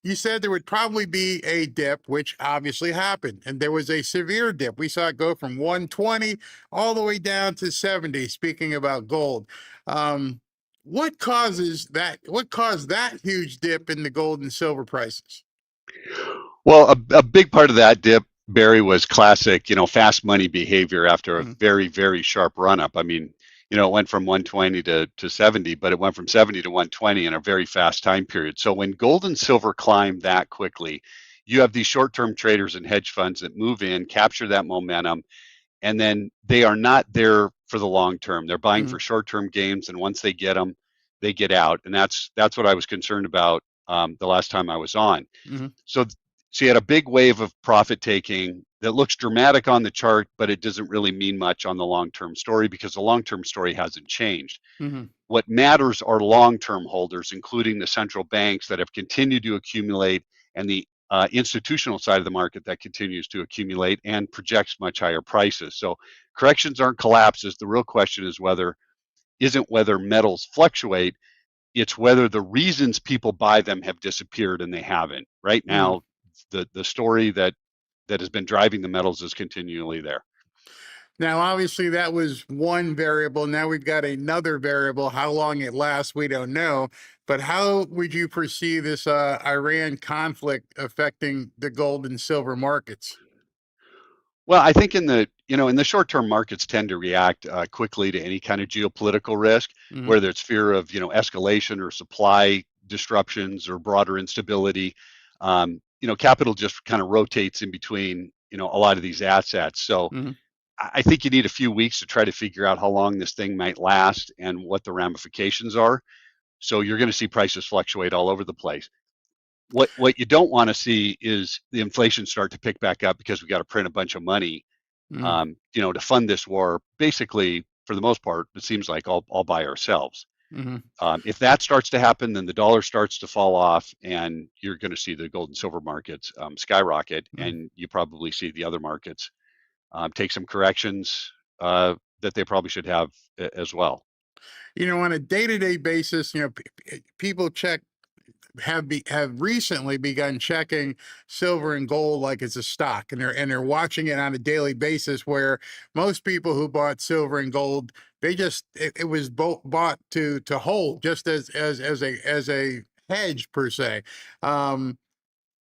F: you said there would probably be a dip, which obviously happened. And there was a severe dip. We saw it go from 120 all the way down to 70, speaking about gold. What causes that? What caused that huge dip in the gold and silver prices?
O: Well, a big part of that dip, Barry, was classic, fast money behavior after a very, very sharp run up. I mean, it went from 120 to 70, but it went from 70 to 120 in a very fast time period. So when gold and silver climb that quickly, you have these short-term traders and hedge funds that move in, capture that momentum, and then they are not there for the long term. They're buying for short-term gains, and once they get them, they get out. And that's what I was concerned about the last time I was on. So you had a big wave of profit taking that looks dramatic on the chart, but it doesn't really mean much on the long-term story because the long-term story hasn't changed. What matters are long-term holders, including the central banks that have continued to accumulate, and the institutional side of the market that continues to accumulate and projects much higher prices. So corrections aren't collapses. The real question is isn't whether metals fluctuate, it's whether the reasons people buy them have disappeared, and they haven't. Right now, the story that has been driving the metals is continually there.
F: Now, obviously, that was one variable. Now we've got another variable. How long it lasts, we don't know. But how would you perceive this Iran conflict affecting the gold and silver markets?
O: Well, I think in the short-term markets tend to react quickly to any kind of geopolitical risk, whether it's fear of escalation or supply disruptions or broader instability. Capital just kind of rotates in between a lot of these assets. So I think you need a few weeks to try to figure out how long this thing might last and what the ramifications are. So you're going to see prices fluctuate all over the place. What you don't want to see is the inflation start to pick back up because we got to print a bunch of money, to fund this war. Basically, for the most part, it seems like all by ourselves. If that starts to happen, then the dollar starts to fall off, and you're going to see the gold and silver markets skyrocket, and you probably see the other markets take some corrections that they probably should have as well.
F: On a day-to-day basis, people have recently begun checking silver and gold like it's a stock, and they're watching it on a daily basis, where most people who bought silver and gold, it was bought to hold, just as a hedge per se.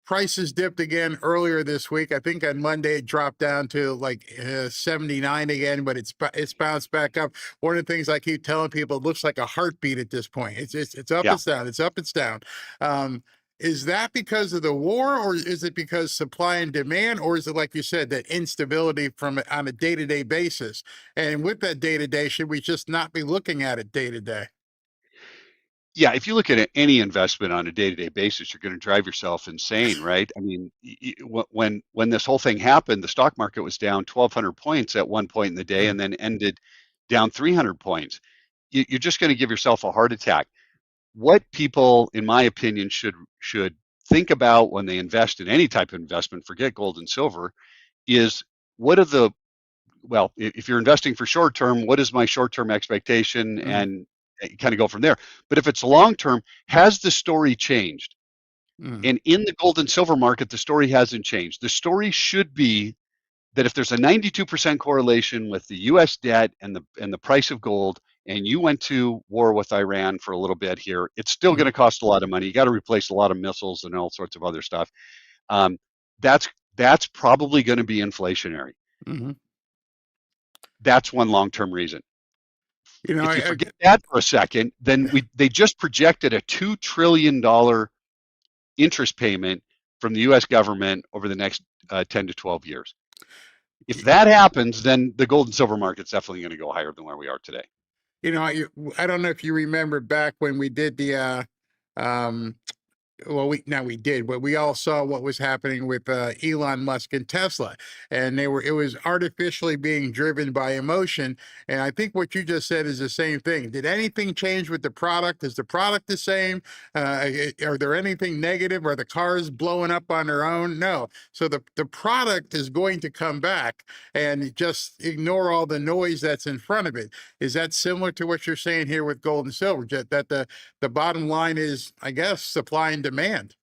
F: Prices dipped again earlier this week. I think on Monday it dropped down to like 79 again, but it's bounced back up. One of the things I keep telling people, it looks like a heartbeat at this point. It's up, it's down, it's up, it's down. Is that because of the war, or is it because supply and demand, or is it, like you said, that instability on a day-to-day basis? And with that day-to-day, should we just not be looking at it day-to-day?
O: Yeah, if you look at any investment on a day-to-day basis, you're going to drive yourself insane, right? I mean, when this whole thing happened, the stock market was down 1,200 points at one point in the day, and then ended down 300 points. You're just going to give yourself a heart attack. What people, in my opinion, should think about when they invest in any type of investment, forget gold and silver, is if you're investing for short term, what is my short term expectation, and kind of go from there. But if it's long term, has the story changed? And in the gold and silver market, the story hasn't changed. The story should be that if there's a 92% correlation with the U.S. debt and the price of gold, and you went to war with Iran for a little bit here, it's still going to cost a lot of money. You got to replace a lot of missiles and all sorts of other stuff. That's probably going to be inflationary. That's one long-term reason. If you forget that for a second, then they just projected a $2 trillion interest payment from the U.S. government over the next 10 to 12 years. If that happens, then the gold and silver market's definitely going to go higher than where we are today.
F: I don't know if you remember back when we did the um, well, we did, but we all saw what was happening with Elon Musk and Tesla, and it was artificially being driven by emotion. And I think what you just said is the same thing. Did anything change with the product? Is the product the same? Are there anything negative? Are the cars blowing up on their own? No. So the product is going to come back, and just ignore all the noise that's in front of it. Is that similar to what you're saying here with gold and silver? That the bottom line is, I guess, supply and demand.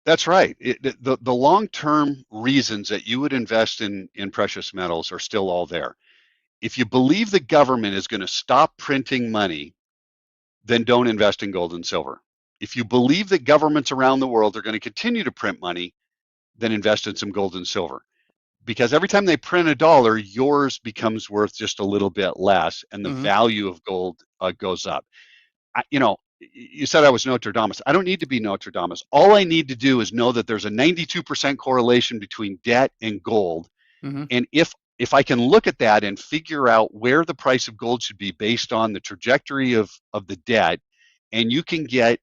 O: That's right. The long-term reasons that you would invest in precious metals are still all there. If you believe the government is going to stop printing money, then don't invest in gold and silver. If you believe that governments around the world are going to continue to print money, then invest in some gold and silver. Because every time they print a dollar, yours becomes worth just a little bit less, and the value of gold goes up. You said I was Nostradamus. I don't need to be Nostradamus. All I need to do is know that there's a 92% correlation between debt and gold. And if I can look at that and figure out where the price of gold should be based on the trajectory of the debt, and you can get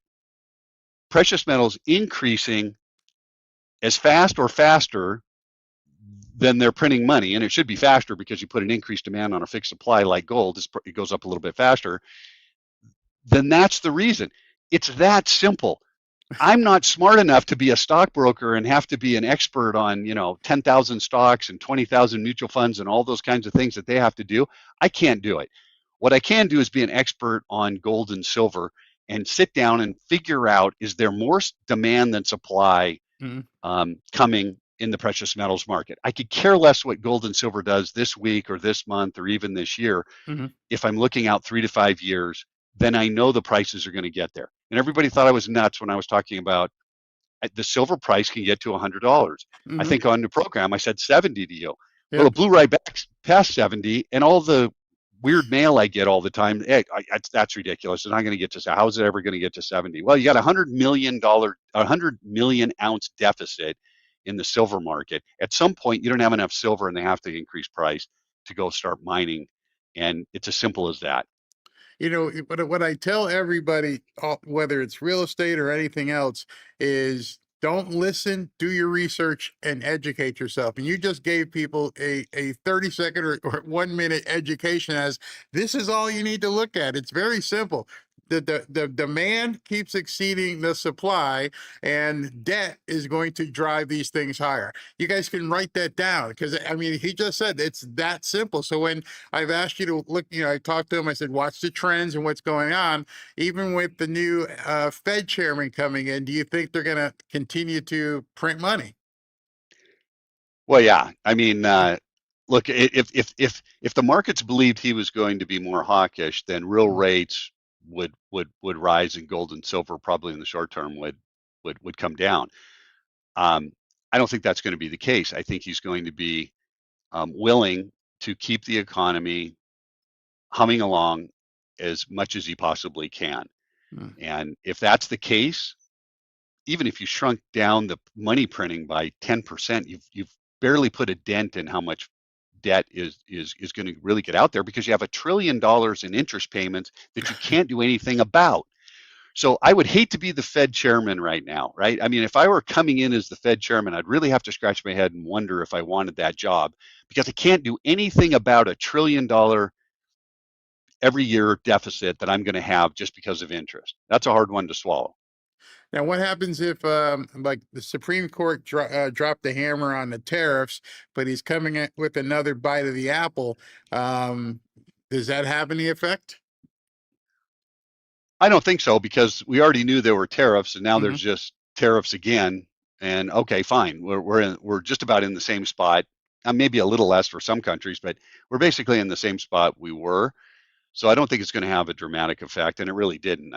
O: precious metals increasing as fast or faster than they're printing money, and it should be faster because you put an increased demand on a fixed supply like gold, it goes up a little bit faster, then that's the reason. It's that simple. I'm not smart enough to be a stockbroker and have to be an expert on, 10,000 stocks and 20,000 mutual funds and all those kinds of things that they have to do. I can't do it. What I can do is be an expert on gold and silver and sit down and figure out, is there more demand than supply coming in the precious metals market? I could care less what gold and silver does this week or this month or even this year. If I'm looking out 3 to 5 years, then I know the prices are going to get there. And everybody thought I was nuts when I was talking about the silver price can get to $100. I think on the program I said 70 to you. Well, it blew right back past 70, and all the weird mail I get all the time, hey, that's ridiculous. It's not going to get to, how is it ever going to get to 70? Well, you got $100 million ounce deficit in the silver market. At some point, you don't have enough silver, and they have to increase price to go start mining. And it's as simple as that.
F: But what I tell everybody, whether it's real estate or anything else, is don't listen, do your research, and educate yourself. And you just gave people a 30-second or 1 minute education as this is all you need to look at. It's very simple. The demand keeps exceeding the supply, and debt is going to drive these things higher. You guys can write that down, because he just said it's that simple. So when I've asked you to look, I talked to him, I said, watch the trends and what's going on. Even with the new Fed chairman coming in, do you think they're going to continue to print money?
O: Well, yeah. Look, if the markets believed he was going to be more hawkish, then real rates would rise, and gold and silver probably in the short term would come down. I don't think that's going to be the case. I think he's going to be willing to keep the economy humming along as much as he possibly can. And if that's the case, even if you shrunk down the money printing by 10%, you've barely put a dent in how much debt is going to really get out there, because you have $1 trillion in interest payments that you can't do anything about. So I would hate to be the Fed chairman right now, right? If I were coming in as the Fed chairman, I'd really have to scratch my head and wonder if I wanted that job, because I can't do anything about $1 trillion every year deficit that I'm going to have just because of interest. That's a hard one to swallow.
F: Now, what happens if, like, the Supreme Court dropped the hammer on the tariffs, but he's coming in with another bite of the apple? Does that have any effect?
O: I don't think so, because we already knew there were tariffs, and now there's just tariffs again. And okay, fine, we're just about in the same spot. Maybe a little less for some countries, but we're basically in the same spot we were. So I don't think it's going to have a dramatic effect, and it really didn't.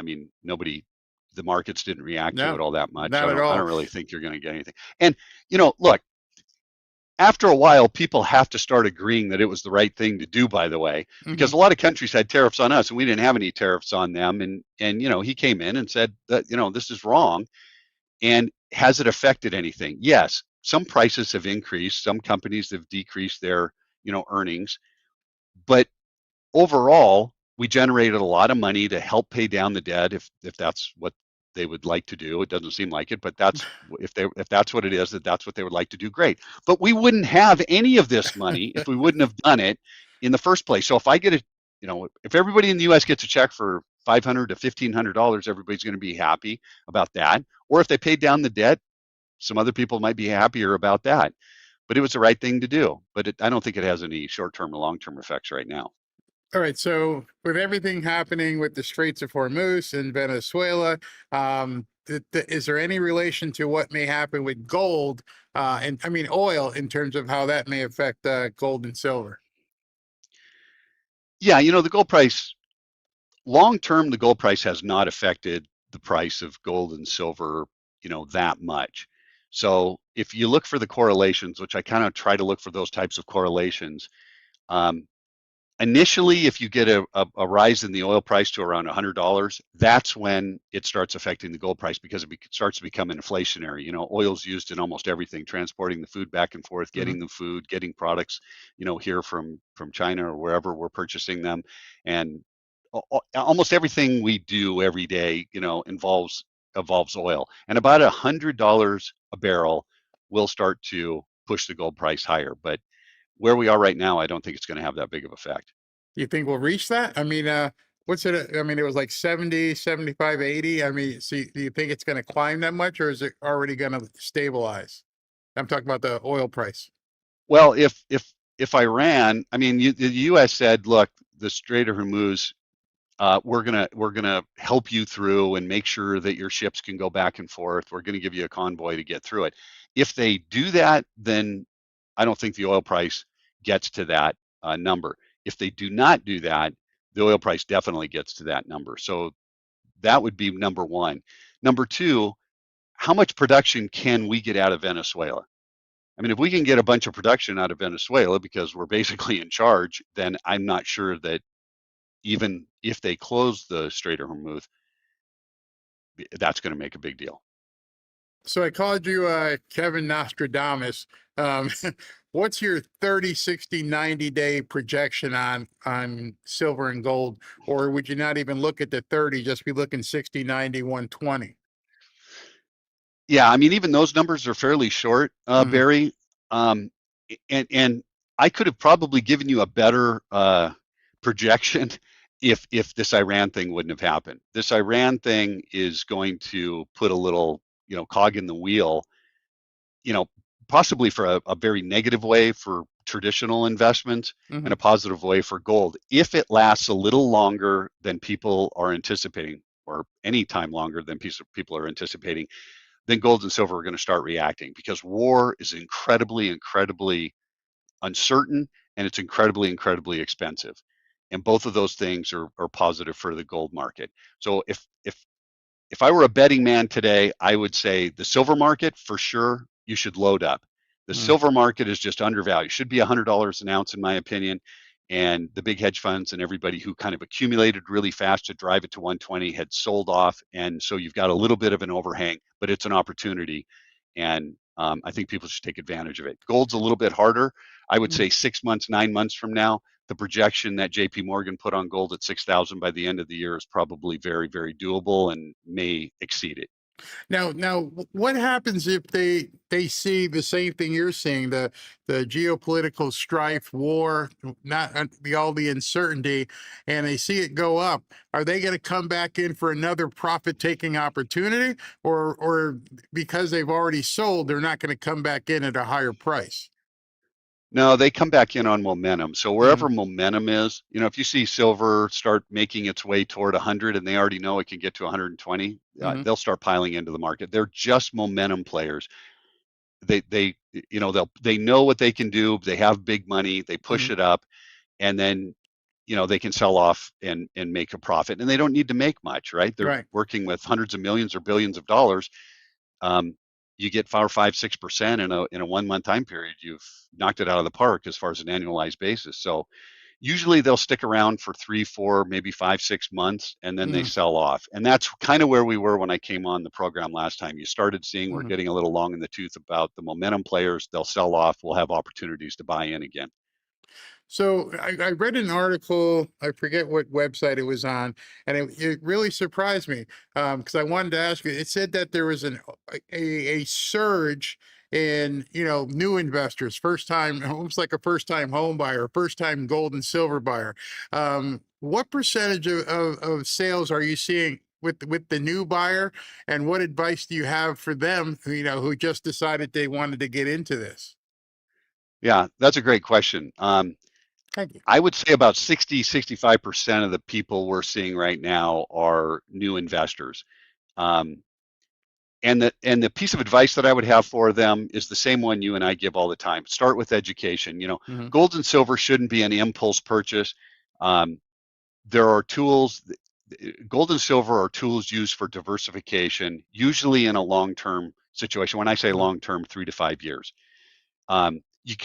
O: The markets didn't react to it all that much.
F: Not at all.
O: I don't really think you're going to get anything. And, look, after a while, people have to start agreeing that it was the right thing to do, by the way, because a lot of countries had tariffs on us and we didn't have any tariffs on them. And he came in and said that, this is wrong. And has it affected anything? Yes, some prices have increased, some companies have decreased their, earnings, but overall, we generated a lot of money to help pay down the debt if that's what they would like to do. It doesn't seem like it, but that's if that's what it is, that's what they would like to do, great. But we wouldn't have any of this money if we wouldn't have done it in the first place. So if I get a, if everybody in the US gets a check for $500 to $1,500, everybody's going to be happy about that. Or if they paid down the debt, some other people might be happier about that. But it was the right thing to do. But I don't think it has any short-term or long-term effects right now.
F: All right. So with everything happening with the Straits of Hormuz and Venezuela, is there any relation to what may happen with gold and I mean oil in terms of how that may affect gold and silver?
O: Yeah, the gold price, long term, the gold price has not affected the price of gold and silver, that much. So if you look for the correlations, which I kind of try to look for those types of correlations, initially, if you get a rise in the oil price to around $100, that's when it starts affecting the gold price because it starts to become inflationary. Oil's used in almost everything, transporting the food back and forth, getting the food, getting products, here from China or wherever we're purchasing them, and almost everything we do every day, involves oil. And about $100 a barrel will start to push the gold price higher, but where we are right now, I don't think it's going to have that big of effect.
F: You think we'll reach that? I mean, what's it? I mean, it was like 70, 75, 80. I mean, so do you think it's going to climb that much or is it already going to stabilize? I'm talking about the oil price.
O: Well, if Iran, I mean, the U.S. said, look, the Strait of Hormuz, we're gonna help you through and make sure that your ships can go back and forth. We're gonna give you a convoy to get through it. If they do that, then I don't think the oil price gets to that number. If they do not do that, the oil price definitely gets to that number. So that would be number one. Number two, how much production can we get out of Venezuela? I mean, if we can get a bunch of production out of Venezuela because we're basically in charge, then I'm not sure that even if they close the Strait of Hormuz, that's going to make a big deal.
F: So I called you Kevin Nostradamus. What's your 30, 60, 90-day projection on silver and gold? Or would you not even look at the 30, just be looking 60, 90, 120?
O: Yeah, I mean, even those numbers are fairly short, Barry. And I could have probably given you a better projection if this Iran thing wouldn't have happened. This Iran thing is going to put a little, cog in the wheel, possibly for a very negative way for traditional investments and a positive way for gold. If it lasts a little longer than people are anticipating, or any time longer than people are anticipating, then gold and silver are going to start reacting because war is incredibly, incredibly uncertain and it's incredibly, incredibly expensive. And both of those things are positive for the gold market. So if I were a betting man today, I would say the silver market, for sure, you should load up. The silver market is just undervalued. Should be $100 an ounce, in my opinion. And the big hedge funds and everybody who kind of accumulated really fast to drive it to 120 had sold off. And so you've got a little bit of an overhang, but it's an opportunity. And I think people should take advantage of it. Gold's a little bit harder. I would say 6 months, 9 months from now, the projection that JP Morgan put on gold at 6,000 by the end of the year is probably very, very doable and may exceed it.
F: Now, what happens if they see the same thing you're seeing, the geopolitical strife, war, not all the uncertainty, and they see it go up? Are they going to come back in for another profit-taking opportunity, or because they've already sold, they're not going to come back in at a higher price?
O: No, they come back in on momentum. So wherever momentum is, if you see silver start making its way toward 100 and they already know it can get to 120, they'll start piling into the market. They're just momentum players. They know what they can do. They have big money. They push it up, and then they can sell off and make a profit. And they don't need to make much, right? They're working with hundreds of millions or billions of dollars. You get 4, 5, 6% in a 1 month time period, you've knocked it out of the park as far as an annualized basis. So Usually they'll stick around for 3, 4, maybe 5, 6 months, and then they
F: Mm.
O: sell off. And that's kind of where we were when I came on the program last time. You started seeing we're
F: Mhm.
O: getting a little long in the tooth about the momentum players. They'll sell off. We'll have opportunities to buy in again.
F: So I read an article, I forget what website it was on, and it really surprised me because I wanted to ask you. It said that there was a surge in new investors, first time, almost like a first time home buyer, first time gold and silver buyer. What percentage of sales are you seeing with the new buyer, and what advice do you have for them, who just decided they wanted to get into this?
O: Yeah, that's a great question.
F: Thank you.
O: I would say about 65% of the people we're seeing right now are new investors. Um, and the piece of advice that I would have for them is the same one you and I give all the time. Start with education.
F: Mhm.
O: Gold and silver shouldn't be an impulse purchase. There are tools. Gold and silver are tools used for diversification, usually in a long-term situation. When I say long-term, 3 to 5 years.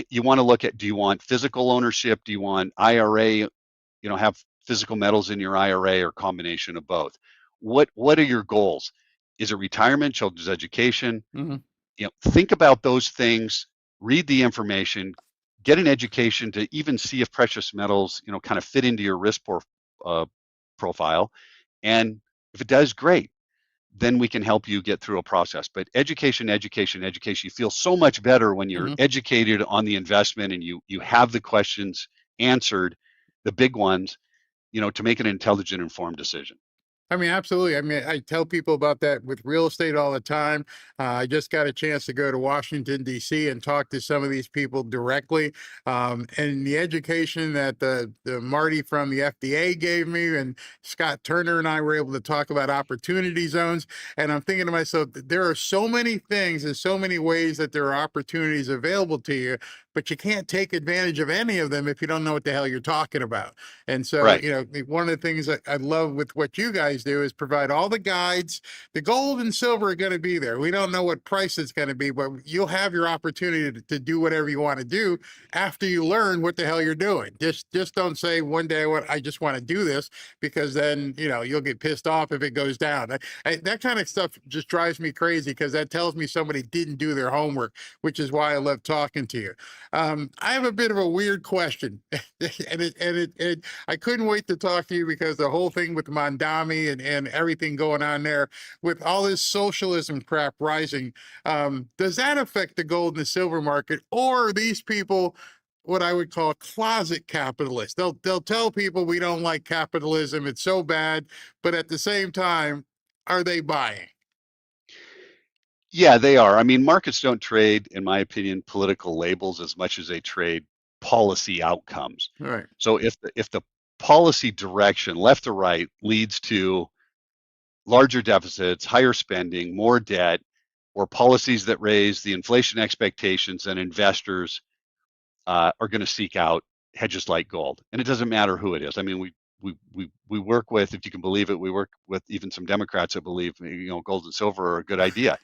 O: You want to look at, do you want physical ownership? Do you want IRA? Have physical metals in your IRA or combination of both? What are your goals? Is it retirement, children's education?
F: Mhm.
O: Think about those things, read the information, get an education to even see if precious metals, kind of fit into your risk profile. And if it does, great. Then we can help you get through a process. But education, education, education. You feel so much better when you're
F: Mhm.
O: educated on the investment and you have the questions answered, the big ones, to make an intelligent, informed decision.
F: I mean, absolutely. I mean, I tell people about that with real estate all the time. I just got a chance to go to Washington, D.C. and talk to some of these people directly. And the education that the Marty from the FDA gave me, and Scott Turner and I were able to talk about opportunity zones. And I'm thinking to myself, there are so many things and so many ways that there are opportunities available to you, but you can't take advantage of any of them if you don't know what the hell you're talking about. And so,
O: Right.
F: one of the things that I love with what you guys do is provide all the guides. The gold and silver are going to be there. We don't know what price it's going to be, but you'll have your opportunity to do whatever you want to do after you learn what the hell you're doing. Just don't say one day, I just want to do this, because then, you'll get pissed off if it goes down. That kind of stuff just drives me crazy, because that tells me somebody didn't do their homework, which is why I love talking to you. I have a bit of a weird question, and I couldn't wait to talk to you, because the whole thing with Mondami and everything going on there, with all this socialism crap rising, does that affect the gold and the silver market, or are these people what I would call closet capitalists? They'll tell people we don't like capitalism, it's so bad, but at the same time, are they buying?
O: Yeah, they are. I mean, markets don't trade, in my opinion, political labels as much as they trade policy outcomes.
F: All right.
O: So if the policy direction, left or right, leads to larger deficits, higher spending, more debt, or policies that raise the inflation expectations, and investors are going to seek out hedges like gold. And it doesn't matter who it is. I mean, we work with, if you can believe it, we work with even some Democrats that believe gold and silver are a good idea.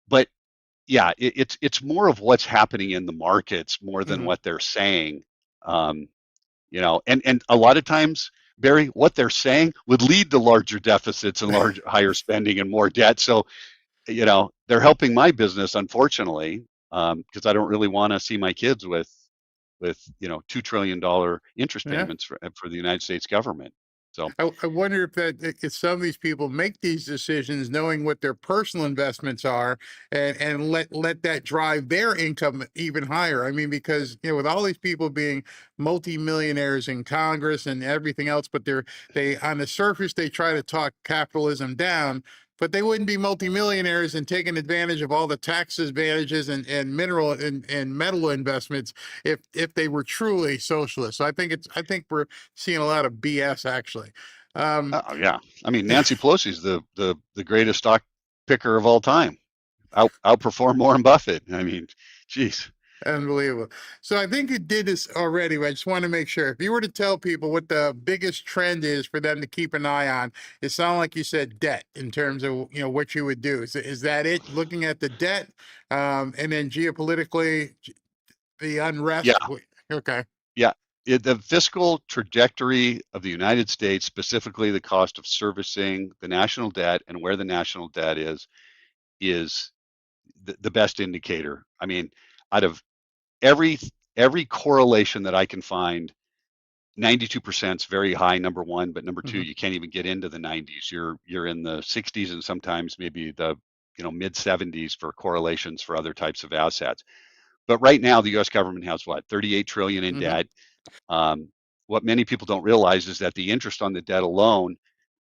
O: But yeah, it's more of what's happening in the markets more than
F: Mhm.
O: what they're saying. And a lot of times, Barry, what they're saying would lead to larger deficits and higher spending and more debt. So, they're helping my business, unfortunately, because I don't really want to see my kids with $2 trillion interest
F: Yeah.
O: payments for the United States government. So
F: I wonder if some of these people make these decisions knowing what their personal investments are, and let that drive their income even higher. I mean, because with all these people being multimillionaires in Congress and everything else, but they on the surface they try to talk capitalism down, but they wouldn't be multimillionaires and taking advantage of all the tax advantages and mineral and metal investments if they were truly socialist. So I think we're seeing a lot of BS, actually.
O: yeah, I mean, Nancy Pelosi's the greatest stock picker of all time. Outperformed Warren Buffett. I mean, geez.
F: Unbelievable. So I think you did this already, but I just want to make sure. If you were to tell people what the biggest trend is for them to keep an eye on, it sounded like you said debt in terms of what you would do. Is that it? Looking at the debt, and then geopolitically, the
O: Yeah,
F: unrest. Okay.
O: Yeah, the fiscal trajectory of the United States, specifically the cost of servicing the national debt and where the national debt is the best indicator. I mean, out of every every correlation that I can find, 92% is very high, number one, but number two,
F: Mhm.
O: you can't even get into the 90s. You're in the 60s and sometimes maybe the mid 70s for correlations for other types of assets. But right now, the U.S. government has what, 38 trillion in
F: Mhm.
O: debt. Um, what many people don't realize is that the interest on the debt alone,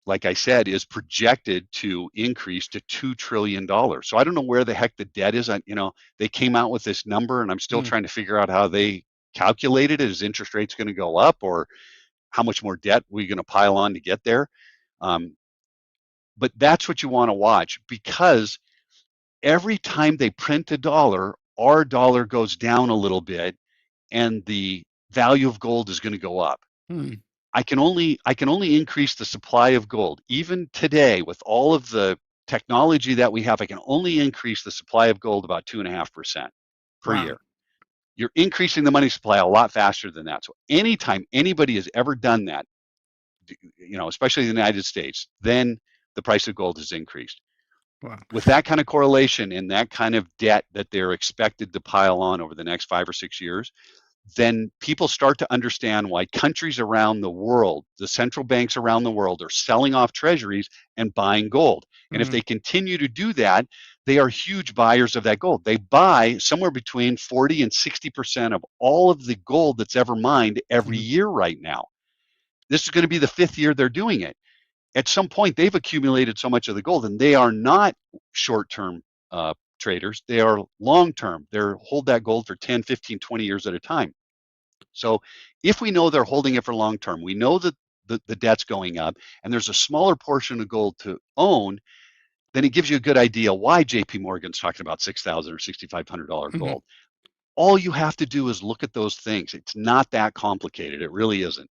O: like I said, is projected to increase to $2 trillion. So I don't know where the heck the debt is. They came out with this number, and I'm still
F: Mm.
O: trying to figure out how they calculated it. Is interest rates going to go up, or how much more debt we're going to pile on to get there? Um, but that's what you want to watch, because every time they print a dollar, our dollar goes down a little bit, and the value of gold is going to go up.
F: Hmm.
O: I can only increase the supply of gold. Even today, with all of the technology that we have, I can only increase the supply of gold about 2.5% per
F: Wow.
O: year. You're increasing the money supply a lot faster than that. So anytime anybody has ever done that, especially in the United States, then the price of gold has increased.
F: Wow.
O: With that kind of correlation and that kind of debt that they're expected to pile on over the next 5 or 6 years, then people start to understand why countries around the world, the central banks around the world, are selling off treasuries and buying gold. And if
F: Mhm.
O: they continue to do that, they are huge buyers of that gold. They buy somewhere between 40 and 60% of all of the gold that's ever mined every
F: Mhm.
O: year right now. This is going to be the 5th year they're doing it. At some point, they've accumulated so much of the gold, and they are not short-term traders. They are long-term. They hold that gold for 10, 15, 20 years at a time. So if we know they're holding it for long term, we know that the debt's going up, and there's a smaller portion of gold to own, then it gives you a good idea why JP Morgan's talking about $6,000 or $6,500
F: Mhm.
O: gold. All you have to do is look at those things. It's not that complicated. It really isn't.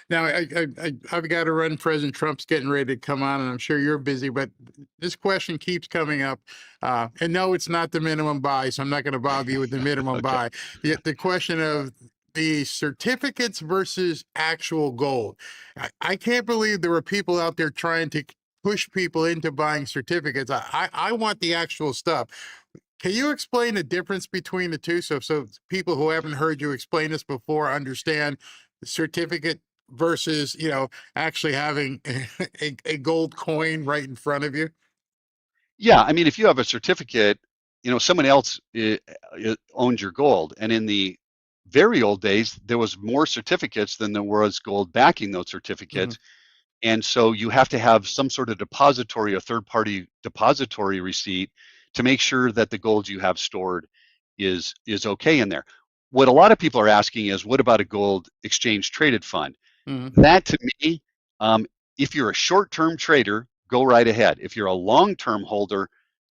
F: Now, I've got to run. President Trump's getting ready to come on, and I'm sure you're busy, but this question keeps coming up. And no, it's not the minimum buy, so I'm not going to bother you with the minimum
O: Okay.
F: buy. The question of the certificates versus actual gold. I can't believe there were people out there trying to push people into buying certificates. I want the actual stuff. Can you explain the difference between the two, so people who haven't heard you explain this before understand the certificate versus actually having a gold coin right in front of you?
O: Yeah, I mean, if you have a certificate, someone else owns your gold. And in the very old days, there was more certificates than there was gold backing those
F: Hmm.
O: certificates. And so you have to have some sort of depository or third-party depository receipt to make sure that the gold you have stored is okay in there. What a lot of people are asking is, what about a gold exchange traded fund?
F: Hmm.
O: That, to me, um, if you're a short-term trader, go right ahead. If you're a long-term holder,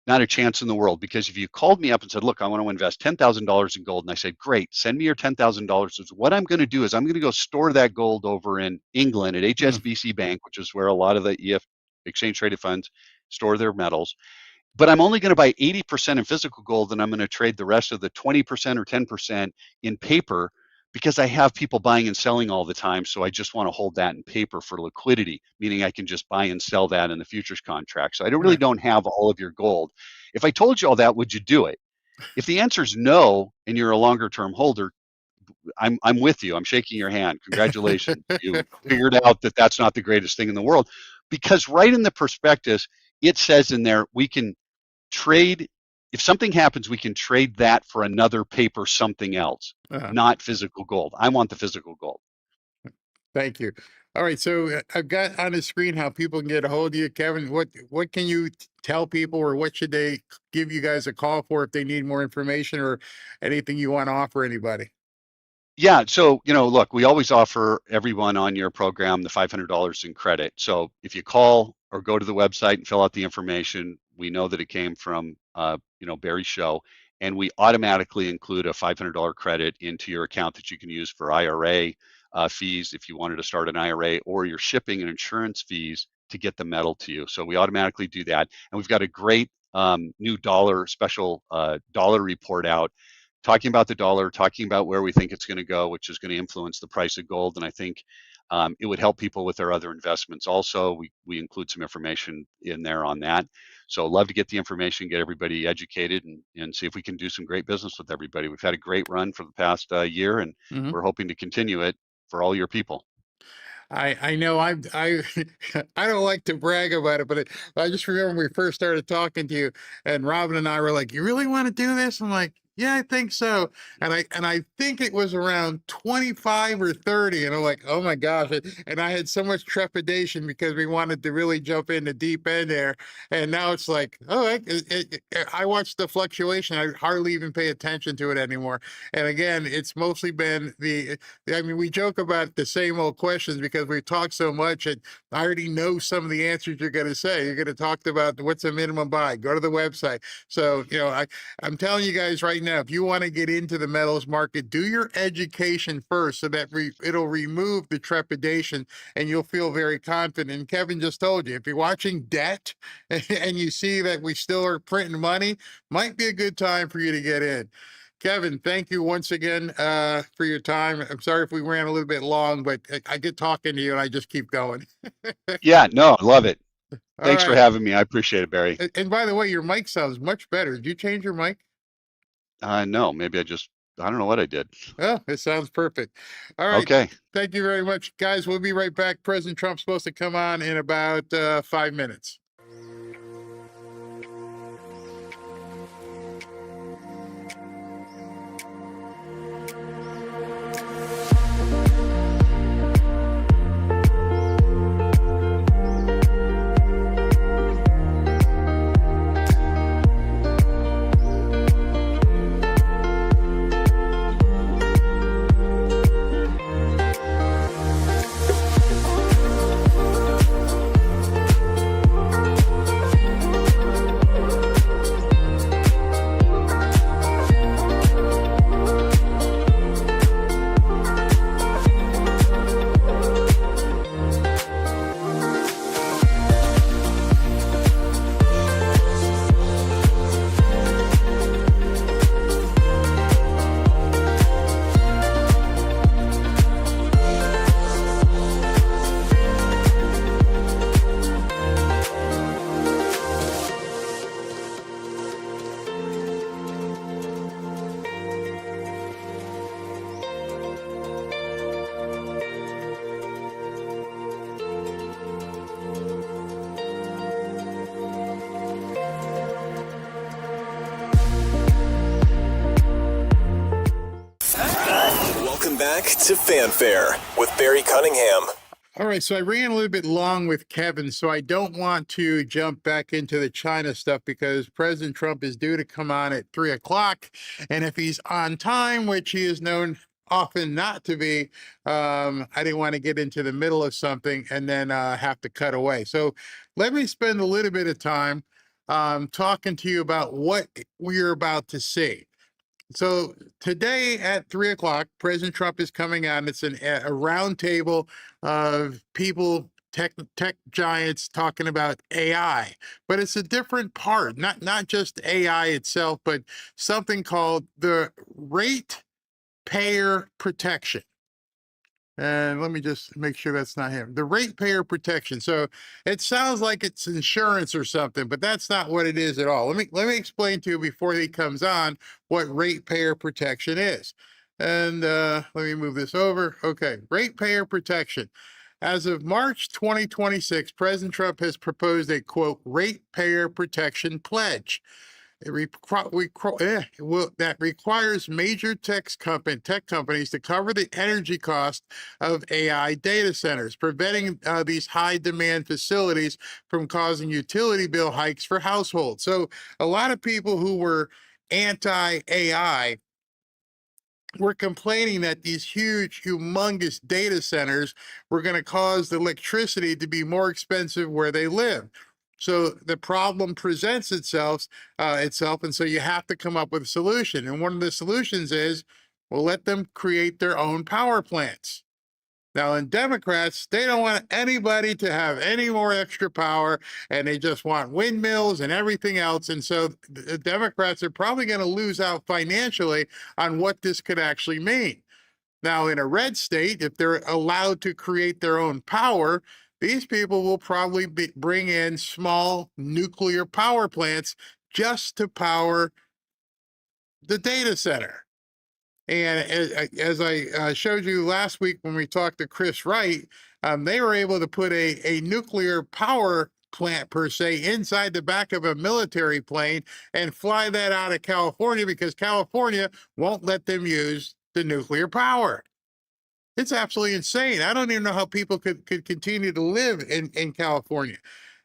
O: not a chance in the world. Because if you called me up and said, look, I want to invest $10,000 in gold, and I said, great, send me your $10,000. What I'm going to do is I'm going to go store that gold over in England at
F: Hmm.
O: HSBC Bank, which is where a lot of the exchange traded funds store their metals. But I'm only going to buy 80% in physical gold, and I'm going to trade the rest of the 20% or 10% in paper, because I have people buying and selling all the time. So I just want to hold that in paper for liquidity, meaning I can just buy and sell that in the futures contract. So I really
F: Right.
O: don't have all of your gold. If I told you all that, would you do it? If the answer is no, and you're a longer term holder, I'm with you. I'm shaking your hand. Congratulations. You figured out that that's not the greatest thing in the world, because right in the prospectus, it says in there, we can trade. If something happens, we can trade that for another paper, something else,
F: Uh,
O: not physical gold. I want the physical gold.
F: Thank you. All right, so I've got on the screen how people can get a hold of you, Kevin. What can you tell people, or what should they give you guys a call for if they need more information or anything you want to offer anybody?
O: Yeah, so look, we always offer everyone on your program the $500 in credit. So if you call or go to the website and fill out the information, we know that it came from Barry's show, and we automatically include a $500 credit into your account that you can use for IRA fees if you wanted to start an IRA, or your shipping and insurance fees to get the metal to you. So we automatically do that, and we've got a great new special dollar report out talking about the dollar, talking about where we think it's going to go, which is going to influence the price of gold. And I think it would help people with their other investments. Also, we include some information in there on that. So love to get the information, get everybody educated, and see if we can do some great business with everybody. We've had a great run for the past year, and we're hoping to continue it for all your people.
F: I know I I don't like to brag about it, but I just remember when we first started talking to you, and Robin and I were like, "You really want to do this?" I'm like, "Yeah, I think so." And I think it was around 25 or 30, and I'm like, "Oh my gosh!" And I had so much trepidation because we wanted to really jump in the deep end there, and now it's like, oh, I watch the fluctuation. I hardly even pay attention to it anymore. And again, it's mostly been I mean, we joke about the same old questions because we've talked so much, and I already know some of the answers you're going to say. You're going to talk about what's the minimum buy. Go to the website. So, I'm telling you guys right now, if you want to get into the metals market, do your education first so that it'll remove the trepidation and you'll feel very confident. And Kevin just told you, if you're watching debt and you see that we still are printing money, might be a good time for you to get in. Kevin, thank you once again for your time. I'm sorry if we ran a little bit long, but I get talking to you and I just keep going.
O: Yeah, no, love it. Thanks for
F: right.
O: having me. I appreciate it, Barry.
F: And by the way, your mic sounds much better. Did you change your mic?
O: No, maybe I don't know what I did.
F: Oh, it sounds perfect. All right.
O: Okay.
F: Thank you very much, guys. We'll be right back. President Trump's supposed to come on in about 5 minutes.
C: Welcome back to Fanfare with Barry Cunningham.
F: All right, so I ran a little bit long with Kevin, so I don't want to jump back into the China stuff because President Trump is due to come on at 3 o'clock. And if he's on time, which he is known often not to be, I didn't want to get into the middle of something and then have to cut away. So let me spend a little bit of time talking to you about what we're about to see. So today at 3 o'clock, President Trump is coming on. It's a roundtable of people, tech giants talking about AI, but it's a different part, not just AI itself, but something called the rate payer protection. And let me just make sure that's not him. The ratepayer protection. So it sounds like it's insurance or something, but that's not what it is at all. Let me explain to you before he comes on what ratepayer protection is. And let me move this over. Okay, ratepayer protection. As of March 2026, President Trump has proposed a quote ratepayer protection pledge. That requires major tech companies to cover the energy cost of AI data centers, preventing these high demand facilities from causing utility bill hikes for households. So a lot of people who were anti-AI were complaining that these huge, humongous data centers were going to cause the electricity to be more expensive where they live. So the problem presents itself, and so you have to come up with a solution. And one of the solutions is, well, let them create their own power plants. Now, in Democrats, they don't want anybody to have any more extra power, and they just want windmills and everything else. And so the Democrats are probably going to lose out financially on what this could actually mean. Now, in a red state, if they're allowed to create their own power, these people will probably bring in small nuclear power plants just to power the data center. And as I showed you last week when we talked to Chris Wright, they were able to put a nuclear power plant, per se, inside the back of a military plane and fly that out of California because California won't let them use the nuclear power. It's absolutely insane. I don't even know how people could continue to live in California.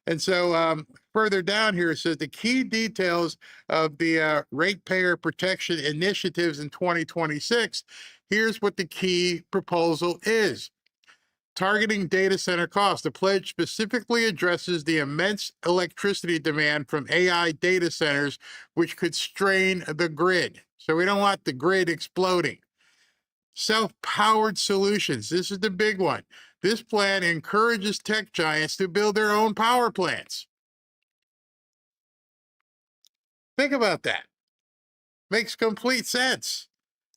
F: And so further down here, it says the key details of the ratepayer protection initiatives in 2026. Here's what the key proposal is. Targeting data center costs. The pledge specifically addresses the immense electricity demand from AI data centers, which could strain the grid. So we don't want the grid exploding. Self-powered solutions. This is the big one. This plan encourages tech giants to build their own power plants. Think about that. Makes complete sense.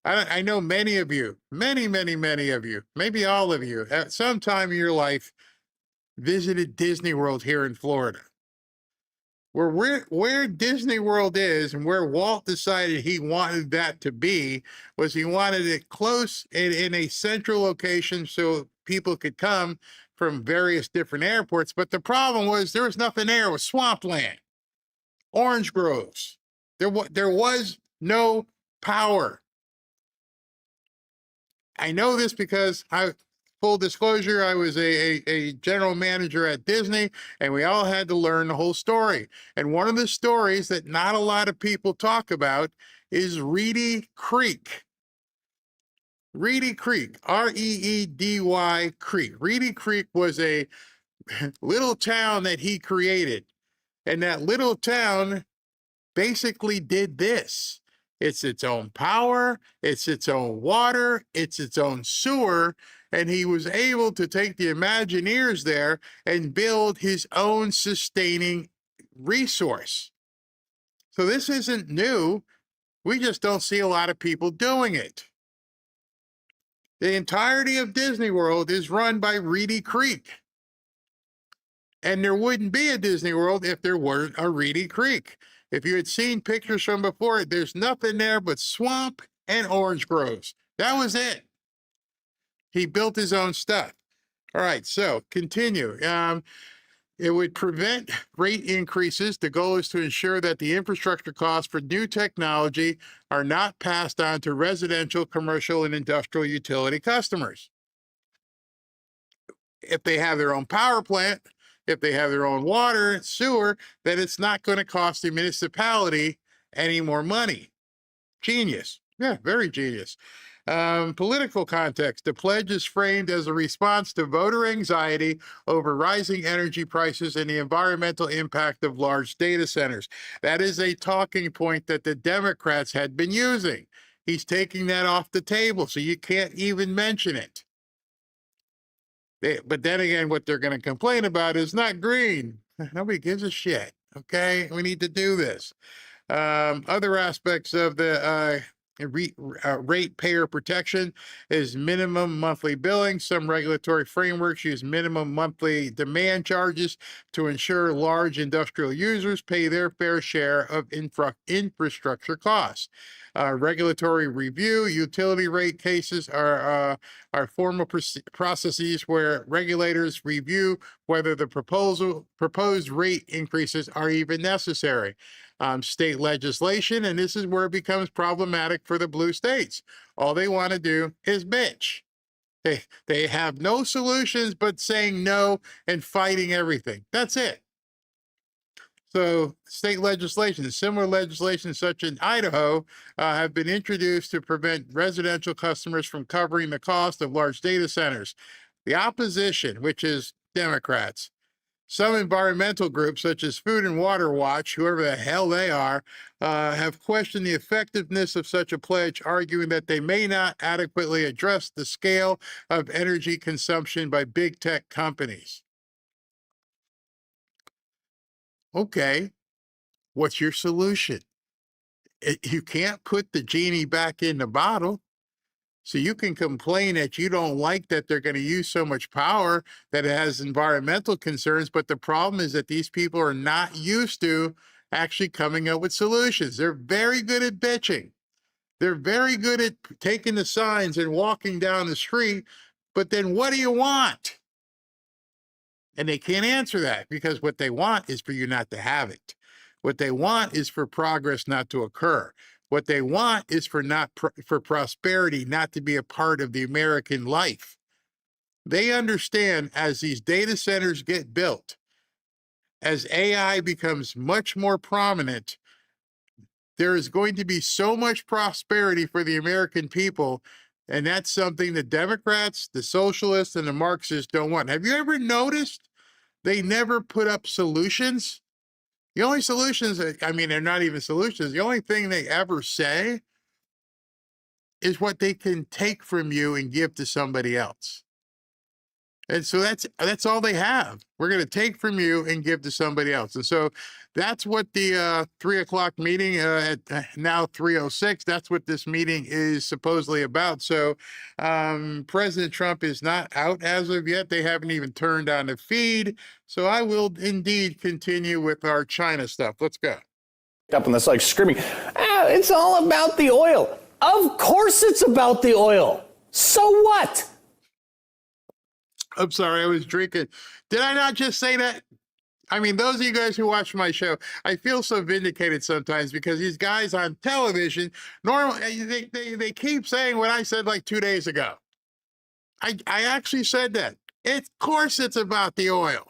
F: I know many of you, many of you, maybe all of you, at some time in your life, visited Disney World here in Florida. Where Disney World is and where Walt decided he wanted that to be was he wanted it close in a central location so people could come from various different airports. But the problem was there was nothing there. It was swampland, orange groves. There was no power. I know this because full disclosure, I was a general manager at Disney, and we all had to learn the whole story. And one of the stories that not a lot of people talk about is Reedy Creek. Reedy Creek, R-E-E-D-Y Creek. Reedy Creek was a little town that he created. And that little town basically did this. It's its own power, it's its own water, it's its own sewer, and he was able to take the Imagineers there and build his own sustaining resource. So this isn't new. We just don't see a lot of people doing it. The entirety of Disney World is run by Reedy Creek. And there wouldn't be a Disney World if there weren't a Reedy Creek. If you had seen pictures from before, there's nothing there but swamp and orange groves. That was it. He built his own stuff. All right, so continue. It would prevent rate increases. The goal is to ensure that the infrastructure costs for new technology are not passed on to residential, commercial, and industrial utility customers. If they have their own power plant, if they have their own water and sewer, then it's not going to cost the municipality any more money. Genius. Yeah, very genius. Political context. The pledge is framed as a response to voter anxiety over rising energy prices and the environmental impact of large data centers. That is a talking point that the Democrats had been using. He's taking that off the table, so you can't even mention it. But then again, what they're going to complain about is not green. Nobody gives a shit. Okay, we need to do this. Other aspects of the ratepayer protection is minimum monthly billing. Some regulatory frameworks use minimum monthly demand charges to ensure large industrial users pay their fair share of infrastructure costs. Regulatory review, utility rate cases are formal processes where regulators review whether the proposed rate increases are even necessary. State legislation, and this is where it becomes problematic for the blue states. All they want to do is bitch. They have no solutions but saying no and fighting everything. That's it. So state legislation, similar legislation such in Idaho, have been introduced to prevent residential customers from covering the cost of large data centers. The opposition, which is Democrats, Some environmental groups, such as Food and Water Watch, whoever the hell they are, have questioned the effectiveness of such a pledge, arguing that they may not adequately address the scale of energy consumption by big tech companies. Okay, what's your solution? You can't put the genie back in the bottle. So you can complain that you don't like that they're going to use so much power, that it has environmental concerns. But the problem is that these people are not used to actually coming up with solutions. They're very good at bitching. They're very good at taking the signs and walking down the street. But then what do you want? And they can't answer that, because what they want is for you not to have it. What they want is for progress not to occur. What they want is for for prosperity not to be a part of the American life. They understand, as these data centers get built, as AI becomes much more prominent, there is going to be so much prosperity for the American people. And that's something the Democrats, the socialists, and the Marxists don't want. Have you ever noticed they never put up solutions? The only solutions, I mean, they're not even solutions. The only thing they ever say is what they can take from you and give to somebody else. And so that's all they have. We're going to take from you and give to somebody else. And so that's what the 3 o'clock meeting at now 3:06, that's what this meeting is supposedly about. So President Trump is not out as of yet. They haven't even turned on the feed. So I will indeed continue with our China stuff. Let's go.
K: Up on this, like screaming, it's all about the oil. Of course it's about the oil. So what?
F: I'm sorry, I was drinking. Did I not just say that? I mean, those of you guys who watch my show, I feel so vindicated sometimes, because these guys on television, normally they keep saying what I said like 2 days ago. I actually said that. Of course it's about the oil.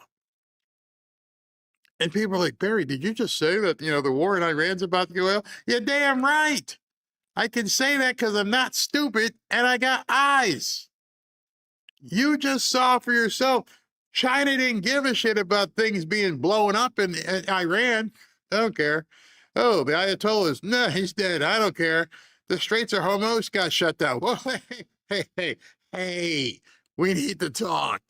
F: And people are like, Barry, did you just say that, the war in Iran's about the oil? You're damn right. I can say that because I'm not stupid and I got eyes. You just saw for yourself. China didn't give a shit about things being blown up in Iran. I don't care. Oh, the Ayatollahs, no, he's dead. I don't care. The Straits of Hormuz got shut down. Well, hey, we need to talk.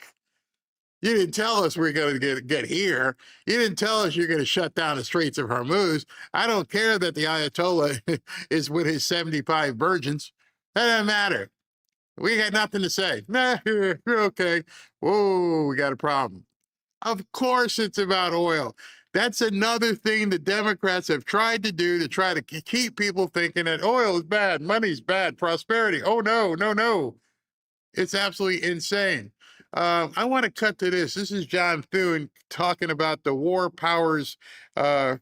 F: You didn't tell us we're going to get here. You didn't tell us you're going to shut down the Straits of Hormuz. I don't care that the Ayatollah is with his 75 virgins. That doesn't matter. We got nothing to say. Nah, you're okay. Whoa, we got a problem. Of course it's about oil. That's another thing the Democrats have tried to do to try to keep people thinking that oil is bad, money's bad, prosperity. Oh, no. It's absolutely insane. I want to cut to this. This is John Thune talking about the War Powers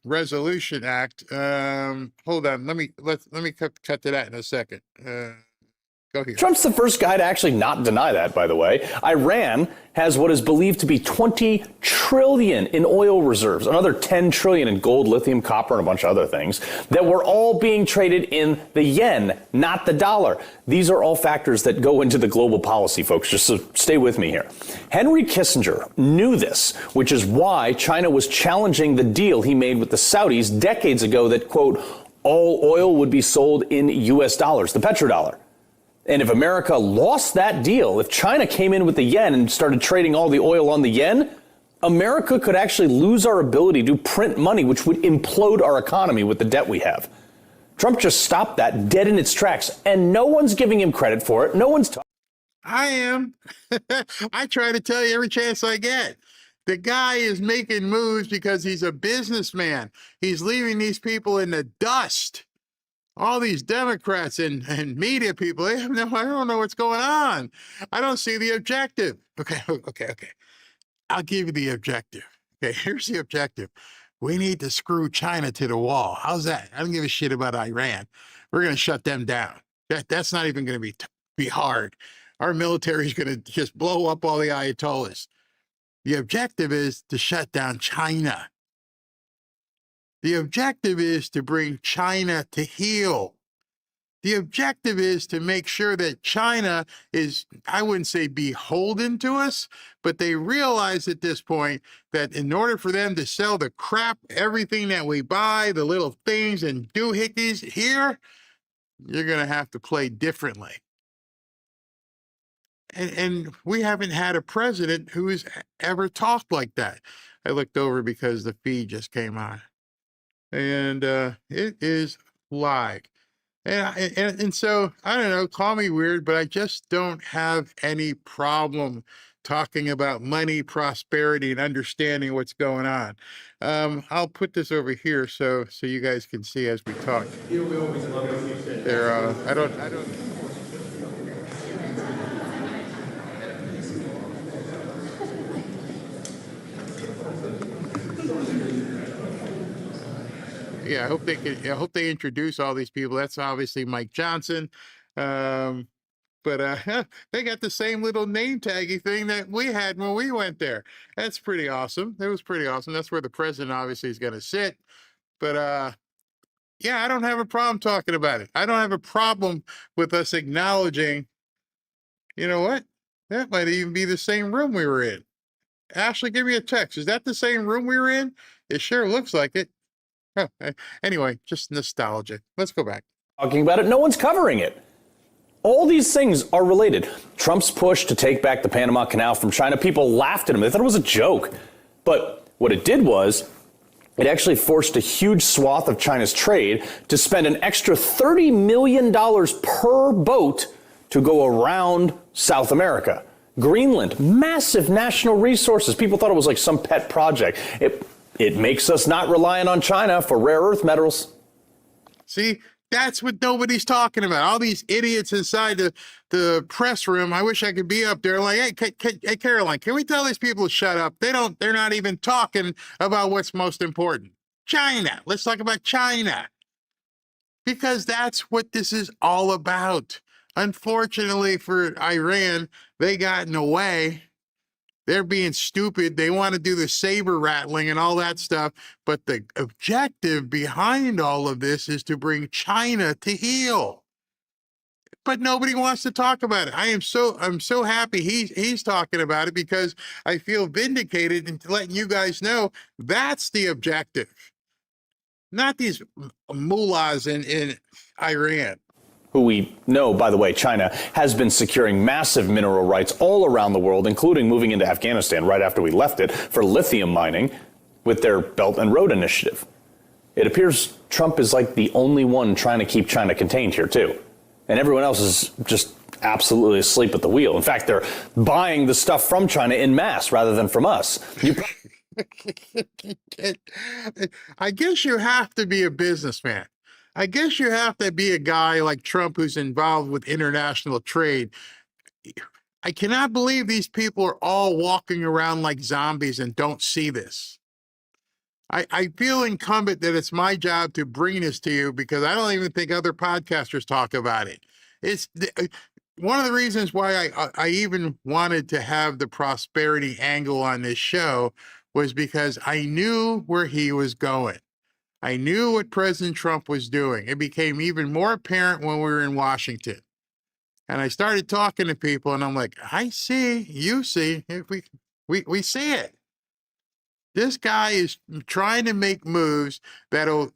F: Resolution Act. Hold on. Let me cut to that in a second. Go here.
K: Trump's the first guy to actually not deny that, by the way. Iran has what is believed to be 20 trillion in oil reserves, another 10 trillion in gold, lithium, copper, and a bunch of other things that were all being traded in the yen, not the dollar. These are all factors that go into the global policy, folks. Just so stay with me here. Henry Kissinger knew this, which is why China was challenging the deal he made with the Saudis decades ago that, quote, all oil would be sold in U.S. dollars, the petrodollar. And if America lost that deal, if China came in with the yen and started trading all the oil on the yen, America could actually lose our ability to print money, which would implode our economy with the debt we have. Trump just stopped that dead in its tracks, and no one's giving him credit for it. No one's talking.
F: I am. I try to tell you every chance I get. The guy is making moves because he's a businessman. He's leaving these people in the dust. All these Democrats and media people, I don't know what's going on. I don't see the objective. Okay. I'll give you the objective. Okay, here's the objective. We need to screw China to the wall. How's that? I don't give a shit about Iran. We're going to shut them down. That's not even going to be hard. Our military is going to just blow up all the Ayatollahs. The objective is to shut down China. The objective is to bring China to heel. The objective is to make sure that China is, I wouldn't say beholden to us, but they realize at this point that in order for them to sell the crap, everything that we buy, the little things and doohickeys here, you're going to have to play differently. And we haven't had a president who has ever talked like that. I looked over because the feed just came on. And it is live. And so, I don't know, call me weird, but I just don't have any problem talking about money, prosperity, and understanding what's going on. I'll put this over here so you guys can see as we talk. There, I don't. Yeah, I hope they introduce all these people. That's obviously Mike Johnson. But they got the same little name taggy thing that we had when we went there. That's pretty awesome. It was pretty awesome. That's where the president obviously is going to sit. But yeah, I don't have a problem talking about it. I don't have a problem with us acknowledging, you know what? That might even be the same room we were in. Ashley, give me a text. Is that the same room we were in? It sure looks like it. Oh, anyway, just nostalgia. Let's go back.
K: Talking about it, no one's covering it. All these things are related. Trump's push to take back the Panama Canal from China, people laughed at him. They thought it was a joke. But what it did was it actually forced a huge swath of China's trade to spend an extra $30 million per boat to go around South America. Greenland, massive national resources. People thought it was like some pet project. It makes us not reliant on China for rare earth metals.
F: See, that's what nobody's talking about. All these idiots inside the press room. I wish I could be up there like, hey, Karoline, can we tell these people to shut up? They're not even talking about what's most important. China. Let's talk about China. Because that's what this is all about. Unfortunately for Iran, they got in the way. They're being stupid. They want to do the saber rattling and all that stuff. But the objective behind all of this is to bring China to heel. But nobody wants to talk about it. I'm so happy he's talking about it because I feel vindicated in letting you guys know that's the objective. Not these mullahs in Iran.
K: Who we know, by the way, China has been securing massive mineral rights all around the world, including moving into Afghanistan right after we left it for lithium mining with their Belt and Road Initiative. It appears Trump is like the only one trying to keep China contained here, too. And everyone else is just absolutely asleep at the wheel. In fact, they're buying the stuff from China en masse rather than from us.
F: I guess you have to be a businessman. I guess you have to be a guy like Trump who's involved with international trade. I cannot believe these people are all walking around like zombies and don't see this. I feel incumbent that it's my job to bring this to you because I don't even think other podcasters talk about it. It's one of the reasons why I even wanted to have the prosperity angle on this show was because I knew where he was going. I knew what President Trump was doing. It became even more apparent when we were in Washington. And I started talking to people and I'm like, I see, you see, we see it. This guy is trying to make moves that'll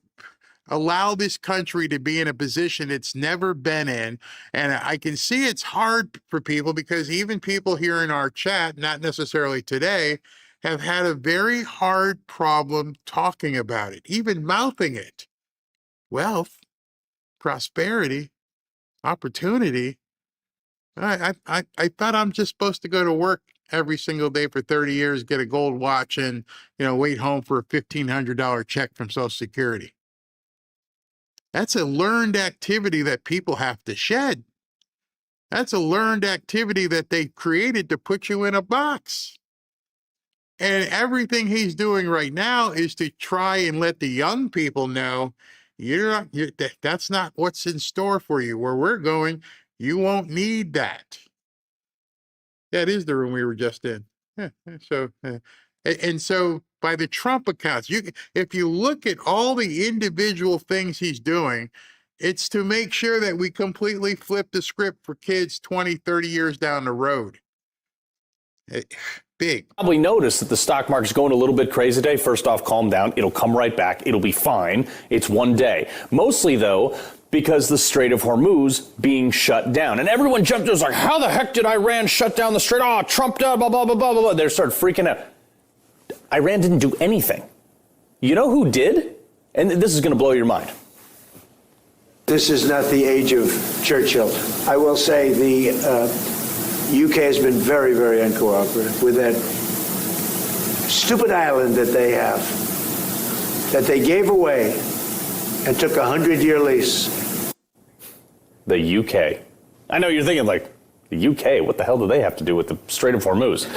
F: allow this country to be in a position it's never been in. And I can see it's hard for people because even people here in our chat, not necessarily today, have had a very hard problem talking about it, even mouthing it. Wealth, prosperity, opportunity. I thought I'm just supposed to go to work every single day for 30 years, get a gold watch, and wait home for a $1,500 check from Social Security. That's a learned activity that people have to shed. That's a learned activity that they created to put you in a box. And everything he's doing right now is to try and let the young people know that's not what's in store for you. Where we're going, you won't need that. That is the room we were just in. Yeah, and so by the Trump accounts, if you look at all the individual things he's doing, It's to make sure that we completely flip the script for kids 20, 30 years down the road. Big.
K: Probably noticed that the stock market's going a little bit crazy today. First off, calm down. It'll come right back. It'll be fine. It's one day. Mostly, though, because the Strait of Hormuz being shut down. And everyone jumped to us like, how the heck did Iran shut down the Strait? Oh, Trump did, blah, blah, blah, blah, blah. They started freaking out. Iran didn't do anything. You know who did? And this is going to blow your mind.
N: This is not the age of Churchill. I will say the UK has been very, very uncooperative with that stupid island that they have, that they gave away and took a 100-year lease.
K: The UK. I know you're thinking, like, the UK, what the hell do they have to do with the Strait of Hormuz?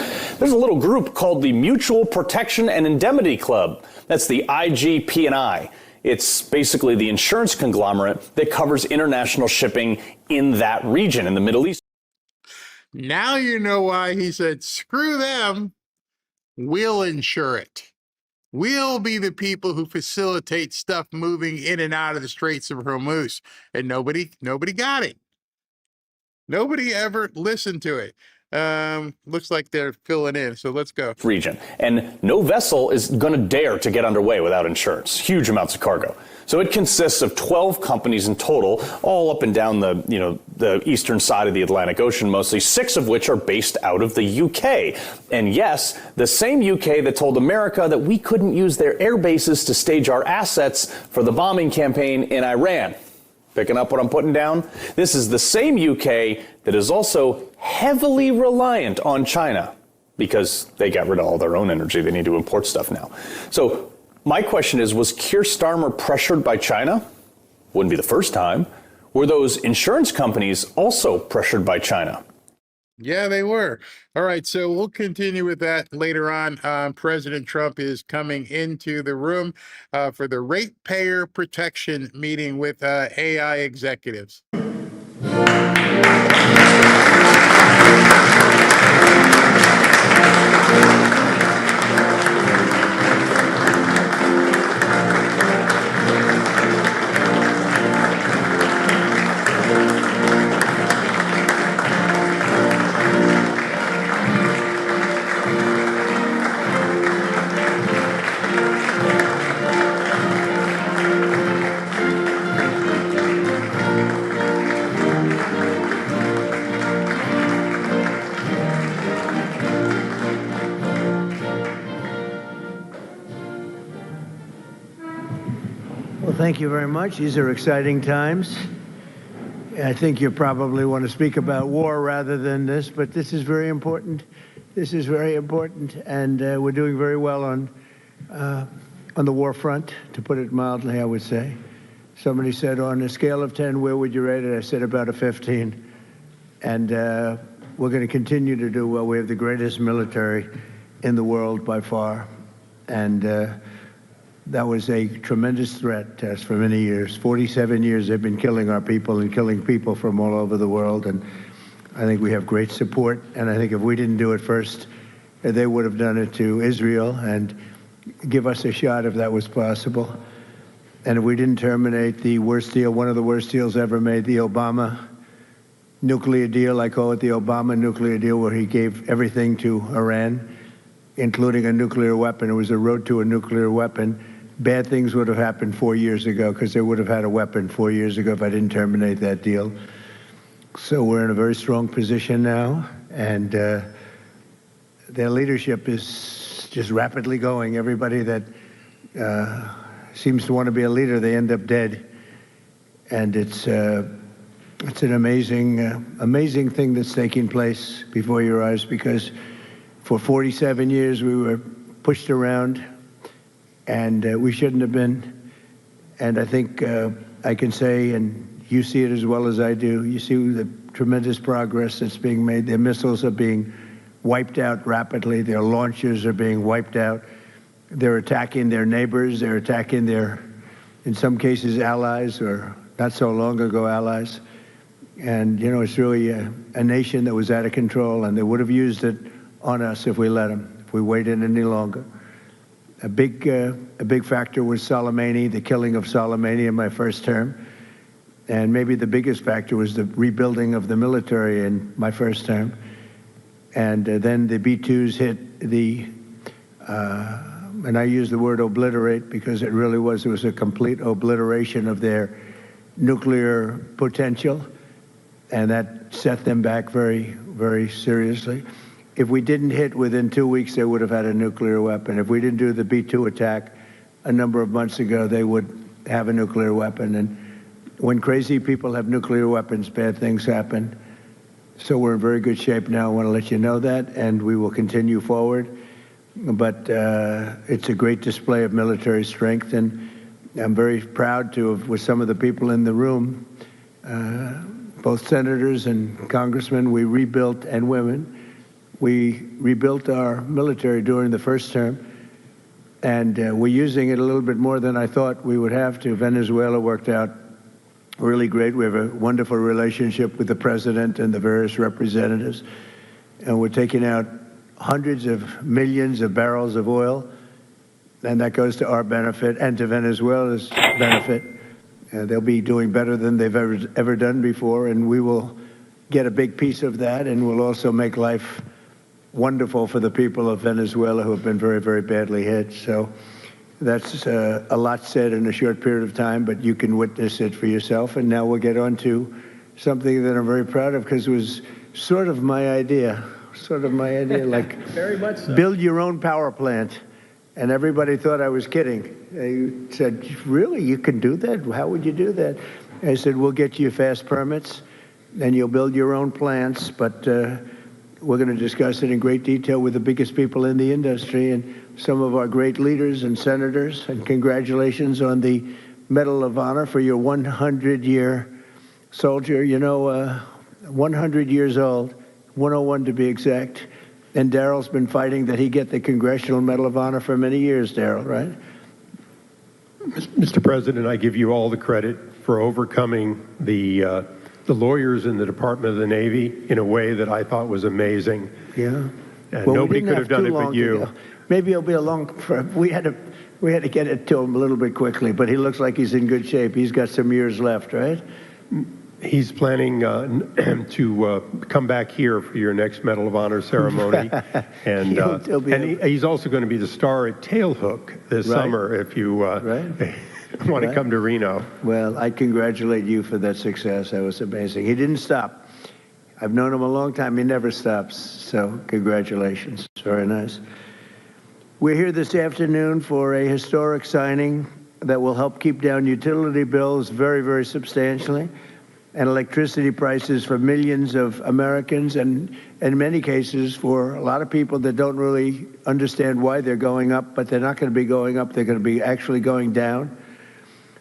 K: There's a little group called the Mutual Protection and Indemnity Club. That's the IGP&I. It's basically the insurance conglomerate that covers international shipping in that region, in the Middle East.
F: Now you know why he said, screw them, we'll insure it. We'll be the people who facilitate stuff moving in and out of the Straits of Hormuz. And nobody got it. Nobody ever listened to it. Looks like they're filling in, so let's go.
K: Region. And no vessel is going to dare to get underway without insurance. Huge amounts of cargo. So it consists of 12 companies in total, all up and down the eastern side of the Atlantic Ocean, mostly 6 of which are based out of the UK. And yes, the same UK that told America that we couldn't use their air bases to stage our assets for the bombing campaign in Iran. Picking up what I'm putting down? This is the same UK that is also heavily reliant on China because they got rid of all their own energy. They need to import stuff now. So my question is, was Keir Starmer pressured by China? Wouldn't be the first time. Were those insurance companies also pressured by China?
F: Yeah, they were. All right, so we'll continue with that later on. President Trump is coming into the room for the ratepayer protection meeting with AI executives.
N: Thank you very much. These are exciting times. I think you probably want to speak about war rather than this, but this is very important. This is very important, and we're doing very well on the war front, to put it mildly, I would say. Somebody said, on a scale of 10, where would you rate it? I said about a 15. And we're going to continue to do well. We have the greatest military in the world by far. And that was a tremendous threat to us for many years. 47 years they've been killing our people and killing people from all over the world. And I think we have great support. And I think if we didn't do it first, they would have done it to Israel and give us a shot if that was possible. And if we didn't terminate the worst deal, one of the worst deals ever made, the Obama nuclear deal, I call it the Obama nuclear deal, where he gave everything to Iran, including a nuclear weapon. It was a road to a nuclear weapon. Bad things would have happened 4 years ago because they would have had a weapon 4 years ago if I didn't terminate that deal. So we're in a very strong position now, and their leadership is just rapidly going. Everybody that seems to want to be a leader, they end up dead. And it's an amazing thing that's taking place before your eyes, because for 47 years we were pushed around, and we shouldn't have been. And I think I can say, and you see it as well as I do, you see the tremendous progress that's being made. Their missiles are being wiped out rapidly. Their launchers are being wiped out. They're attacking their neighbors. They're attacking their, in some cases, allies, or not so long ago allies. And, you know, it's really a nation that was out of control, and they would have used it on us if we let them, if we waited any longer. A big factor was Soleimani, the killing of Soleimani in my first term. And maybe the biggest factor was the rebuilding of the military in my first term. And then the B-2s hit the, and I use the word obliterate because it really was a complete obliteration of their nuclear potential. And that set them back very, very seriously. If we didn't hit within 2 weeks, they would have had a nuclear weapon. If we didn't do the B-2 attack a number of months ago, they would have a nuclear weapon. And when crazy people have nuclear weapons, bad things happen. So we're in very good shape now. I want to let you know that, and we will continue forward. But it's a great display of military strength, and I'm very proud to have, with some of the people in the room, both senators and congressmen, we rebuilt, and women, we rebuilt our military during the first term, and we're using it a little bit more than I thought we would have to. Venezuela worked out really great. We have a wonderful relationship with the president and the various representatives, and we're taking out hundreds of millions of barrels of oil, and that goes to our benefit and to Venezuela's benefit. They'll be doing better than they've ever done before, and we will get a big piece of that, and we'll also make life wonderful for the people of Venezuela who have been very, very badly hit. So that's a lot said in a short period of time, but you can witness it for yourself. And now we'll get on to something that I'm very proud of, because it was sort of my idea, like
P: Very much so.
N: Build your own power plant. And everybody thought I was kidding. They said, really, you can do that? How would you do that? I said, we'll get you fast permits, and you'll build your own plants, but we're going to discuss it in great detail with the biggest people in the industry and some of our great leaders and senators. And congratulations on the Medal of Honor for your 100-year soldier. You know, 100 years old, 101 to be exact. And Daryl's been fighting that he get the Congressional Medal of Honor for many years, Daryl, right?
Q: Mr. President, I give you all the credit for overcoming the lawyers in the Department of the Navy in a way that I thought was amazing.
N: Yeah.
Q: And
N: Well,
Q: nobody
N: we didn't
Q: could
N: have
Q: have done
N: too
Q: it but
N: long
Q: you.
N: to go. Maybe it'll be a long. We had to get it to him a little bit quickly, but he looks like he's in good shape. He's got some years left, right?
Q: He's planning to come back here for your next Medal of Honor ceremony. And,
N: He'll be
Q: he's also going to be the star at Tailhook this
N: Right.
Q: summer if you want to
N: Right.
Q: come to Reno.
N: Well, I congratulate you for that success. That was amazing. He didn't stop. I've known him a long time. He never stops. So congratulations. Very nice. We're here this afternoon for a historic signing that will help keep down utility bills very, very substantially, and electricity prices for millions of Americans, and in many cases for a lot of people that don't really understand why they're going up, but they're not going to be going up. They're going to be actually going down.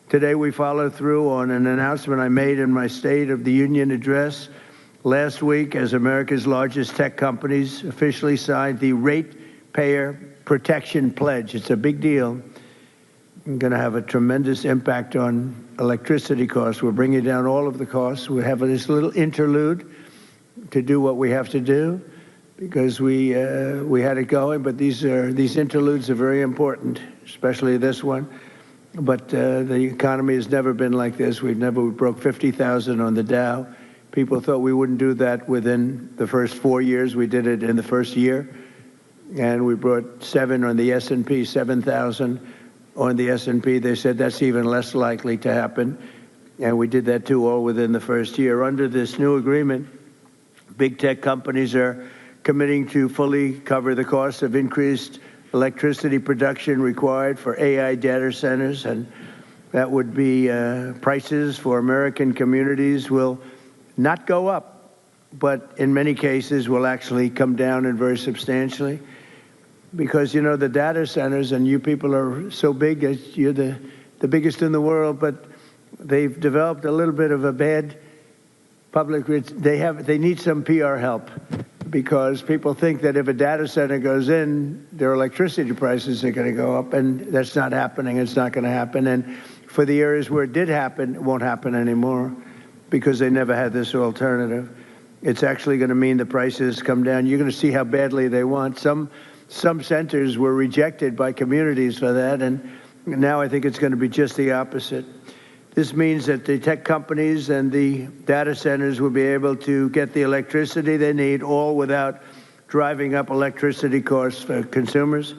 N: Today we follow through on an announcement I made in my State of the Union address last week, as America's largest tech companies officially signed the Ratepayer Protection Pledge. It's a big deal. It's going to have a tremendous impact on electricity costs. We're bringing down all of the costs. We have this little interlude to do what we have to do, because we had it going, but these interludes are very important, especially this one. But the economy has never been like this. We broke 50,000 on the Dow. People thought we wouldn't do that within the first 4 years. We did it in the first year. And we brought 7 on the S&P, 7,000 on the S&P. They said that's even less likely to happen. And we did that too, all within the first year. Under this new agreement, big tech companies are committing to fully cover the cost of increased electricity production required for AI data centers. And that would be prices for American communities will not go up, but in many cases will actually come down, and very substantially. Because, you know, the data centers, and you people are so big, you're the biggest in the world, but they've developed a little bit of a bad public. They need some PR help, because people think that if a data center goes in, their electricity prices are going to go up, and that's not happening. It's not going to happen. And for the areas where it did happen, it won't happen anymore, because they never had this alternative. It's actually going to mean the prices come down. You're going to see how badly they want. Some centers were rejected by communities for that, and now I think it's going to be just the opposite. This means that the tech companies and the data centers will be able to get the electricity they need, all without driving up electricity costs for consumers.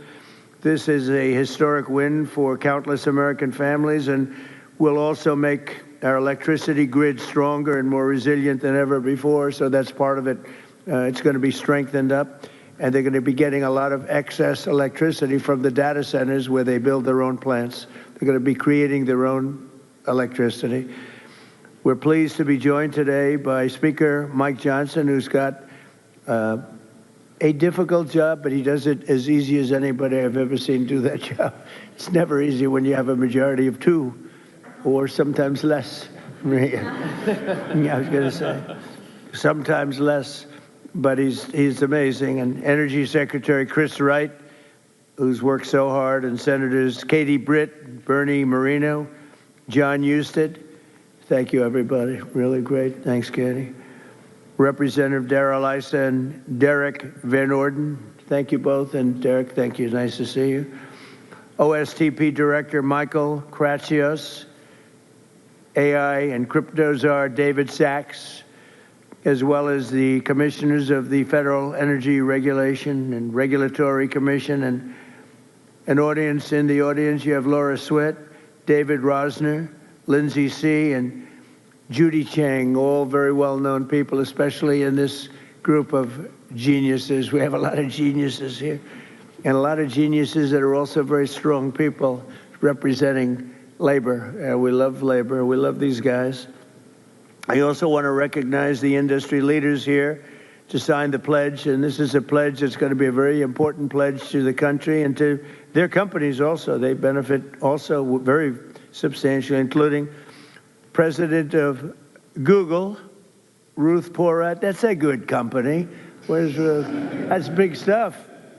N: This is a historic win for countless American families and will also make our electricity grid stronger and more resilient than ever before. So that's part of it. It's going to be strengthened up, and they're going to be getting a lot of excess electricity from the data centers where they build their own plants. They're going to be creating their own electricity. We're pleased to be joined today by Speaker Mike Johnson, who's got a difficult job, but he does it as easy as anybody I've ever seen do that job. It's never easy when you have a majority of 2, or sometimes less. Yeah, I was going to say, sometimes less, but he's amazing. And Energy Secretary Chris Wright, who's worked so hard, and Senators Katie Britt, Bernie Moreno, John Husted. Thank you, everybody. Really great. Thanks, Katie. Representative Darrell Issa and Derek Van Orden. Thank you both. And Derek, thank you. Nice to see you. OSTP Director Michael Kratsios, AI and crypto czar David Sachs, as well as the commissioners of the Federal Energy Regulation and Regulatory Commission, and an audience. In the audience, you have Laura Swett, David Rosner, Lindsay C., and Judy Chang, all very well-known people, especially in this group of geniuses. We have a lot of geniuses here, and a lot of geniuses that are also very strong people representing labor. We love labor. We love these guys. I also want to recognize the industry leaders here to sign the pledge, and this is a pledge that's going to be a very important pledge to the country and to their companies also. They benefit also very substantially, including President of Google, Ruth Porat. That's a good company. That's big stuff.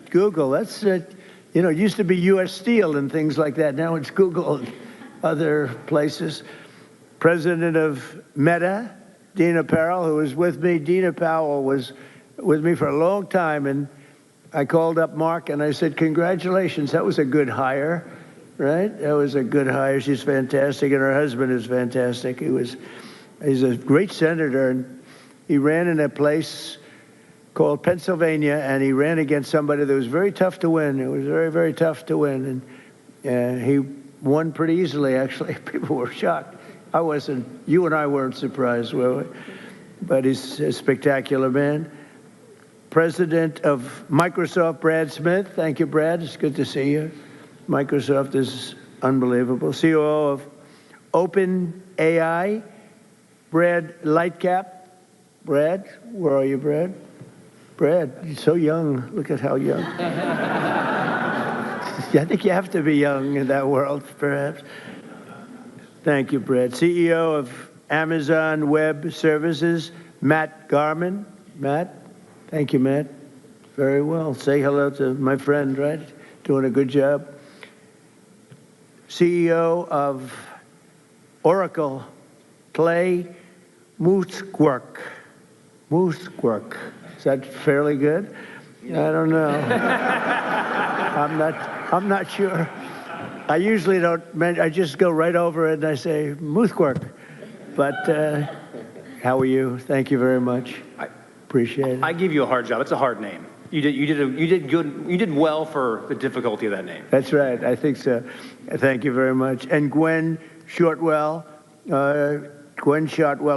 N: Google, that's, it used to be U.S. Steel and things like that. Now it's Google and other places. President of Meta, Dina Powell, who was with me. Dina Powell was with me for a long time, and I called up Mark and I said, congratulations, that was a good hire, right? That was a good hire. She's fantastic, and her husband is fantastic. He's a great senator, and he ran in a place called Pennsylvania, and he ran against somebody that was very tough to win. It was very, very tough to win, and he won pretty easily, actually. People were shocked. You and I weren't surprised, were we? But he's a spectacular man. President of Microsoft, Brad Smith. Thank you, Brad. It's good to see you. Microsoft is unbelievable. COO of OpenAI, Brad Lightcap. Brad, where are you, Brad? Brad, you're so young. Look at how young. I think you have to be young in that world, perhaps. Thank you, Brad. CEO of Amazon Web Services, Matt Garman. Matt, thank you, Matt. Very well. Say hello to my friend, right? Doing a good job. CEO of Oracle, Clay Moosquark. Moosquark. Is that fairly good? I don't know. I'm not sure. I usually don't, I just go right over it and I say, Moothquark. But how are you? Thank you very much. Appreciate it.
R: I give you a hard job. It's a hard name. You did good. You did well for the difficulty of that name.
N: That's right. I think so. Thank you very much. And Gwen Shortwell,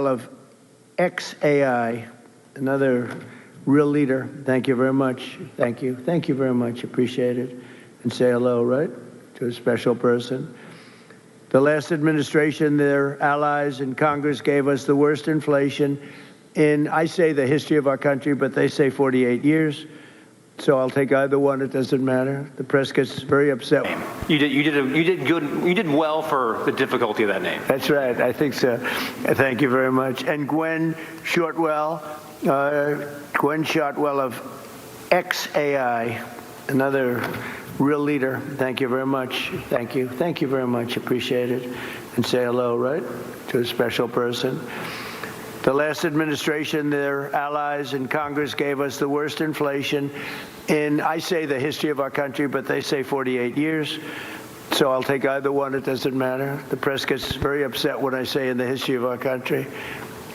N: of XAI, another real leader. Thank you very much. Thank you. Thank you very much. Appreciate it. And say hello, right, to a special person. The last administration, their allies in Congress gave us the worst inflation in, I say, the history of our country, but they say 48 years. So I'll take either one. It doesn't matter. The press gets very upset.
R: You did good. You did well for the difficulty of that name.
N: That's right. I think so. Thank you very much. And Gwen Shortwell, of XAI, another real leader. Thank you very much. Thank you. Thank you very much. Appreciate it. And say hello, right, to a special person. The last administration, their allies in Congress gave us the worst inflation in, I say, the history of our country, but they say 48 years. So I'll take either one. It doesn't matter. The press gets very upset when I say in the history of our country.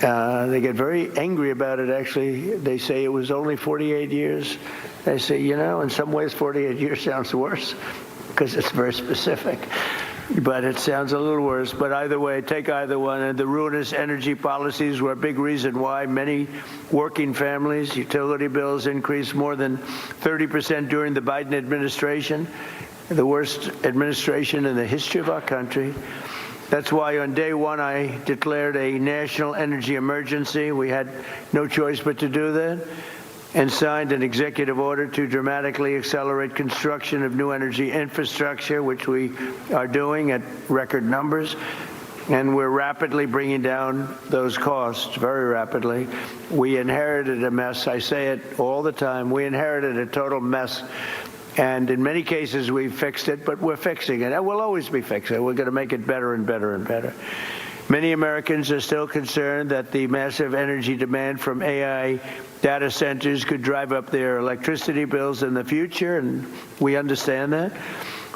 N: They get very angry about it, actually. They say it was only 48 years. I say, you know, in some ways 48 years sounds worse because it's very specific. But it sounds a little worse. But either way, take either one. And the ruinous energy policies were a big reason why many working families' utility bills increased more than 30% during the Biden administration, the worst administration in the history of our country. That's why on day one I declared a national energy emergency. We had no choice but to do that, and signed an executive order to dramatically accelerate construction of new energy infrastructure, which we are doing at record numbers. And we're rapidly bringing down those costs, very rapidly. We inherited a mess. I say it all the time. We inherited a total mess. And in many cases, we've fixed it, but we're fixing it. And we'll always be fixing it. We're going to make it better and better and better. Many Americans are still concerned that the massive energy demand from AI data centers could drive up their electricity bills in the future, and we understand that.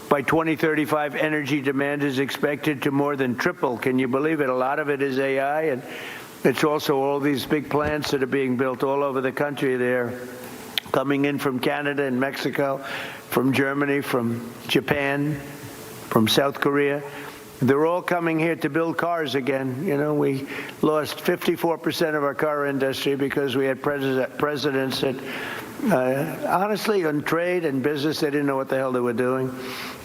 N: By 2035, energy demand is expected to more than triple. Can you believe it? A lot of it is AI, and it's also all these big plants that are being built all over the country. They're coming in from Canada and Mexico, from Germany, from Japan, from South Korea. They're all coming here to build cars again. You know, we lost 54% of our car industry because we had presidents that, honestly, on trade and business, they didn't know what the hell they were doing.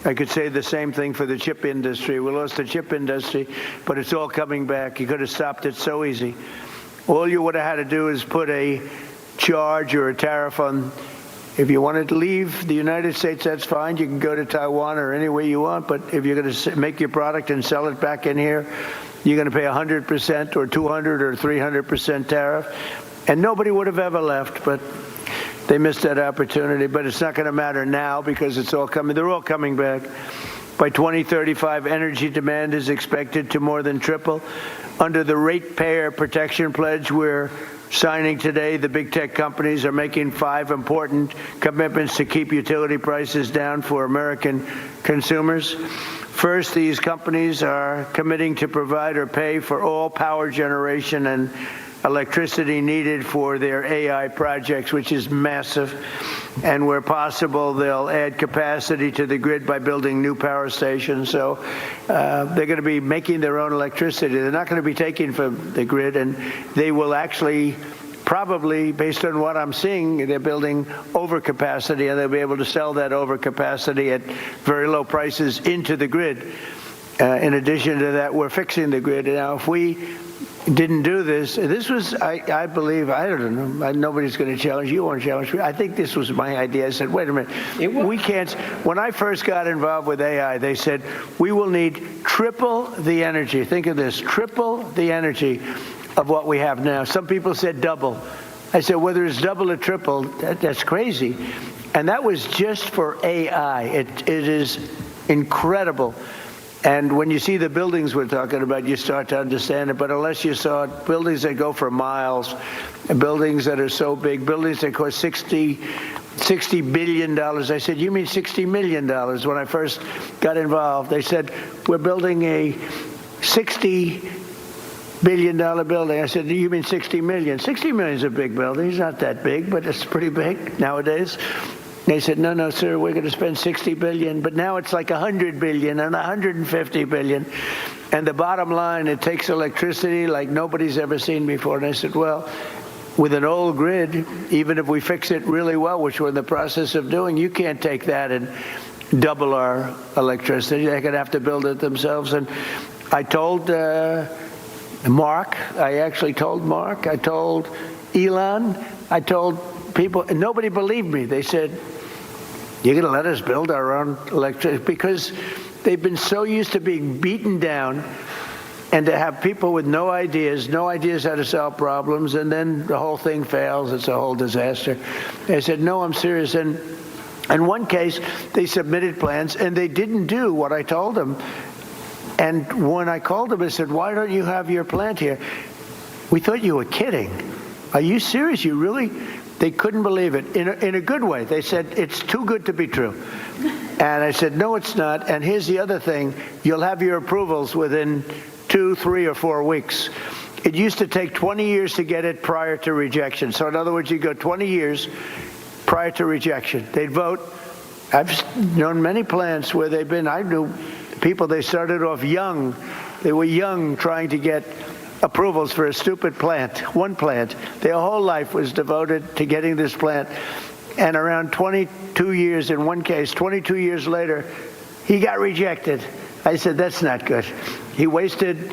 N: I could say the same thing for the chip industry. We lost the chip industry, but it's all coming back. You could have stopped it so easy. All you would have had to do is put a charge or a tariff on. If you wanted to leave the United States, that's fine. You can go to Taiwan or anywhere you want. But if you're going to make your product and sell it back in here, you're going to pay 100% or 200 or 300% tariff. And nobody would have ever left, but they missed that opportunity. But it's not going to matter now because it's all coming. They're all coming back. By 2035, energy demand is expected to more than triple. Under the Ratepayer Protection Pledge, we're signing today, the big tech companies are making 5 important commitments to keep utility prices down for American consumers. First, these companies are committing to provide or pay for all power generation and electricity needed for their AI projects, which is massive. And where possible, they'll add capacity to the grid by building new power stations. So they're going to be making their own electricity. They're not going to be taking from the grid, and they will actually probably, based on what I'm seeing, they're building overcapacity, and they'll be able to sell that overcapacity at very low prices into the grid. In addition to that, we're fixing the grid. Now, if we didn't do this was, I believe, I don't know, nobody's going to challenge you, won't challenge me. I think this was my idea. I said, wait a minute, we can't. When I first got involved with AI, they said, we will need triple the energy. Think of this, triple the energy of what we have now. Some people said double. I said, whether it's double or triple, that's crazy. And that was just for AI. It is incredible. And when you see the buildings we're talking about, you start to understand it. But unless you saw buildings that go for miles, buildings that are so big, buildings that cost $60 billion. I said, you mean $60 million? When I first got involved, they said, we're building a $60 billion building. I said, you mean 60 million? 60 million is a big building. It's not that big, but it's pretty big nowadays. They said, no, sir, we're going to spend 60 billion, but now it's like 100 billion and 150 billion. And the bottom line, it takes electricity like nobody's ever seen before. And I said, well, with an old grid, even if we fix it really well, which we're in the process of doing, you can't take that and double our electricity. They're going to have to build it themselves. And I told Mark, I told Elon, I told people, and nobody believed me. They said, you're going to let us build our own electricity? Because they've been so used to being beaten down and to have people with no ideas how to solve problems, and then the whole thing fails. It's a whole disaster. They said, no, I'm serious. And in one case, they submitted plans, and they didn't do what I told them. And when I called them, I said, why don't you have your plant here? We thought you were kidding. Are you serious? You really? They couldn't believe it in a good way. They said, it's too good to be true. And I said, no, it's not. And here's the other thing. You'll have your approvals within 2, 3, or 4 weeks. It used to take 20 years to get it prior to rejection. So in other words, you go 20 years prior to rejection. They'd vote. I've known many plants where they've been, I knew people, they started off young. They were young trying to get approvals for a stupid plant, one plant. Their whole life was devoted to getting this plant. And around 22 years, in one case, 22 years later, he got rejected. I said, that's not good. He wasted,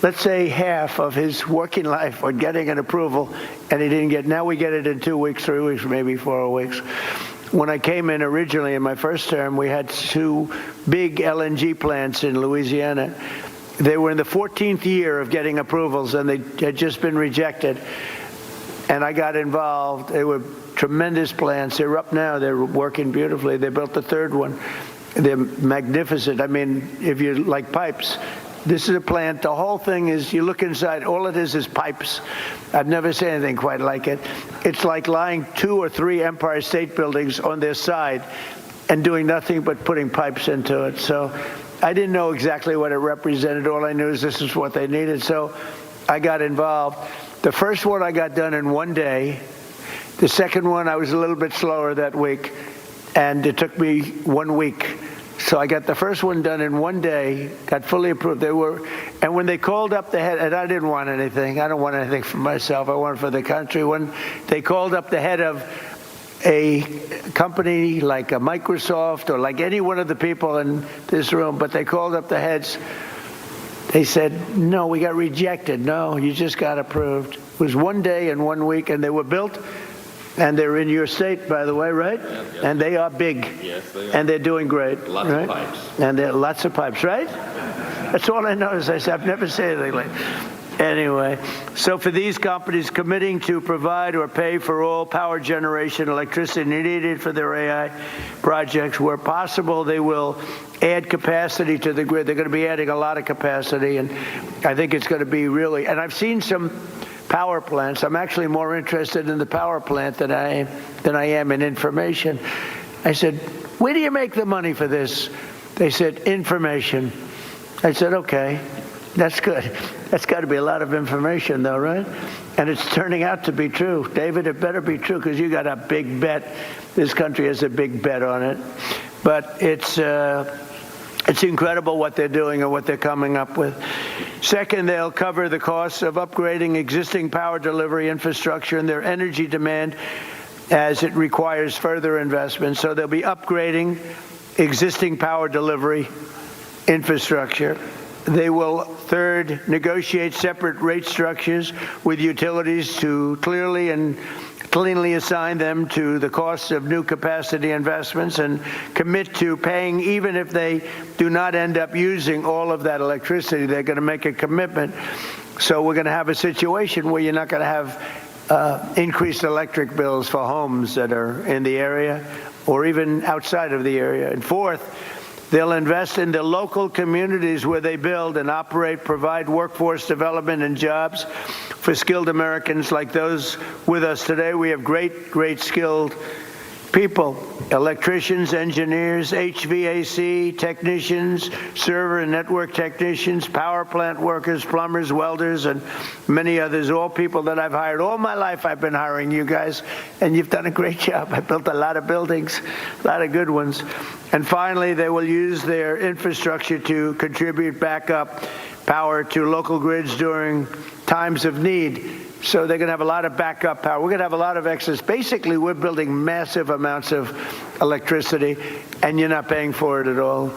N: let's say, half of his working life on getting an approval, and he didn't get, now we get it in 2 weeks, 3 weeks, maybe 4 weeks. When I came in originally in my first term, we had 2 big LNG plants in Louisiana. They were in the 14th year of getting approvals, and they had just been rejected. And I got involved. They were tremendous plants. They're up now. They're working beautifully. They built the 3rd one. They're magnificent. I mean, if you like pipes, this is a plant. The whole thing is, you look inside, all it is pipes. I've never seen anything quite like it. It's like lying 2 or 3 Empire State Buildings on their side and doing nothing but putting pipes into it. So I didn't know exactly what it represented. All I knew is this is what they needed. So I got involved. The first one I got done in 1 day. The second one, I was a little bit slower that week, and it took me 1 week. So I got the first one done in 1 day, got fully approved. And when they called up the head, and I didn't want anything. I don't want anything for myself. I want it for the country. When they called up the head of a company like a Microsoft or like any one of the people in this room, but they called up the heads, they said, no, we got rejected. No, you just got approved. It was 1 day and 1 week, and they were built. And they're in your state, by the way, right? Yep. And they are big. Yes, they are. And they're doing great. Lots of pipes. And there are lots of pipes, right? That's all I noticed. I said, I've never seen anything like that. Anyway, so for these companies committing to provide or pay for all power generation electricity needed for their AI projects, where possible, they will add capacity to the grid. They're going to be adding a lot of capacity, and I think it's going to be really, and I've seen some power plants. I'm actually more interested in the power plant than I am in information. I said, where do you make the money for this? They said, information. I said, okay, that's good. That's got to be a lot of information, though, right? And it's turning out to be true. David, it better be true, because you got a big bet. This country has a big bet on it. But it's incredible what they're doing and what they're coming up with. Second, they'll cover the costs of upgrading existing power delivery infrastructure and their energy demand as it requires further investment. So they'll be upgrading existing power delivery infrastructure. They will, third, negotiate separate rate structures with utilities to cleanly assign them to the costs of new capacity investments and commit to paying even if they do not end up using all of that electricity. They're going to make a commitment. So we're going to have a situation where you're not going to have increased electric bills for homes that are in the area or even outside of the area. And fourth, they'll invest in the local communities where they build and operate, provide workforce development and jobs for skilled Americans like those with us today. We have great skilled people, electricians, engineers, HVAC technicians, server and network technicians, power plant workers, plumbers, welders, and many others, all people that I've hired. All my life I've been hiring you guys, and you've done a great job. I built a lot of buildings, a lot of good ones. And finally, they will use their infrastructure to contribute backup power to local grids during times of need. So they're going to have a lot of backup power. We're going to have a lot of excess. Basically, we're building massive amounts of electricity, and you're not paying for it at all.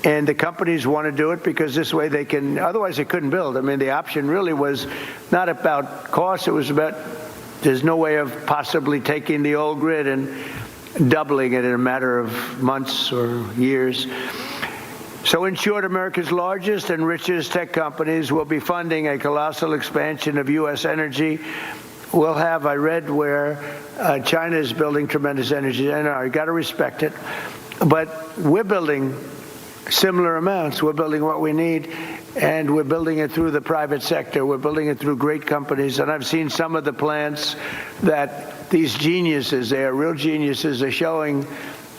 N: And the companies want to do it because this way they can, otherwise they couldn't build. I mean, the option really was not about cost. It was about there's no way of possibly taking the old grid and doubling it in a matter of months or years. So in short, America's largest and richest tech companies will be funding a colossal expansion of U.S. energy. We'll have, I read where China is building tremendous energy. I know, you got to respect it. But we're building similar amounts. We're building what we need, and we're building it through the private sector. We're building it through great companies. And I've seen some of the plants that these geniuses, they are real geniuses, are showing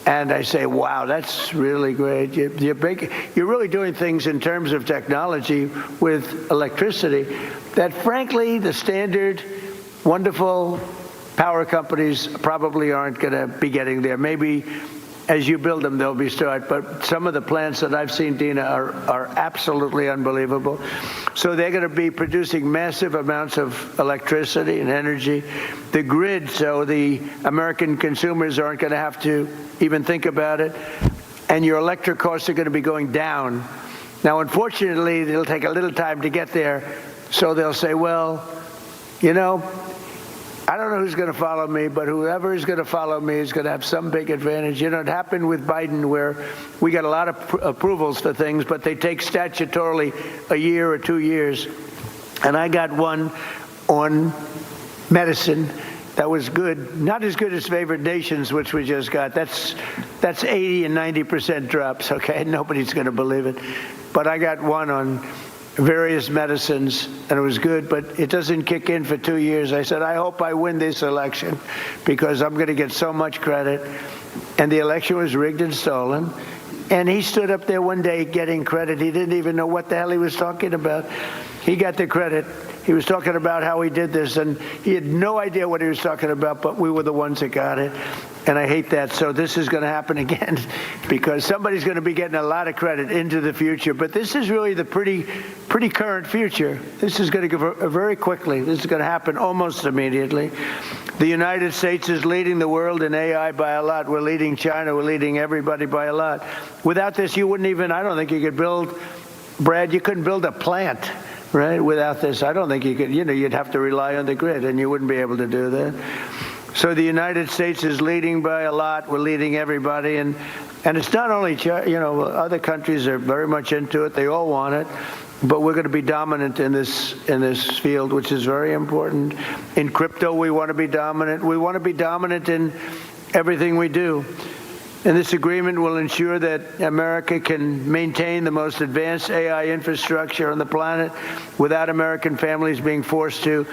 N: And I say, wow, that's really great. You're really doing things in terms of technology with electricity that, frankly, the standard, wonderful power companies probably aren't going to be getting there. Maybe as you build them, they'll be start. But some of the plants that I've seen, Dina, are absolutely unbelievable. So they're going to be producing massive amounts of electricity and energy. The grid, so the American consumers aren't going to have to even think about it. And your electric costs are going to be going down. Now, unfortunately, it'll take a little time to get there. So they'll say, well, you know, I don't know who's going to follow me, but whoever is going to follow me is going to have some big advantage. You know, it happened with Biden where we got a lot of approvals for things, but they take statutorily a year or 2 years. And I got one on medicine that was good, not as good as favored nations, which we just got. That's 80 and 90% drops, okay? Nobody's going to believe it. But I got one on various medicines, and it was good, but it doesn't kick in for 2 years. I said, I hope I win this election because I'm going to get so much credit. And the election was rigged and stolen. And he stood up there one day getting credit. He didn't even know what the hell he was talking about. He got the credit. He was talking about how he did this, and he had no idea what he was talking about, but we were the ones that got it. And I hate that. So this is going to happen again because somebody's going to be getting a lot of credit into the future. But this is really the pretty current future. This is going to go very quickly. This is going to happen almost immediately. The United States is leading the world in AI by a lot. We're leading China. We're leading everybody by a lot. Without this, you wouldn't even, I don't think you could build, Brad, you couldn't build a plant, right? Without this, I don't think you could, you'd have to rely on the grid, and you wouldn't be able to do that. So the United States is leading by a lot. We're leading everybody. And it's not only, other countries are very much into it. They all want it. But we're going to be dominant in this field, which is very important. In crypto, we want to be dominant. We want to be dominant in everything we do. And this agreement will ensure that America can maintain the most advanced AI infrastructure on the planet without American families being forced to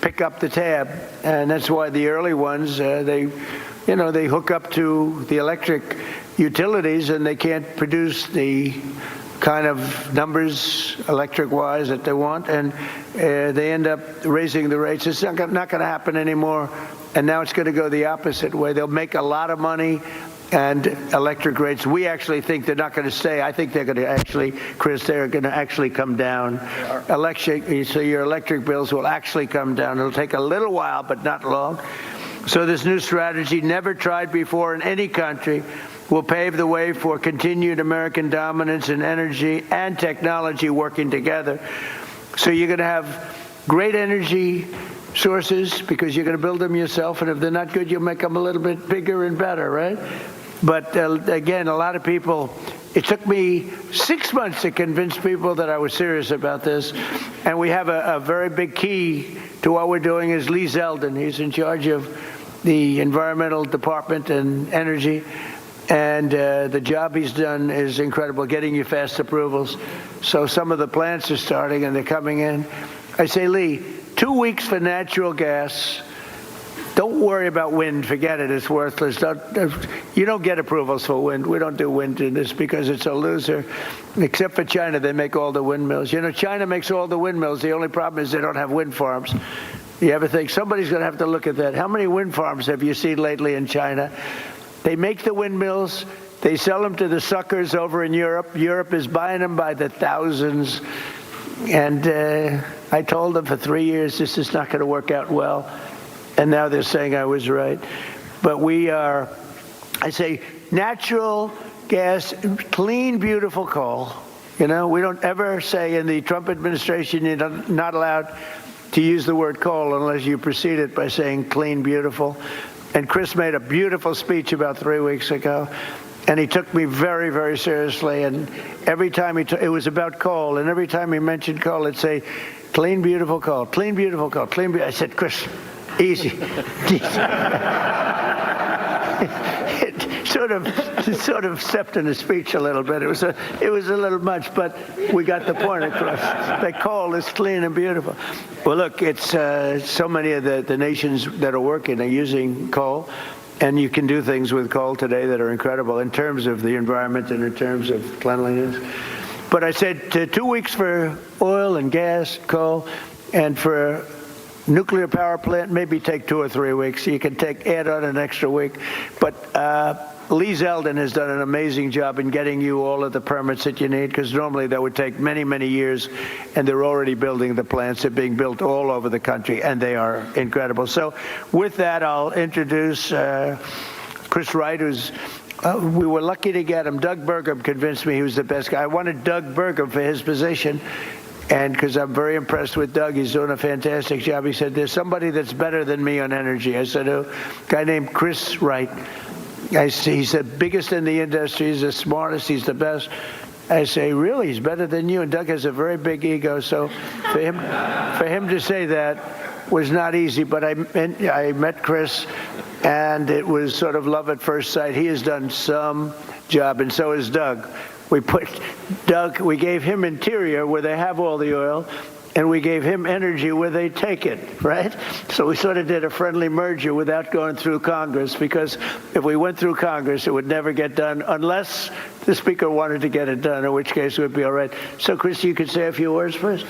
N: pick up the tab. And that's why the early ones, they hook up to the electric utilities and they can't produce the kind of numbers electric-wise that they want, and they end up raising the rates. It's not going to happen anymore, and now it's going to go the opposite way. They'll make a lot of money, and electric rates, we actually think they're not going to stay. I think they're going to actually, Chris, they're going to actually come down. So your electric bills will actually come down. It'll take a little while, but not long. So this new strategy, never tried before in any country, will pave the way for continued American dominance in energy and technology working together. So you're going to have great energy sources because you're going to build them yourself, and if they're not good, you'll make them a little bit bigger and better, right? But again, a lot of people, it took me 6 months to convince people that I was serious about this, and we have a very big key to what we're doing is Lee Zeldin. He's in charge of the Environmental Department and Energy. And the job he's done is incredible, getting you fast approvals. So some of the plants are starting and they're coming in. I say, Lee, 2 weeks for natural gas. Don't worry about wind. Forget it. It's worthless. You don't get approvals for wind. We don't do wind in this because it's a loser. Except for China, they make all the windmills. China makes all the windmills. The only problem is they don't have wind farms. You ever think somebody's going to have to look at that? How many wind farms have you seen lately in China? They make the windmills. They sell them to the suckers over in Europe. Europe is buying them by the thousands. And I told them for 3 years, this is not going to work out well. And now they're saying I was right. But I say, natural gas, clean, beautiful coal. We don't ever say in the Trump administration you're not allowed to use the word coal unless you precede it by saying clean, beautiful. And Chris made a beautiful speech about 3 weeks ago, and he took me very, very seriously. And every time it was about coal, and every time he mentioned coal, it'd say, clean, beautiful coal, clean, beautiful coal, clean, beautiful. I said, Chris, easy. It sort of stepped in the speech a little bit. It was a little much, but we got the point across. The coal is clean and beautiful. Well, look, it's so many of the nations that are working are using coal. And you can do things with coal today that are incredible in terms of the environment and in terms of cleanliness. But I said 2 weeks for oil and gas, coal, and for nuclear power plant, maybe take 2 or 3 weeks. You can add on an extra week. But Lee Zeldin has done an amazing job in getting you all of the permits that you need, because normally that would take many, many years, and they're already building the plants. They're being built all over the country, and they are incredible. So with that, I'll introduce Chris Wright, who's we were lucky to get him. Doug Burgum convinced me he was the best guy. I wanted Doug Burgum for his position, and because I'm very impressed with Doug. He's doing a fantastic job. He said, there's somebody that's better than me on energy. I said, who? A guy named Chris Wright. He's the biggest in the industry. He's the smartest. He's the best. I say, really? He's better than you? And Doug has a very big ego. So for him to say that was not easy. But I met Chris, and it was sort of love at first sight. He has done some job, and so has Doug. We gave him interior where they have all the oil, and we gave him energy where they take it, right? So we sort of did a friendly merger without going through Congress, because if we went through Congress, it would never get done unless the Speaker wanted to get it done, in which case it would be all right. So, Chris, you could say a few words first.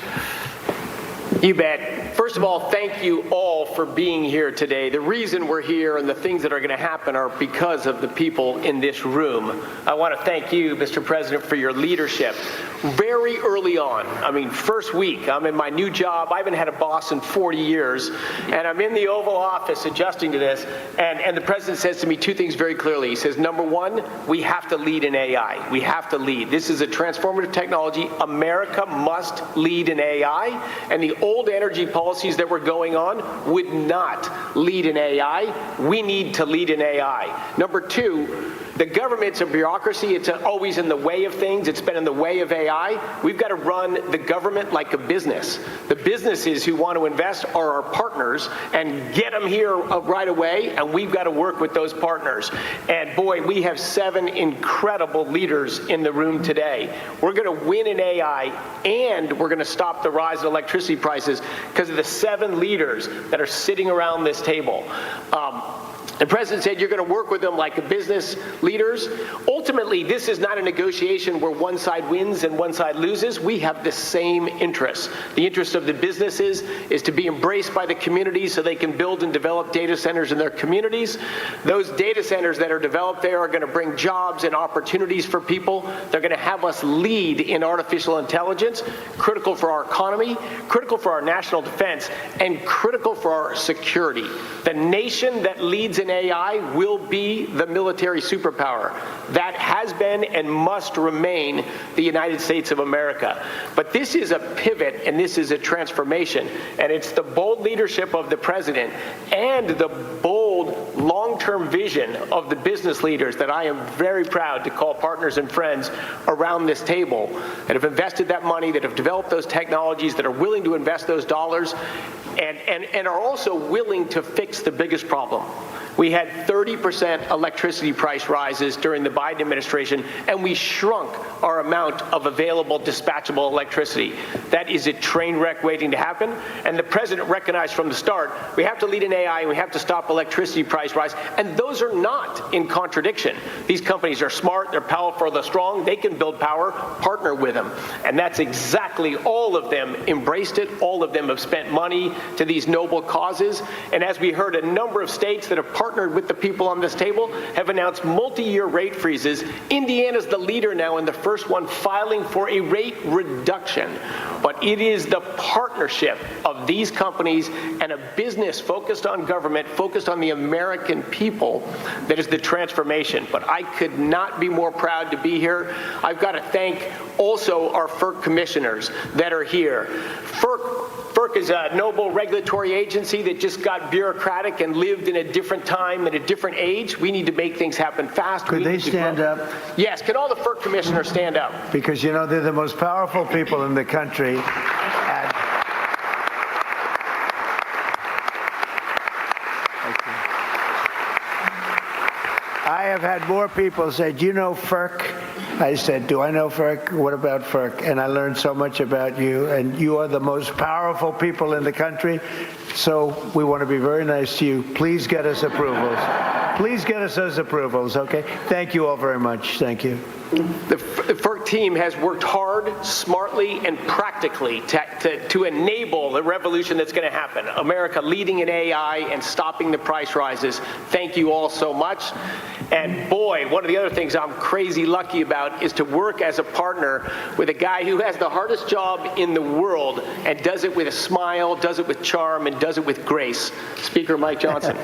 B: You bet. First of all, thank you all for being here today. The reason we're here and the things that are going to happen are because of the people in this room. I want to thank you, Mr. President, for your leadership. Very early on, I mean, first week, I'm in my new job. I haven't had a boss in 40 years, and I'm in the Oval Office adjusting to this, and the President says to me 2 things very clearly. He says, number one, we have to lead in AI. We have to lead. This is a transformative technology. America must lead in AI, and the old energy policies that were going on would not lead in AI. We need to lead in AI. Number two, the government's a bureaucracy. It's always in the way of things. It's been in the way of AI. We've got to run the government like a business. The businesses who want to invest are our partners, and get them here right away, and we've got to work with those partners. And boy, we have 7 incredible leaders in the room today. We're going to win in AI, and we're going to stop the rise in electricity prices because of the 7 leaders that are sitting around this table. The President said you're going to work with them like business leaders. Ultimately, this is not a negotiation where one side wins and one side loses. We have the same interests. The interest of the businesses is to be embraced by the communities so they can build and develop data centers in their communities. Those data centers that are developed there are going to bring jobs and opportunities for people. They're going to have us lead in artificial intelligence, critical for our economy, critical for our national defense, and critical for our security. The nation that leads in AI will be the military superpower. That has been and must remain the United States of America. But this is a pivot, and this is a transformation, and it's the bold leadership of the President and the bold long-term vision of the business leaders that I am very proud to call partners and friends around this table that have invested that money, that have developed those technologies, that are willing to invest those dollars, and are also willing to fix the biggest problem. We had 30% electricity price rises during the Biden administration, and we shrunk our amount of available dispatchable electricity. That is a train wreck waiting to happen, and the President recognized from the start we have to lead in AI and we have to stop electricity price rise, and those are not in contradiction. These companies are smart, they're powerful, they're strong, they can build power, partner with them. And that's exactly, all of them embraced it, all of them have spent money to these noble causes, and as we heard, a number of states that have partnered with the people on this table have announced multi-year rate freezes. Indiana's the leader now and the first one filing for a rate reduction. But it is the partnership of these companies and a business focused on government, focused on the American people, that is the transformation. But I could not be more proud to be here. I've got to thank also our FERC commissioners that are here. FERC is a noble regulatory agency that just got bureaucratic and lived in a different time and a different age. We need to make things happen fast.
N: Could they stand up?
B: Yes, can all the FERC commissioners stand up?
N: Because, you know, they're the most powerful people in the country. I have had more people say, do you know FERC? I said, do I know FERC? What about FERC? And I learned so much about you, and you are the most powerful people in the country, so we want to be very nice to you. Please get us approvals. Please get us those approvals, okay? Thank you all very much. Thank you.
B: The FERC team has worked hard, smartly, and practically to enable the revolution that's going to happen. America leading in AI and stopping the price rises. Thank you all so much. And boy, one of the other things I'm crazy lucky about is to work as a partner with a guy who has the hardest job in the world and does it with a smile, does it with charm, and does it with grace. Speaker Mike Johnson.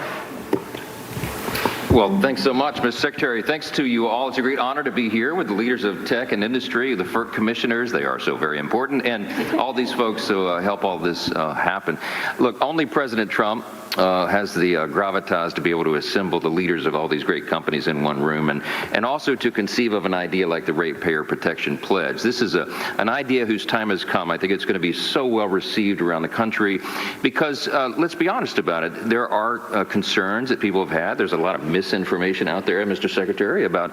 S: Well, thanks so much, Mr. Secretary. Thanks to you all. It's a great honor to be here with the leaders of tech and industry, the FERC commissioners. They are so very important, and all these folks who help all this happen. Look, only President Trump has the gravitas to be able to assemble the leaders of all these great companies in one room, and also to conceive of an idea like the Ratepayer Protection Pledge. This is an idea whose time has come. I think it's going to be so well received around the country because, let's be honest about it, there are concerns that people have had. There's a lot of misinformation out there, Mr. Secretary, about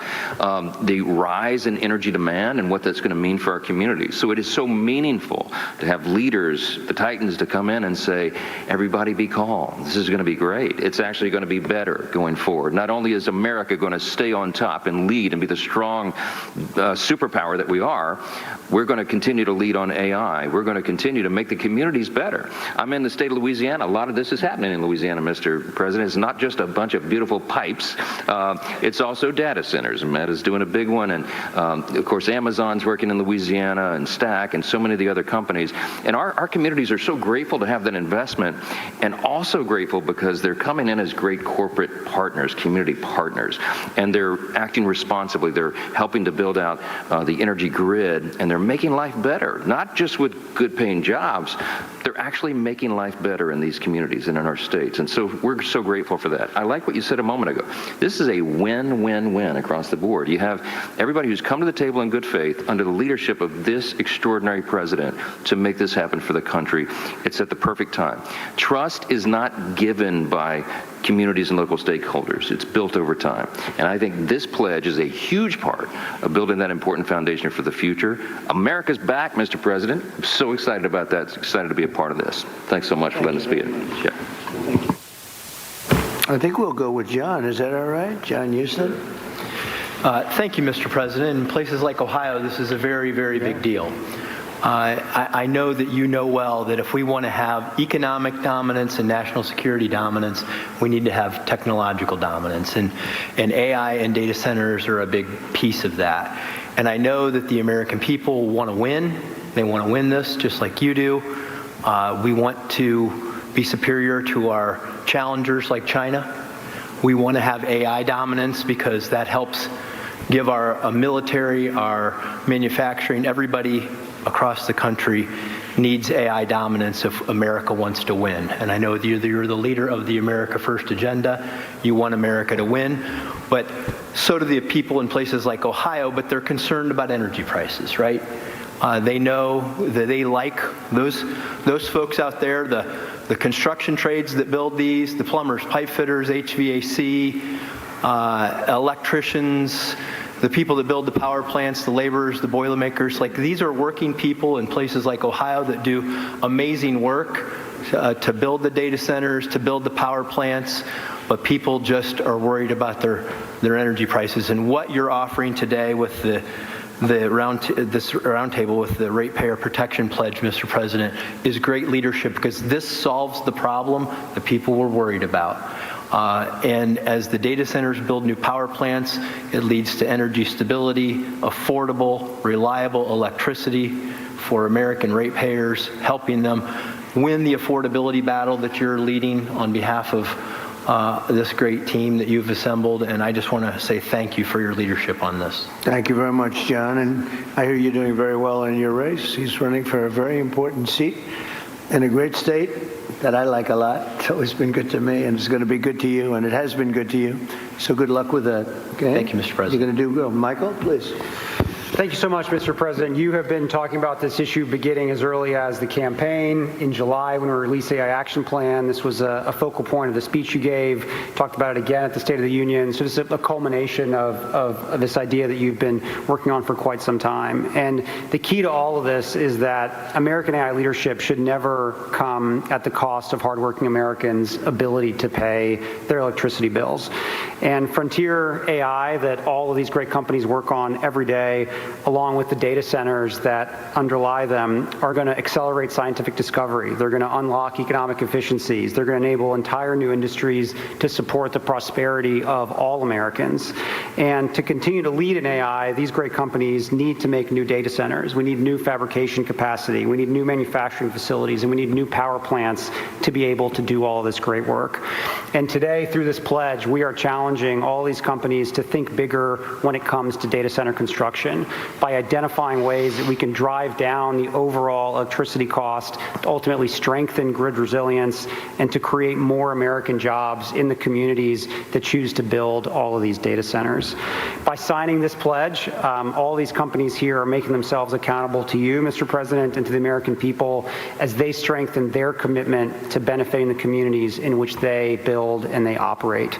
S: the rise in energy demand and what that's going to mean for our communities. So it is so meaningful to have leaders, the titans, to come in and say, everybody be calm. This is going to be great. It's actually going to be better going forward. Not only is America going to stay on top and lead and be the strong superpower that we are, we're going to continue to lead on AI. We're going to continue to make the communities better. I'm in the state of Louisiana. A lot of this is happening in Louisiana, Mr. President. It's not just a bunch of beautiful pipes. It's also data centers. Met is doing a big one. And, of course, Amazon's working in Louisiana and Stack and so many of the other companies. And our communities are so grateful to have that investment and also grateful because they're coming in as great corporate partners, community partners, and they're acting responsibly. They're helping to build out the energy grid, and they're making life better, not just with good-paying jobs. They're actually making life better in these communities and in our states, and so we're so grateful for that. I like what you said a moment ago. This is a win-win-win across the board. You have everybody who's come to the table in good faith under the leadership of this extraordinary president to make this happen for the country. It's at the perfect time. Trust is not given by communities and local stakeholders. It's built over time. And I think this pledge is a huge part of building that important foundation for the future. America's back, Mr. President. I'm so excited about that. Excited to be a part of this. Thanks so much for letting us be here. Yeah.
N: I think we'll go with John. Is that all right? John Houston?
P: Thank you, Mr. President. In places like Ohio, this is a very, very big deal. I know that you know well that if we want to have economic dominance and national security dominance, we need to have technological dominance. And AI and data centers are a big piece of that. And I know that the American people want to win. They want to win this just like you do. We want to be superior to our challengers like China. We want to have AI dominance because that helps give our military, our manufacturing, everybody across the country needs AI dominance if America wants to win. And I know you're the leader of the America First agenda. You want America to win, but so do the people in places like Ohio, but they're concerned about energy prices, right? They know that they like those folks out there, the construction trades that build these, the plumbers, pipe fitters, HVAC, electricians, the people that build the power plants, the laborers, the boilermakers. Like, these are working people in places like Ohio that do amazing work to build the data centers, to build the power plants, but people just are worried about their energy prices. And what you're offering today with this roundtable with the Ratepayer Protection Pledge, Mr. President, is great leadership because this solves the problem that people were worried about. And as the data centers build new power plants, it leads to energy stability, affordable, reliable electricity for American ratepayers, helping them win the affordability battle that you're leading on behalf of this great team that you've assembled. And I just want to say thank you for your leadership on this.
N: Thank you very much, John. And I hear you're doing very well in your race. He's running for a very important seat in a great state that I like a lot. It's always been good to me, and it's going to be good to you, and it has been good to you. So good luck with that. Okay?
P: Thank you, Mr. President.
N: You're going to do good. Michael, please.
R: Thank you so much, Mr. President. You have been talking about this issue beginning as early as the campaign. In July, when we released the AI Action Plan, this was a focal point of the speech you gave. Talked about it again at the State of the Union. So this is a culmination of this idea that you've been working on for quite some time. And the key to all of this is that American AI leadership should never come at the cost of hardworking Americans' ability to pay their electricity bills. And Frontier AI, that all of these great companies work on every day, along with the data centers that underlie them, are going to accelerate scientific discovery. They're going to unlock economic efficiencies. They're going to enable entire new industries to support the prosperity of all Americans. And to continue to lead in AI, these great companies need to make new data centers. We need new fabrication capacity. We need new manufacturing facilities, and we need new power plants to be able to do all of this great work. And today, through this pledge, we are challenging all these companies to think bigger when it comes to data center construction, by identifying ways that we can drive down the overall electricity cost, to ultimately strengthen grid resilience, and to create more American jobs in the communities that choose to build all of these data centers. By signing this pledge, all these companies here are making themselves accountable to you, Mr. President, and to the American people as they strengthen their commitment to benefiting the communities in which they build and they operate.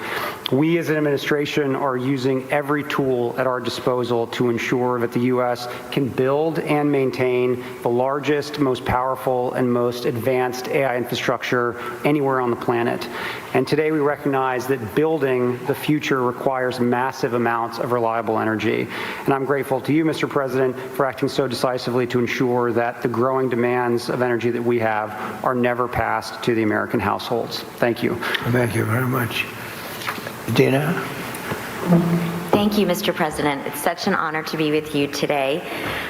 R: We as an administration are using every tool at our disposal to ensure that the U.S. can build and maintain the largest, most powerful, and most advanced AI infrastructure anywhere on the planet. And today we recognize that building the future requires massive amounts of reliable energy. And I'm grateful to you, Mr. President, for acting so decisively to ensure that the growing demands of energy that we have are never passed to the American households. Thank you.
N: Thank you very much. Dina?
T: Thank you, Mr. President. It's such an honor to be with you today.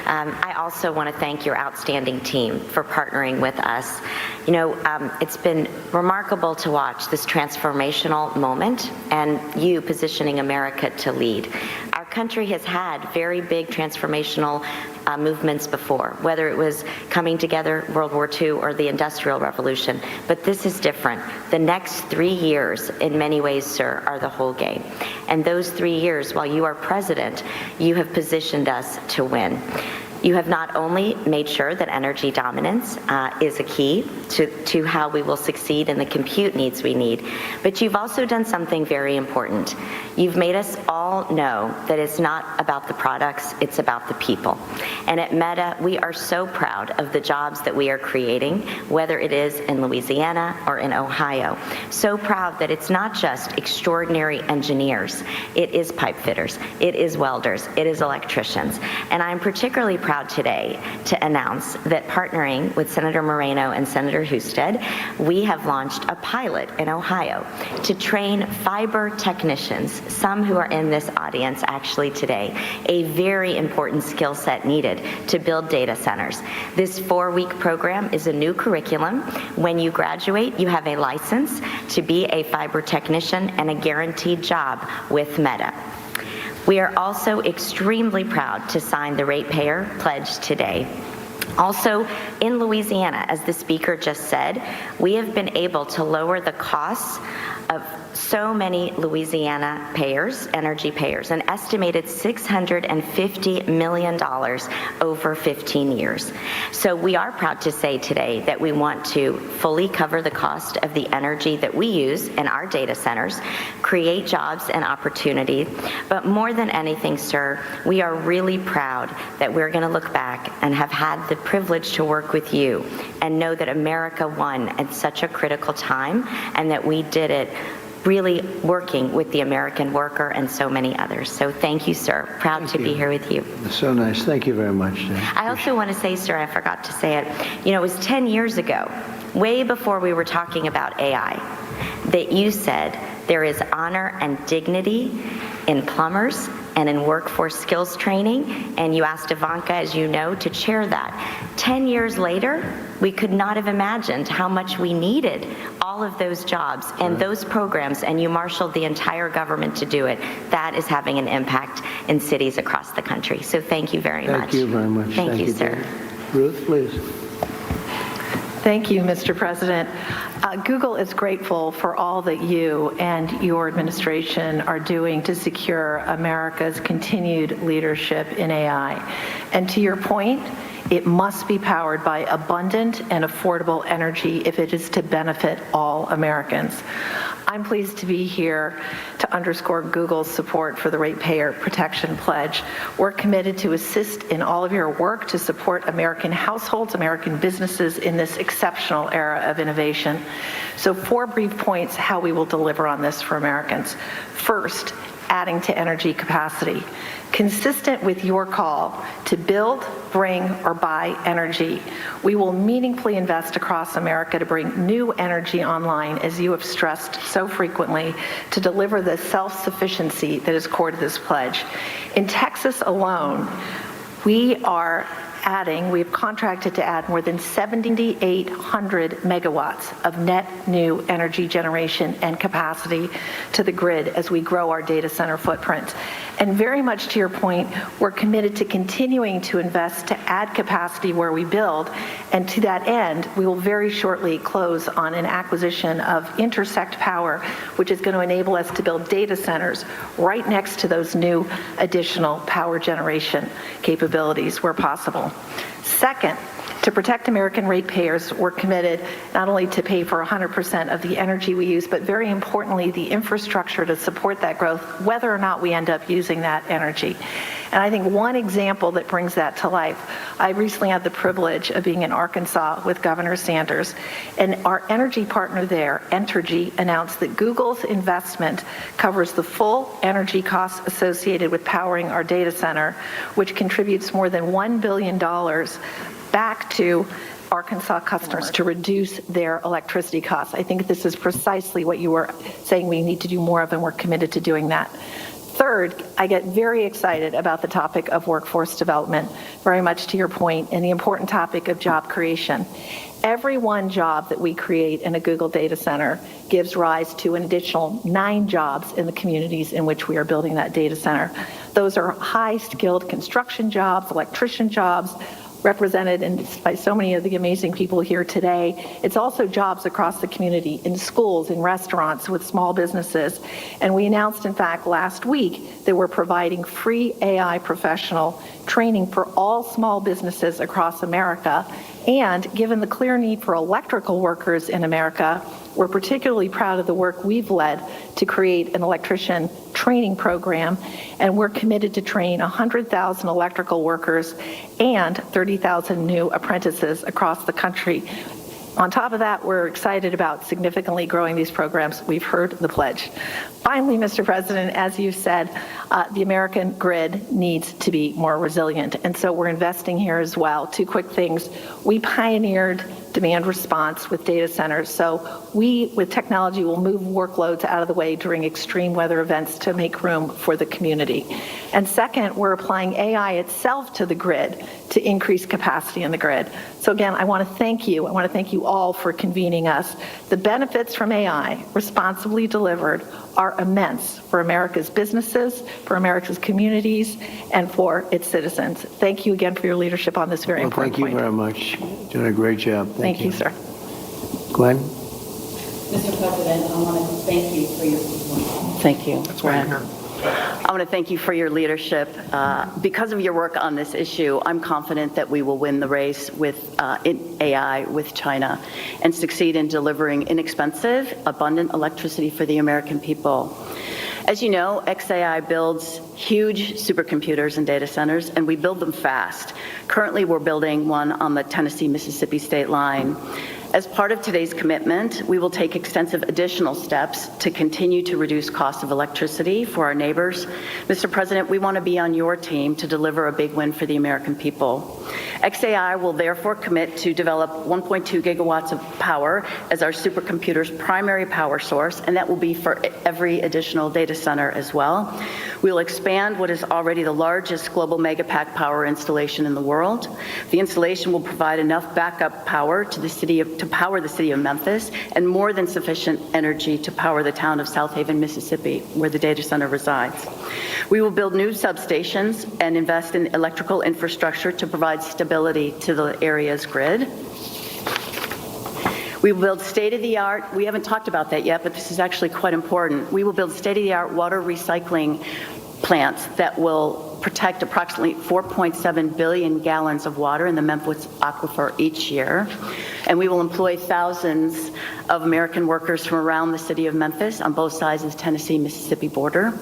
T: I also want to thank your outstanding team for partnering with us. You know, it's been remarkable to watch this transformational moment and you positioning America to lead. Our country has had very big transformational movements before, whether it was coming together, World War II, or the Industrial Revolution. But this is different. The next 3 years, in many ways, sir, are the whole game. And those 3 years, while you are president, you have positioned us to win. You have not only made sure that energy dominance is a key to how we will succeed in the compute needs we need, but you've also done something very important. You've made us all know that it's not about the products, it's about the people. And at Meta, we are so proud of the jobs that we are creating, whether it is in Louisiana or in Ohio. So proud that it's not just extraordinary engineers, it is pipe fitters, it is welders, it is electricians. And I'm particularly proud today to announce that partnering with Senator Moreno and Senator Husted, we have launched a pilot in Ohio to train fiber technicians, some who are in this audience actually today, a very important skill set needed to build data centers. This 4-week program is a new curriculum. When you graduate, you have a license to be a fiber technician and a guaranteed job with Meta. We are also extremely proud to sign the ratepayer pledge today. Also, in Louisiana, as the speaker just said, we have been able to lower the costs of so many Louisiana payers, energy payers, an estimated $650 million over 15 years. So we are proud to say today that we want to fully cover the cost of the energy that we use in our data centers, create jobs and opportunity. But more than anything, sir, we are really proud that we're going to look back and have had the privilege to work with you and know that America won at such a critical time and that we did it really working with the American worker and so many others. So thank you, sir. Proud to be here with you.
N: So nice. Thank you very much.
T: I also want to say, sir, I forgot to say it, you know, it was 10 years ago, way before we were talking about AI, that you said there is honor and dignity in plumbers and in workforce skills training, and you asked Ivanka, as you know, to chair that. 10 years later, we could not have imagined how much we needed all of those jobs and those programs, and you marshaled the entire government to do it. That is having an impact in cities across the country. So thank you very much.
N: Thank you very much.
T: Thank you, sir.
N: Ruth, please.
D: Thank you, Mr. President. Google is grateful for all that you and your administration are doing to secure America's continued leadership in AI. And to your point, it must be powered by abundant and affordable energy if it is to benefit all Americans. I'm pleased to be here to underscore Google's support for the Ratepayer Protection Pledge. We're committed to assist in all of your work to support American households, American businesses in this exceptional era of innovation. So 4 brief points how we will deliver on this for Americans. First, adding to energy capacity. Consistent with your call to build, bring, or buy energy, we will meaningfully invest across America to bring new energy online, as you have stressed so frequently, to deliver the self-sufficiency that is core to this pledge. In Texas alone, we've contracted to add more than 7,800 megawatts of net new energy generation and capacity to the grid as we grow our data center footprint. And very much to your point, we're committed to continuing to invest to add capacity where we build. And to that end, we will very shortly close on an acquisition of Intersect Power, which is going to enable us to build data centers right next to those new additional power generation capabilities where possible. Second, to protect American ratepayers, we're committed not only to pay for 100% of the energy we use, but very importantly, the infrastructure to support that growth, whether or not we end up using that energy. And I think one example that brings that to life, I recently had the privilege of being in Arkansas with Governor Sanders, and our energy partner there, Entergy, announced that Google's investment covers the full energy costs associated with powering our data center, which contributes more than $1 billion back to Arkansas customers to reduce their electricity costs. I think this is precisely what you were saying we need to do more of, and we're committed to doing that. Third, I get very excited about the topic of workforce development, very much to your point, and the important topic of job creation. Every one job that we create in a Google data center gives rise to an additional 9 jobs in the communities in which we are building that data center. Those are high-skilled construction jobs, electrician jobs, represented by so many of the amazing people here today. It's also jobs across the community, in schools, in restaurants, with small businesses. And we announced, in fact, last week that we're providing free AI professional training for all small businesses across America. And given the clear need for electrical workers in America, we're particularly proud of the work we've led to create an electrician training program, and we're committed to train 100,000 electrical workers and 30,000 new apprentices across the country. On top of that, we're excited about significantly growing these programs. We've heard the pledge. Finally, Mr. President, as you said, the American grid needs to be more resilient, and so we're investing here as well. 2 quick things. We pioneered demand response with data centers, so we, with technology, will move workloads out of the way during extreme weather events to make room for the community. And second, we're applying AI itself to the grid to increase capacity in the grid. So again, I want to thank you. I want to thank you all for convening us. The benefits from AI, responsibly delivered, are immense for America's businesses, for America's communities, and for its citizens. Thank you again for your leadership on this very important point.
N: Thank you very much. You're doing a great job.
D: Thank you, sir.
N: Glenn?
U: Mr. President, I want to thank you for your
D: Thank you.
U: That's why I'm here. I want to thank you for your leadership. Because of your work on this issue, I'm confident that we will win the race with in AI with China and succeed in delivering inexpensive, abundant electricity for the American people. As you know, XAI builds huge supercomputers and data centers, and we build them fast. Currently, we're building one on the Tennessee-Mississippi state line. As part of today's commitment, we will take extensive additional steps to continue to reduce costs of electricity for our neighbors. Mr. President, we want to be on your team to deliver a big win for the American people. XAI will therefore commit to develop 1.2 gigawatts of power as our supercomputer's primary power source, and that will be for every additional data center as well. We'll expand what is already the largest global megapack power installation in the world. The installation will provide enough backup power to power the city of Memphis, and more than sufficient energy to power the town of South Haven, Mississippi, where the data center resides. We will build new substations and invest in electrical infrastructure to provide stability to the area's grid. We will build state-of-the-art, we haven't talked about that yet, but this is actually quite important. We will build state-of-the-art water recycling plants that will protect approximately 4.7 billion gallons of water in the Memphis aquifer each year. And we will employ thousands of American workers from around the city of Memphis on both sides of the Tennessee-Mississippi border.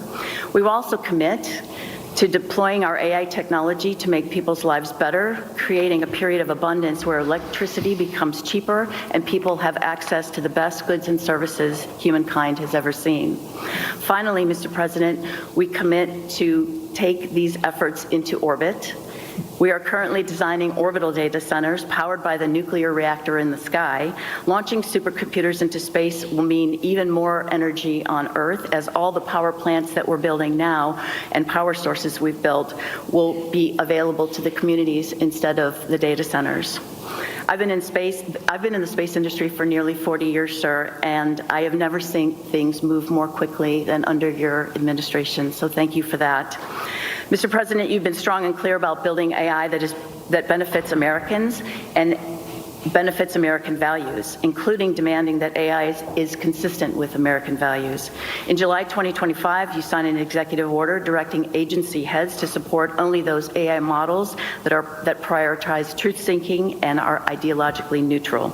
U: We will also commit to deploying our AI technology to make people's lives better, creating a period of abundance where electricity becomes cheaper and people have access to the best goods and services humankind has ever seen. Finally, Mr. President, we commit to take these efforts into orbit. We are currently designing orbital data centers powered by the nuclear reactor in the sky. Launching supercomputers into space will mean even more energy on Earth, as all the power plants that we're building now and power sources we've built will be available to the communities instead of the data centers. I've been in the space industry for nearly 40 years, sir, and I have never seen things move more quickly than under your administration, so thank you for that. Mr. President, you've been strong and clear about building AI that benefits Americans and benefits American values, including demanding that AI is consistent with American values. In July 2025, you signed an executive order directing agency heads to support only those AI models that prioritize truth-seeking and are ideologically neutral.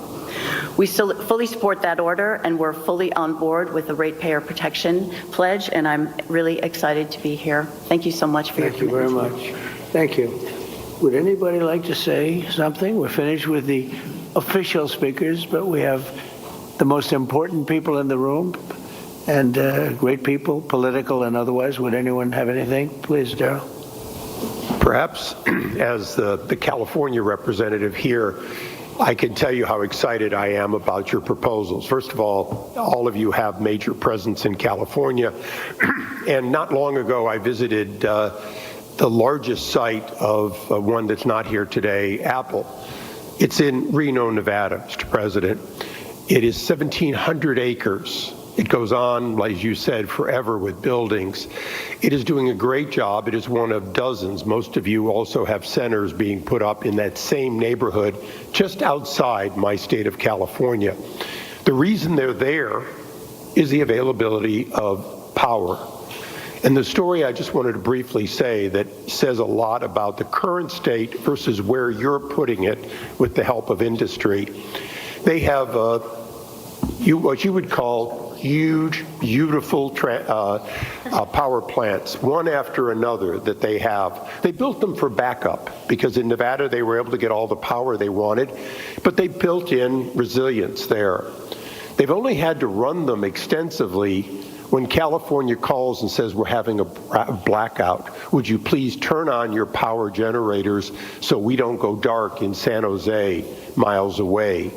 U: We still fully support that order, and we're fully on board with the ratepayer protection pledge, and I'm really excited to be here. Thank you so much for your commitment.
N: Thank you very much. Thank you. Would anybody like to say something? We're finished with the official speakers, but we have the most important people in the room and great people, political and otherwise. Would anyone have anything? Please, Darrell.
Q: Perhaps as the California representative here, I can tell you how excited I am about your proposals. First of all of you have major presence in California. And not long ago, I visited the largest site of one that's not here today, Apple. It's in Reno, Nevada, Mr. President. It is 1,700 acres. It goes on, as you said, forever with buildings. It is doing a great job. It is one of dozens. Most of you also have centers being put up in that same neighborhood just outside my state of California. The reason they're there is the availability of power. And the story I just wanted to briefly say that says a lot about the current state versus where you're putting it with the help of industry. They have what you would call huge, beautiful power plants, one after another that they have. They built them for backup because in Nevada they were able to get all the power they wanted, but they built in resilience there. They've only had to run them extensively when California calls and says we're having a blackout. Would you please turn on your power generators so we don't go dark in San Jose miles away?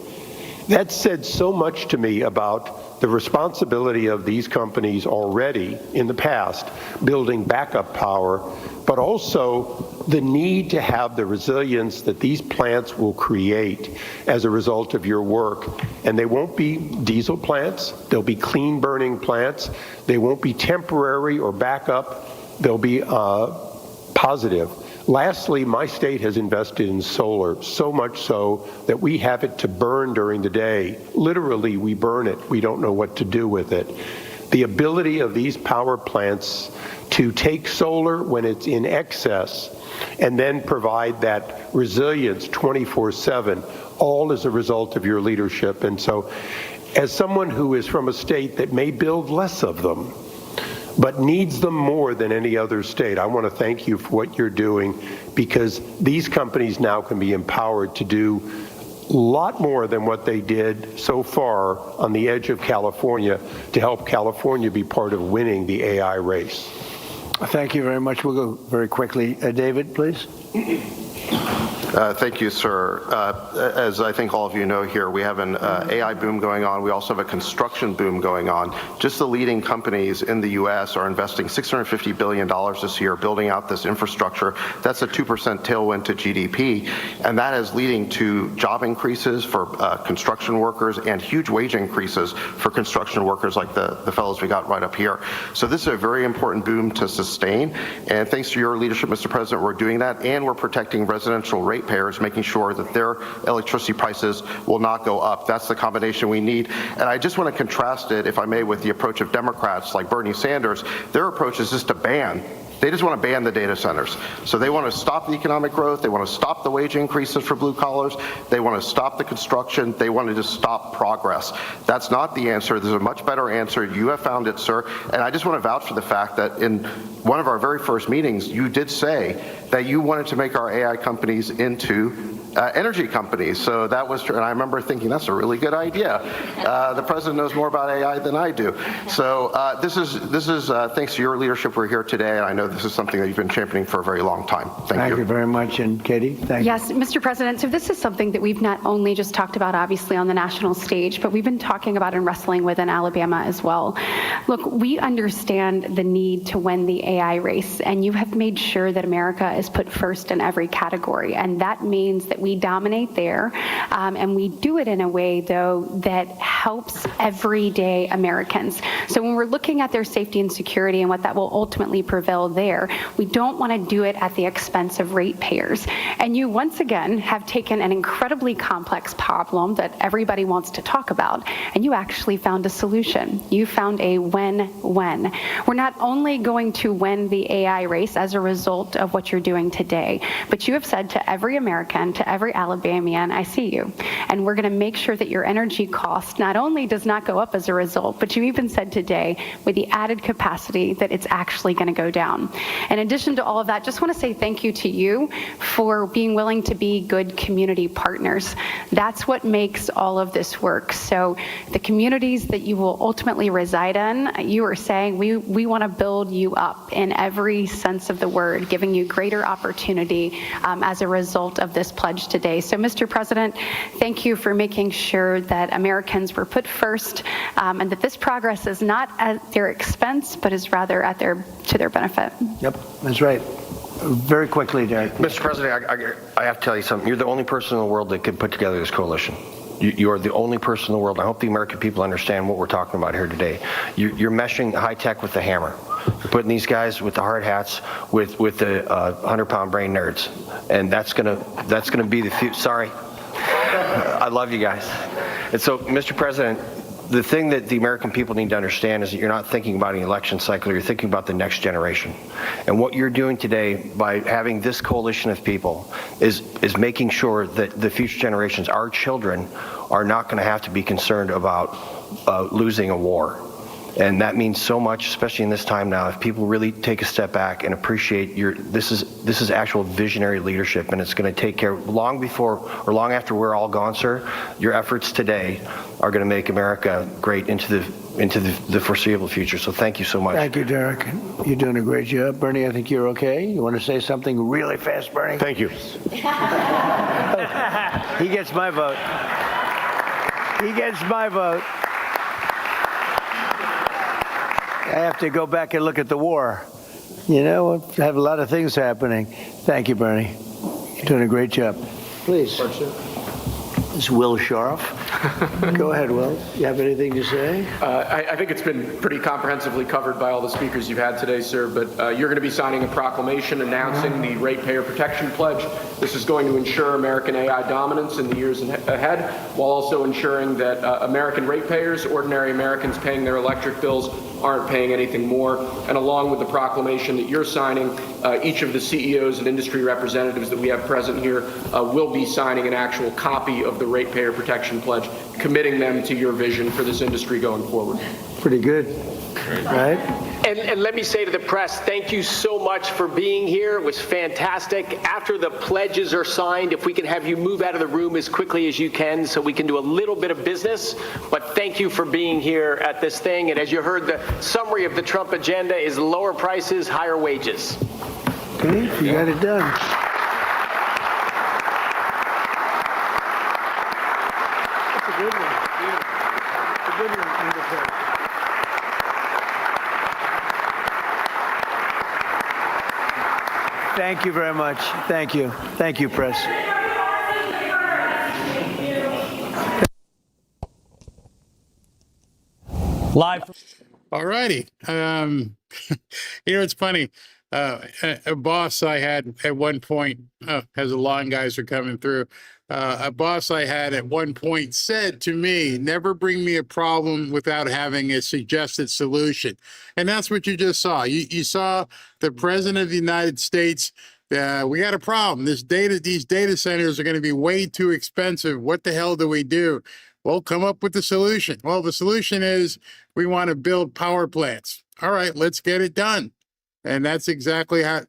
Q: That said so much to me about the responsibility of these companies already in the past building backup power, but also the need to have the resilience that these plants will create as a result of your work. And they won't be diesel plants, they'll be clean burning plants, they won't be temporary or backup, they'll be positive. Lastly, my state has invested in solar, so much so that we have it to burn during the day. Literally, we burn it. We don't know what to do with it. The ability of these power plants to take solar when it's in excess and then provide that resilience 24/7, all as a result of your leadership. And so, as someone who is from a state that may build less of them, but needs them more than any other state, I want to thank you for what you're doing, because these companies now can be empowered to do a lot more than what they did so far on the edge of California to help California be part of winning the AI race.
N: Thank you very much. We'll go very quickly. David, please.
E: Thank you, sir. As I think all of you know here, we have an AI boom going on. We also have a construction boom going on. Just the leading companies in the U.S. are investing $650 billion this year building out this infrastructure. That's a 2% tailwind to GDP, and that is leading to job increases for construction workers and huge wage increases for construction workers like the fellows we got right up here. So this is a very important boom to sustain, and thanks to your leadership, Mr. President, we're doing that, and we're protecting residential rates ratepayers, making sure that their electricity prices will not go up. That's the combination we need. And I just want to contrast it, if I may, with the approach of Democrats like Bernie Sanders. Their approach is just to ban. They just want to ban the data centers. So they want to stop the economic growth. They want to stop the wage increases for blue collars. They want to stop the construction. They want to just stop progress. That's not the answer. There's a much better answer. You have found it, sir. And I just want to vouch for the fact that in one of our very first meetings, you did say that you wanted to make our AI companies into energy companies. So that was true. And I remember thinking, that's a really good idea. The president knows more about AI than I do. So this is thanks to your leadership, we're here today. And I know this is something that you've been championing for a very long time.
N: Thank you very much. And Katie, thank you.
H: Yes, Mr. President, so this is something that we've not only just talked about, obviously, on the national stage, but we've been talking about and wrestling with in Alabama as well. Look, we understand the need to win the AI race, and you have made sure that America is put first in every category. And that means that we dominate there, and we do it in a way, though, that helps everyday Americans. So when we're looking at their safety and security and what that will ultimately prevail there, we don't want to do it at the expense of ratepayers. And you, once again, have taken an incredibly complex problem that everybody wants to talk about, and you actually found a solution. You found a win-win. We're not only going to win the AI race as a result of what you're doing today, but you have said to every American, to every Alabamian, I see you. And we're going to make sure that your energy cost not only does not go up as a result, but you even said today, with the added capacity, that it's actually going to go down. In addition to all of that, just want to say thank you to you for being willing to be good community partners. That's what makes all of this work. So the communities that you will ultimately reside in, you are saying we want to build you up in every sense of the word, giving you greater opportunity as a result of this pledge today. So, Mr. President, thank you for making sure that Americans were put first, and that this progress is not at their expense, but is rather to their benefit.
N: Yep, that's right. Very quickly, Derek.
V: Mr. President, I have to tell you something. You're the only person in the world that can put together this coalition. You are the only person in the world. I hope the American people understand what we're talking about here today. You're meshing high tech with the hammer. You're putting these guys with the hard hats with the 100-pound brain nerds, and that's gonna be the future. Sorry, I love you guys. And so, Mr. President, the thing that the American people need to understand is that you're not thinking about an election cycle, you're thinking about the next generation. And what you're doing today by having this coalition of people is making sure that the future generations, our children, are not going to have to be concerned about losing a war. And that means so much, especially in this time now. If people really take a step back and appreciate this is actual visionary leadership, and it's going to take care long before or long after we're all gone, sir. Your efforts today are going to make America great into the foreseeable future. So thank you so much.
N: Thank you, Derek. You're doing a great job. Bernie, I think you're okay. You want to say something really fast, Bernie?
V: Thank you.
N: He gets my vote. He gets my vote. I have to go back and look at the war. You know, I have a lot of things happening. Thank you, Bernie. You're doing a great job. Please. It's Will Scharf. Go ahead, Will. You have anything to say?
W: I think it's been pretty comprehensively covered by all the speakers you've had today, sir, but you're going to be signing a proclamation announcing the Ratepayer Protection Pledge. This is going to ensure American AI dominance in the years ahead, while also ensuring that American ratepayers, ordinary Americans paying their electric bills, aren't paying anything more. And along with the proclamation that you're signing, each of the CEOs and industry representatives that we have present here will be signing an actual copy of the Ratepayer Protection Pledge, committing them to your vision for this industry going forward.
N: Pretty good, right?
B: And let me say to the press, thank you so much for being here. It was fantastic. After the pledges are signed, if we can have you move out of the room as quickly as you can so we can do a little bit of business. But thank you for being here at this thing. And as you heard, the summary of the Trump agenda is lower prices, higher wages.
N: Okay, you got it done. That's a good one. It's a good one. Thank you very much. Thank you. Thank you, press.
F: Live. All righty. You know, it's funny. A boss I had at one point, as the lawn guys are coming through, a boss I had at one point said to me, never bring me a problem without having a suggested solution. And that's what you just saw. You saw the president of the United States. We got a problem. These data centers are going to be way too expensive. What the hell do we do? Well, come up with the solution. Well, the solution is we want to build power plants. All right, let's get it done. And that's exactly how,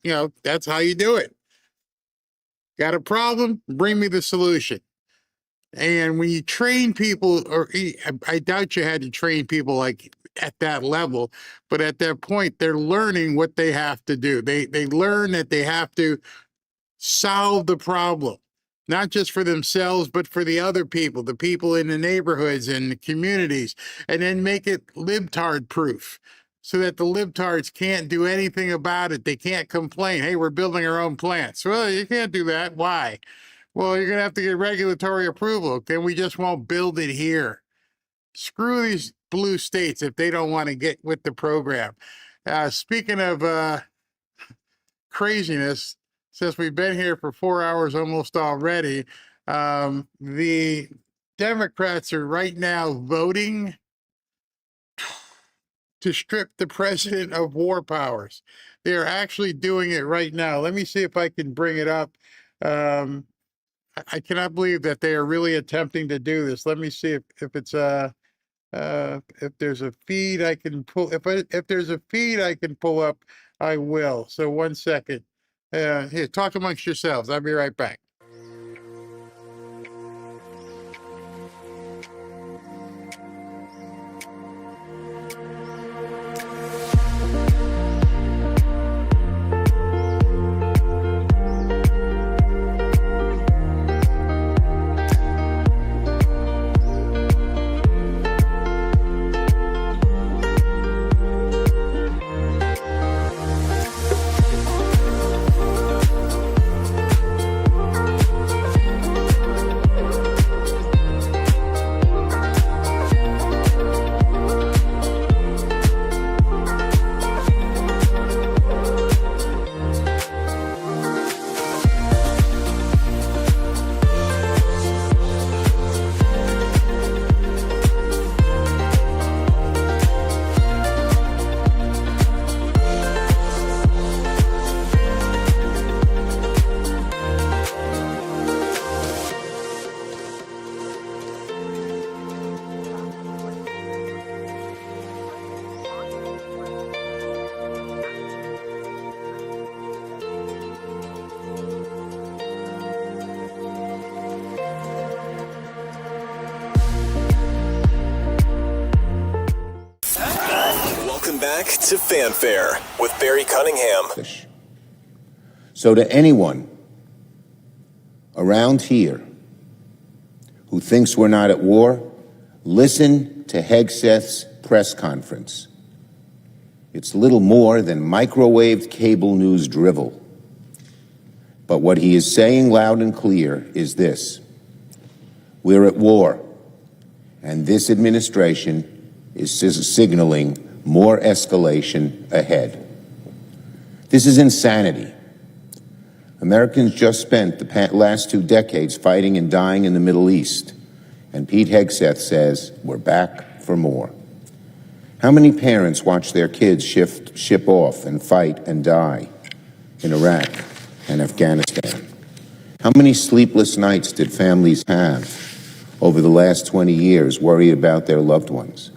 F: that's how you do it. Got a problem? Bring me the solution. And when you train people, or I doubt you had to train people like at that level, but at that point, they're learning what they have to do. They learn that they have to solve the problem, not just for themselves, but for the other people, the people in the neighborhoods and the communities, and then make it libtard proof so that the libtards can't do anything about it. They can't complain. Hey, we're building our own plants. Well, you can't do that. Why? Well, you're going to have to get regulatory approval. Then we just won't build it here. Screw these blue states if they don't want to get with the program. Speaking of craziness, since we've been here for 4 hours almost already, the Democrats are right now voting to strip the president of war powers. They are actually doing it right now. Let me see if I can bring it up. I cannot believe that they are really attempting to do this. Let me see if it's if there's a feed I can pull. If there's a feed I can pull up, I will. So 1 second. Here, talk amongst yourselves. I'll be right back.
C: Welcome back to Fanfare with Barry Cunningham.
A: So to anyone around here who thinks we're not at war, listen to Hegseth's press conference. It's little more than microwaved cable news drivel. But what he is saying loud and clear is this: we're at war, and this administration is signaling more escalation ahead. This is insanity. Americans just spent the last 2 decades fighting and dying in the Middle East, and Pete Hegseth says we're back for more. How many parents watch their kids ship off and fight and die in Iraq and Afghanistan? How many sleepless nights did families have over the last 20 years worried about their loved ones?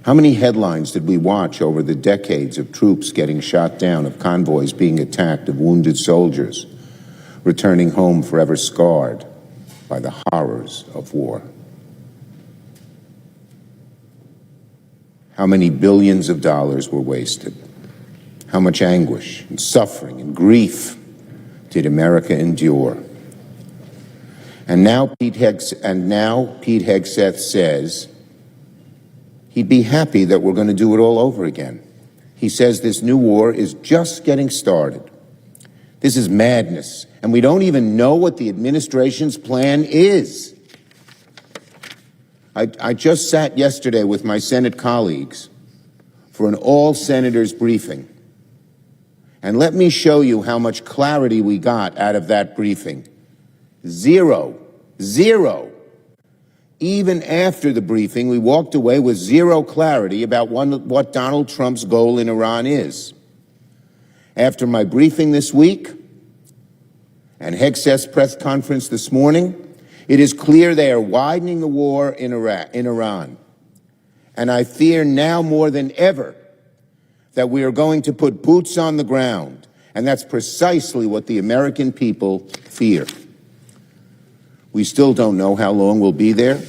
A: How many headlines did we watch over the decades of troops getting shot down, of convoys being attacked, of wounded soldiers returning home forever scarred by the horrors of war? How many billions of dollars were wasted? How much anguish and suffering and grief did America endure? And now Pete Hegseth says he'd be happy that we're going to do it all over again. He says this new war is just getting started. This is madness, and we don't even know what the administration's plan is. I just sat yesterday with my Senate colleagues for an all-senators briefing, And let me show you how much clarity we got out of that briefing. Zero. Even after the briefing, we walked away with zero clarity about what Donald Trump's goal in Iran is. After my briefing this week and Hegseth's press conference this morning, it is clear they are widening the war in Iran. And I fear now more than ever that we are going to put boots on the ground. And that's precisely what the American people fear. We still don't know how long we'll be there.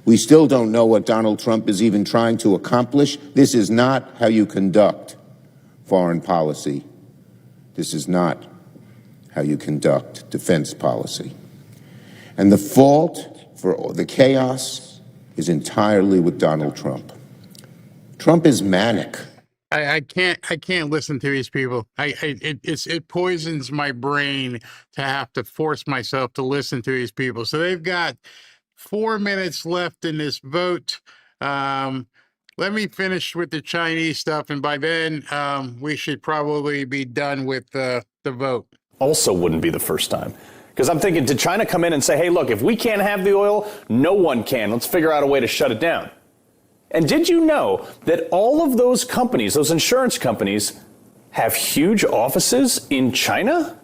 A: We still don't know what Donald Trump is even trying to accomplish. This is not how you conduct foreign policy. This is not how you conduct defense policy. And the fault for the chaos is entirely with Donald Trump. Trump is manic.
F: I can't listen to these people. It poisons my brain to have to force myself to listen to these people. So they've got 4 minutes left in this vote. Let me finish with the Chinese stuff, and by then we should probably be done with the vote.
K: Also wouldn't be the first time. Because I'm thinking, did China come in and say, hey, look, if we can't have the oil, no one can. Let's figure out a way to shut it down. And did you know that all of those companies, those insurance companies, have huge offices in China?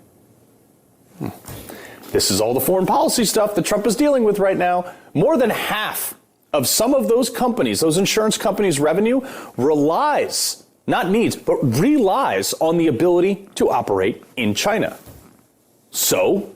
K: This is all the foreign policy stuff that Trump is dealing with right now. More than half of some of those companies, those insurance companies' revenue relies, not needs, but relies on the ability to operate in China. So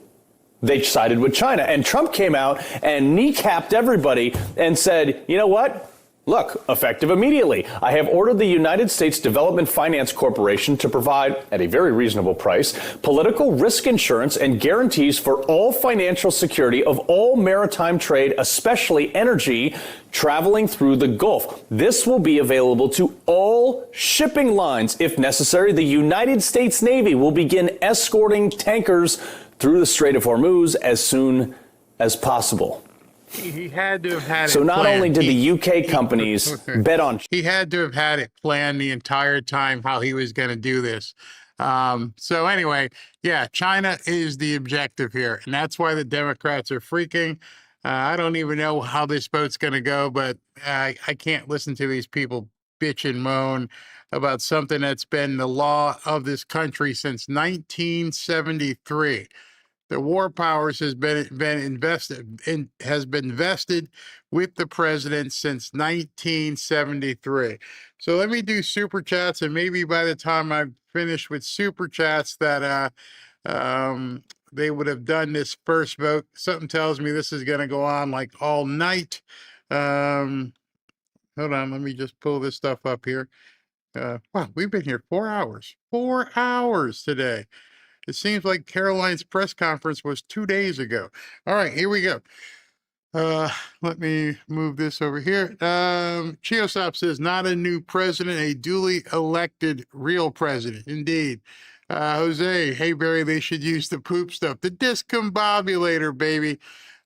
K: they sided with China. And Trump came out and kneecapped everybody and said, you know what? Look, effective immediately. I have ordered the United States Development Finance Corporation to provide, at a very reasonable price, political risk insurance and guarantees for all financial security of all maritime trade, especially energy, traveling through the Gulf. This will be available to all shipping lines. If necessary, the United States Navy will begin escorting tankers through the Strait of Hormuz as soon as possible.
F: He had to have had
K: so
F: it
K: not
F: planned.
K: only did the UK companies bet on...
F: He had to have had it planned the entire time how he was going to do this. So anyway, yeah, China is the objective here. And that's why the Democrats are freaking. I don't even know how this vote's going to go, but I can't listen to these people bitch and moan about something that's been the law of this country since 1973. The war powers has been vested with the president since 1973. So let me do super chats, and maybe by the time I'm finished with super chats, that they would have done this first vote. Something tells me this is going to go on like all night. Hold on, let me just pull this stuff up here. Wow, we've been here 4 hours. 4 hours today. It seems like Karoline's press conference was 2 days ago. All right, here we go. Let me move this over here. Chiosop says, not a new president, a duly elected real president. Indeed. Jose, hey, Barry, they should use the poop stuff. The discombobulator, baby.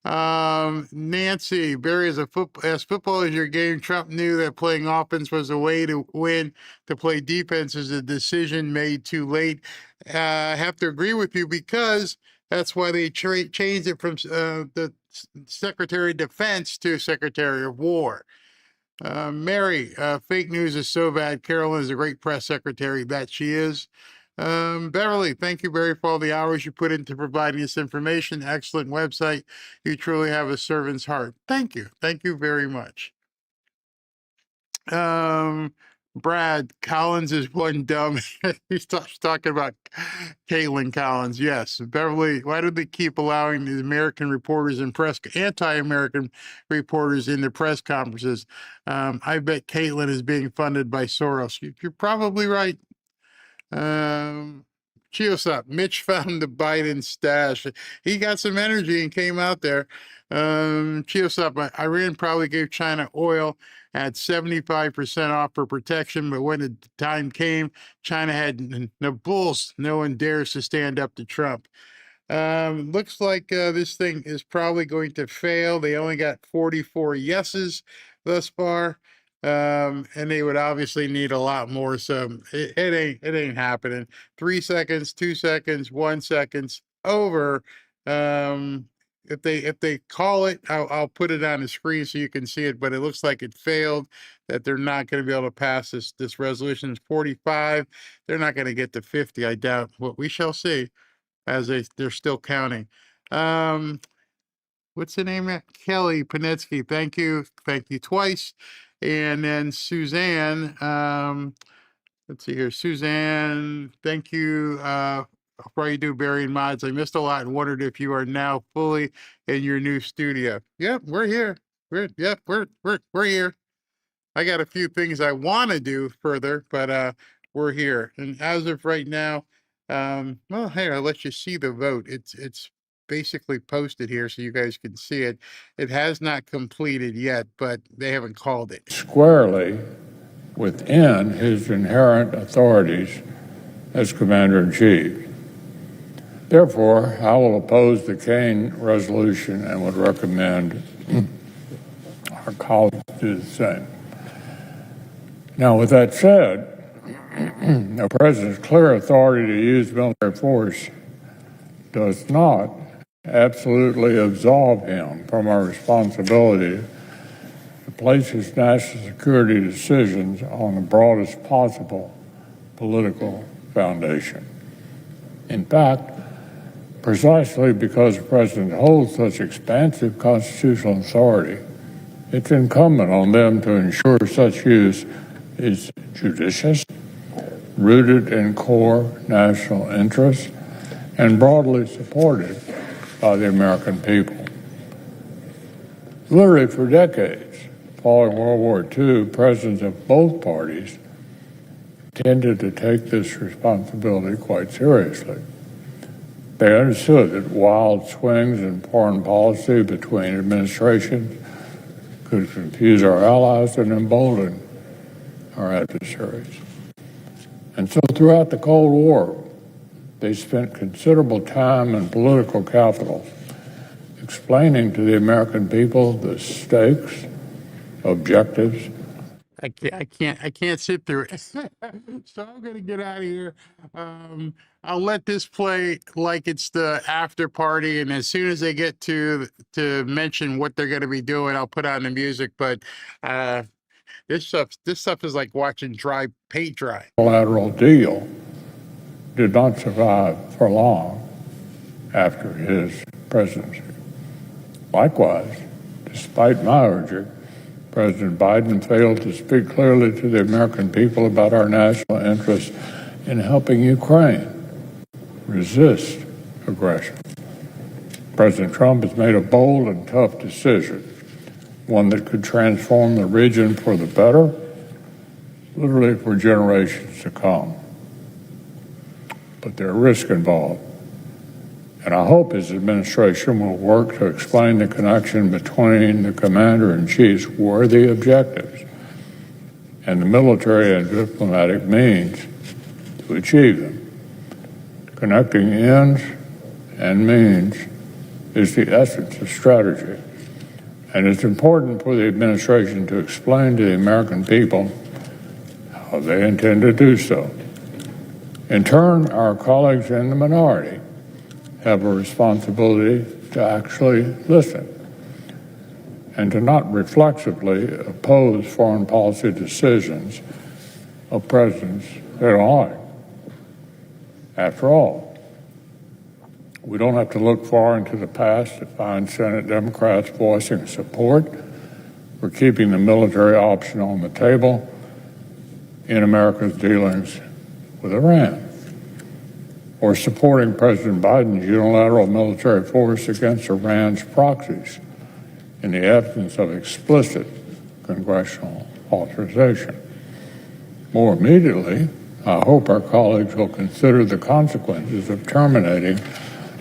F: Nancy, Barry, as football is your game, Trump knew that playing offense was a way to win. To play defense is a decision made too late. I have to agree with you, because that's why they changed it from the Secretary of Defense to Secretary of War. Mary, fake news is so bad. Karoline is a great press secretary, that she is. Beverly, thank you, Barry, for all the hours you put into providing this information. Excellent website. You truly have a servant's heart. Thank you. Thank you very much. Brad, Collins is one dumb. He's talking about Caitlin Collins. Yes. Beverly, why do they keep allowing the American reporters and anti-American reporters in the press conferences? I bet Caitlin is being funded by Soros. You're probably right. Chiosop, Mitch found the Biden stash. He got some energy and came out there. Chiosop, Iran probably gave China oil at 75% off for protection, but when the time came, China had no bulls. No one dares to stand up to Trump. Looks like this thing is probably going to fail. They only got 44 yeses thus far. and they would obviously need a lot more. So it ain't happening. 3 seconds, 2 seconds, 1 second, over. If they call it, I'll put it on the screen so you can see it. But it looks like it failed. That they're not going to be able to pass this resolution. Is 45. They're not going to get to 50. I doubt. What we shall see, as they're still counting. What's the name? Kelly Panetsky. Thank you twice. And then Suzanne. Let's see here, Suzanne. Thank you. For all you do, Barry and mods. I missed a lot and wondered if you are now fully in your new studio. Yep, we're here. We're here. I got a few things I want to do further, but we're here. And as of right now, well, hey, I'll let you see the vote. It's basically posted here so you guys can see it. It has not completed yet, but they haven't called it.
G: Squarely within his inherent authorities as Commander-in-Chief. Therefore, I will oppose the Kane resolution and would recommend our colleagues do the same. Now, with that said, the President's clear authority to use military force does not absolutely absolve him from our responsibility to place his national security decisions on the broadest possible political foundation. In fact, precisely because the President holds such expansive constitutional authority, it's incumbent on them to ensure such use is judicious, rooted in core national interests, and broadly supported by the American people. Literally for decades, following World War II, presidents of both parties tended to take this responsibility quite seriously. They understood that wild swings in foreign policy between administrations could confuse our allies and embolden our adversaries. And so throughout the Cold War, they spent considerable time and political capital explaining to the American people the stakes, objectives.
F: I can't sit through it. So I'm gonna get out of here. I'll let this play like it's the after party, and as soon as they get to mention what they're gonna be doing, I'll put on the music. But this stuff is like watching dry paint dry.
G: Bilateral deal did not survive for long after his presidency. Likewise, despite my urging, President Biden failed to speak clearly to the American people about our national interest in helping Ukraine resist aggression. President Trump has made a bold and tough decision, one that could transform the region for the better, literally for generations to come. But there are risks involved. And I hope his administration will work to explain the connection between the Commander-in-Chief's worthy objectives and the military and diplomatic means to achieve them. Connecting ends and means is the essence of strategy. And it's important for the administration to explain to the American people how they intend to do so. In turn, our colleagues in the minority have a responsibility to actually listen and to not reflexively oppose foreign policy decisions of presidents they don't like. After all, we don't have to look far into the past to find Senate Democrats voicing support for keeping the military option on the table in America's dealings with Iran, or supporting President Biden's unilateral military force against Iran's proxies in the absence of explicit congressional authorization. More immediately, I hope our colleagues will consider the consequences of terminating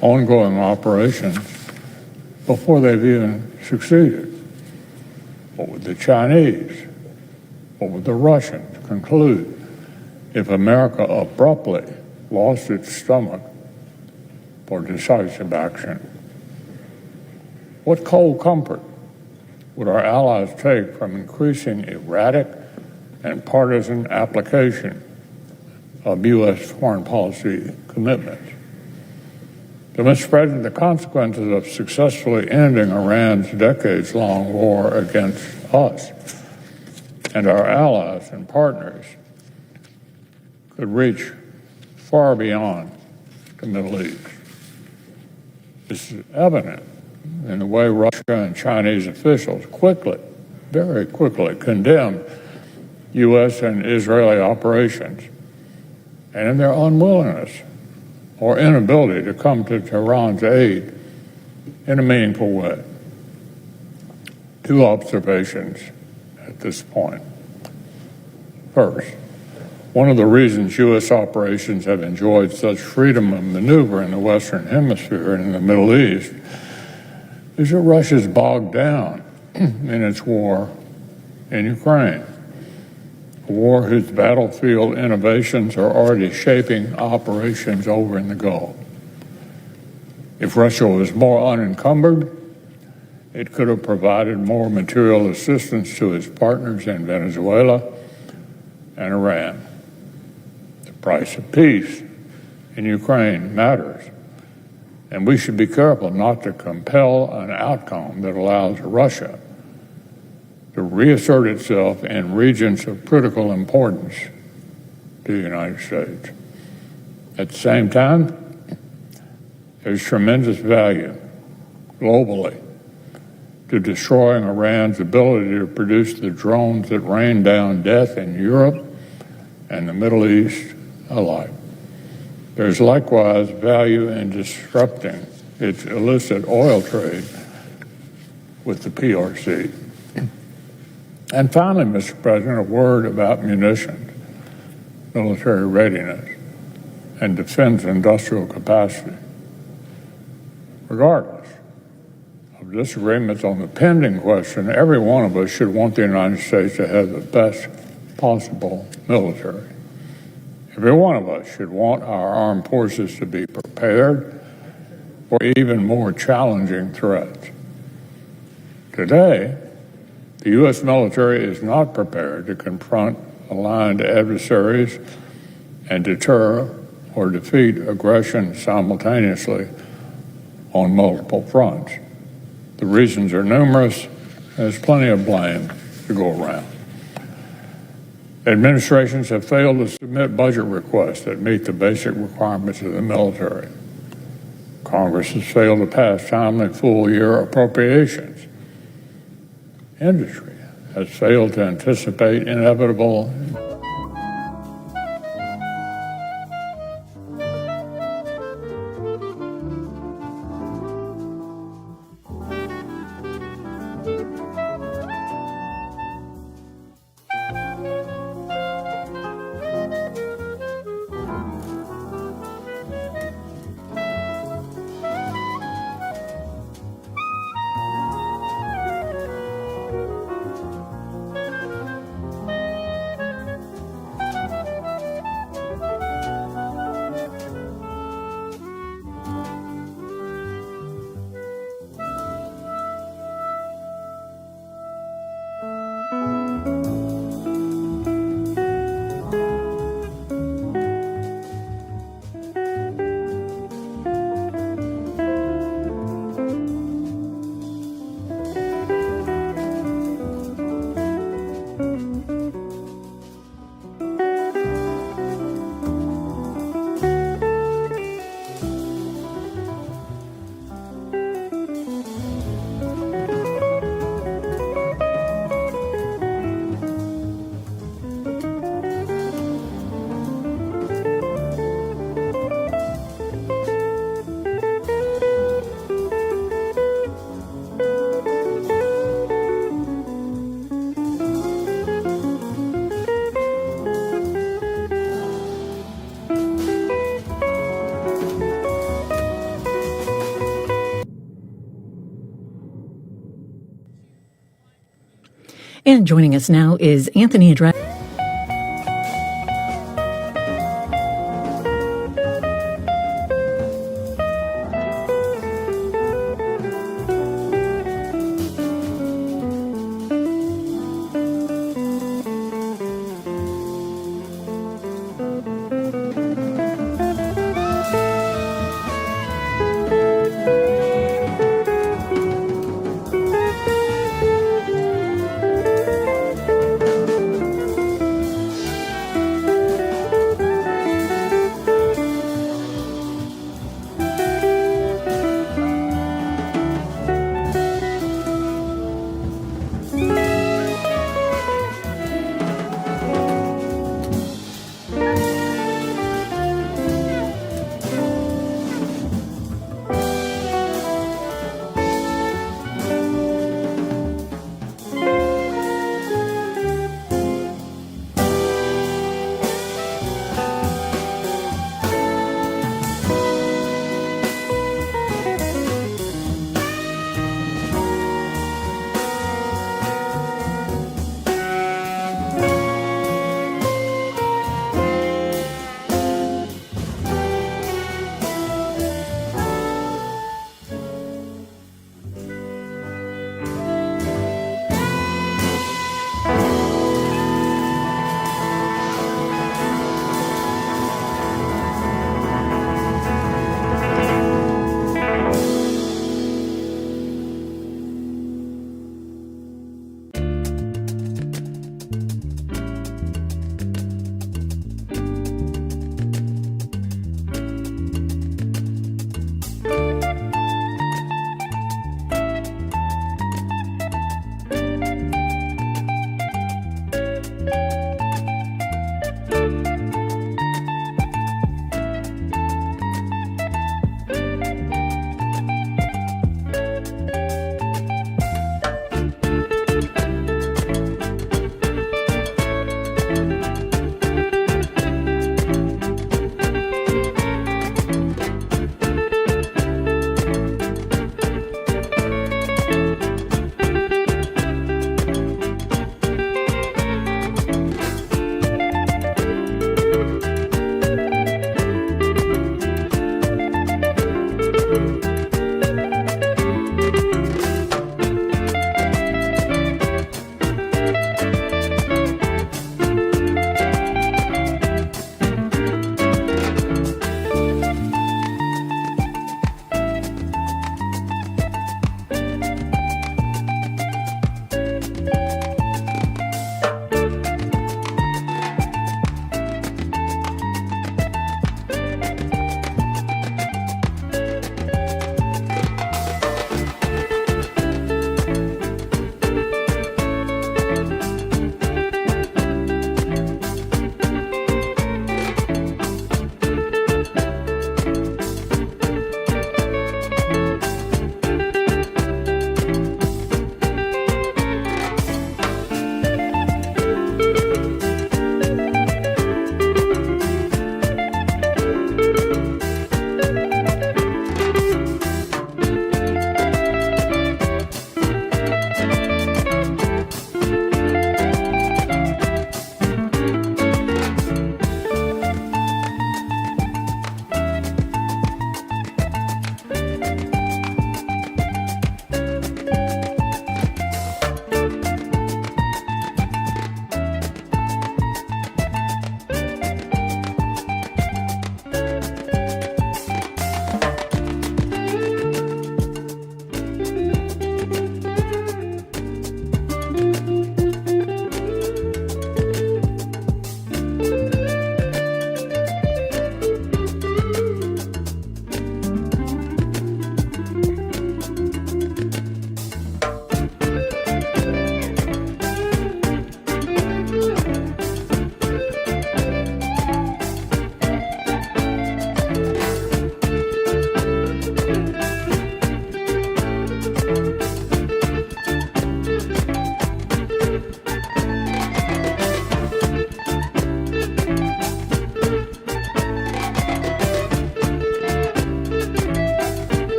G: ongoing operations before they've even succeeded. What would the Chinese, what would the Russians conclude if America abruptly lost its stomach for decisive action? What cold comfort
M: would our allies take from increasing erratic and partisan application of U.S. foreign policy commitments? So, Mr. President, the consequences of successfully ending Iran's decades-long war against us and our allies and partners could reach far beyond the Middle East. This is evident in the way Russia and Chinese officials very quickly condemned U.S. and Israeli operations, and in their unwillingness or inability to come to Tehran's aid in a meaningful way. Two observations at this point. First, one of the reasons U.S. operations have enjoyed such freedom of maneuver in the Western Hemisphere and in the Middle East is that Russia's bogged down in its war in Ukraine, a war whose battlefield innovations are already shaping operations over in the Gulf. If Russia was more unencumbered, it could have provided more material assistance to its partners in Venezuela and Iran. The price of peace in Ukraine matters, and we should be careful not to compel an outcome that allows Russia to reassert itself in regions of critical importance to the United States. At the same time, there's tremendous value globally to destroying Iran's ability to produce the drones that rain down death in Europe and the Middle East alike. There's likewise value in disrupting its illicit oil trade with the PRC. And finally, Mr. President, a word about munitions, military readiness, and defense industrial capacity. Regardless of disagreements on the pending question, every one of us should want the United States to have the best possible military. Every one of us should want our armed forces to be prepared for even more challenging threats. Today, the U.S. military is not prepared to confront aligned adversaries and deter or defeat aggression simultaneously on multiple fronts. The reasons are numerous. There's plenty of blame to go around. Administrations have failed to submit budget requests that meet the basic requirements of the military. Congress has failed to pass timely full-year appropriations. Industry has failed to anticipate inevitable
I: And joining us now is Anthony Adra.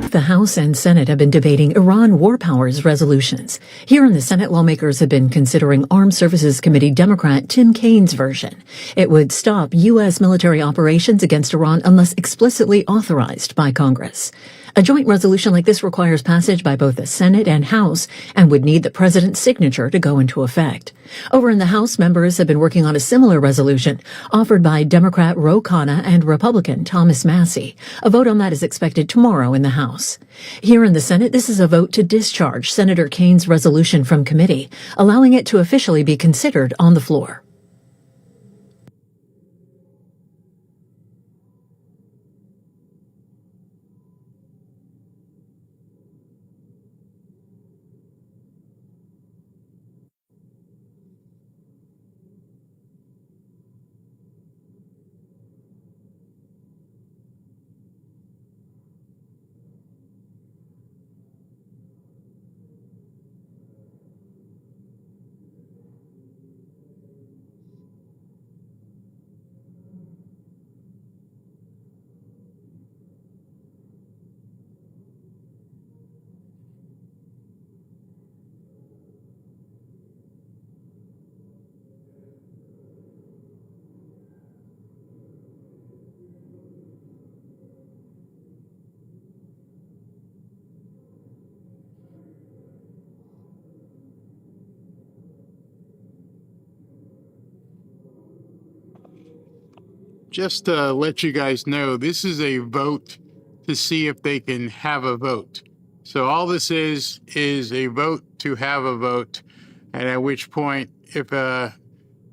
I: Both the House and Senate have been debating Iran war powers resolutions. Here in the Senate, lawmakers have been considering Armed Services Committee Democrat Tim Kaine's version. It would stop U.S. military operations against Iran unless explicitly authorized by Congress. A joint resolution like this requires passage by both the Senate and House and would need the president's signature to go into effect. Over in the House, members have been working on a similar resolution offered by Democrat Ro Khanna and Republican Thomas Massie. A vote on that is expected tomorrow in the House. Here in the Senate, this is a vote to discharge Senator Kaine's resolution from committee, allowing it to officially be considered on the floor.
F: Just to let you guys know, this is a vote to see if they can have a vote. So all this is a vote to have a vote, and at which point, if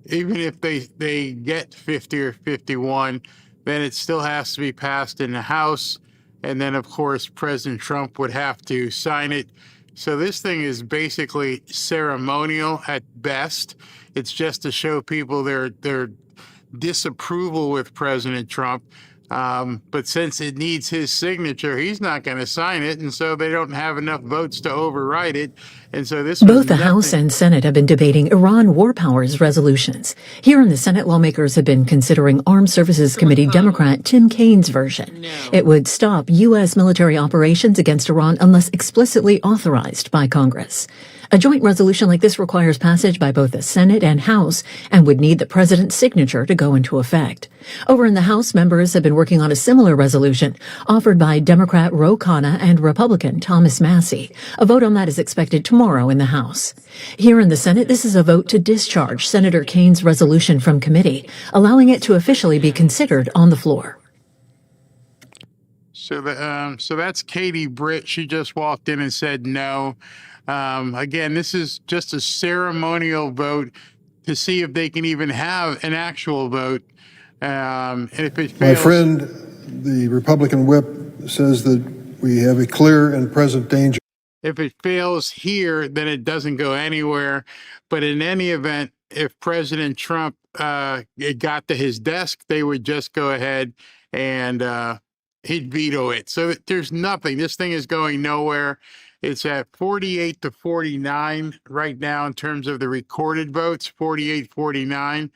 F: even if they get 50 or 51, then it still has to be passed in the House, and then of course President Trump would have to sign it. So this thing is basically ceremonial at best. It's just to show people their disapproval with President Trump. But since it needs his signature, he's not going to sign it, and so they don't have enough votes to override it. And so this
I: Both the House and Senate have been debating Iran war powers resolutions. Here in the Senate, lawmakers have been considering Armed Services Committee Democrat Tim Kaine's version. It would stop U.S. military operations against Iran unless explicitly authorized by Congress. A joint resolution like this requires passage by both the Senate and House and would need the president's signature to go into effect. Over in the House, members have been working on a similar resolution offered by Democrat Ro Khanna and Republican Thomas Massie. A vote on that is expected tomorrow in the House. Here in the Senate, this is a vote to discharge Senator Kaine's resolution from committee, allowing it to officially be considered on the floor.
F: So that's Katie Britt. She just walked in and said no. Again, this is just a ceremonial vote to see if they can even have an actual vote. And if it fails,
J: my friend, the Republican whip, says that we have a clear and present danger.
F: If it fails here, then it doesn't go anywhere. But in any event, if President Trump it got to his desk, they would just go ahead and he'd veto it. So there's nothing. This thing is going nowhere. It's at 48 to 49 right now in terms of the recorded votes, 48-49,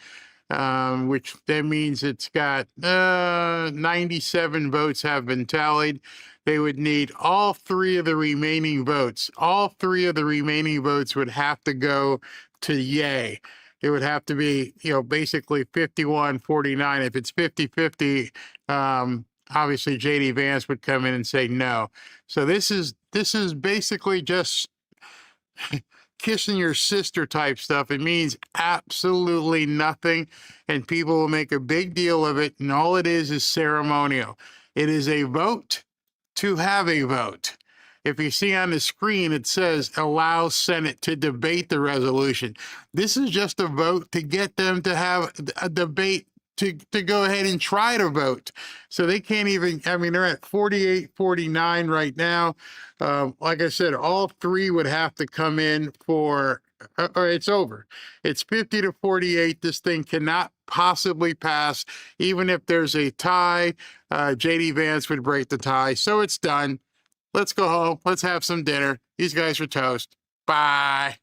F: which that means it's got 97 votes have been tallied. They would need all three of the remaining votes. All three of the remaining votes would have to go to yay. It would have to be, basically 51-49. If it's 50-50, obviously J.D. Vance would come in and say no. So this is basically just kissing your sister type stuff. It means absolutely nothing, and people will make a big deal of it, and all it is ceremonial. It is a vote to have a vote. If you see on the screen, it says allow Senate to debate the resolution. This is just a vote to get them to have a debate to go ahead and try to vote. So they can't even, they're at 48-49 right now. Like I said, all three would have to come in for, or it's over. It's 50 to 48. This thing cannot possibly pass. Even if there's a tie, J.D. Vance would break the tie. So it's done. Let's go home. Let's have some dinner. These guys are toast. Bye.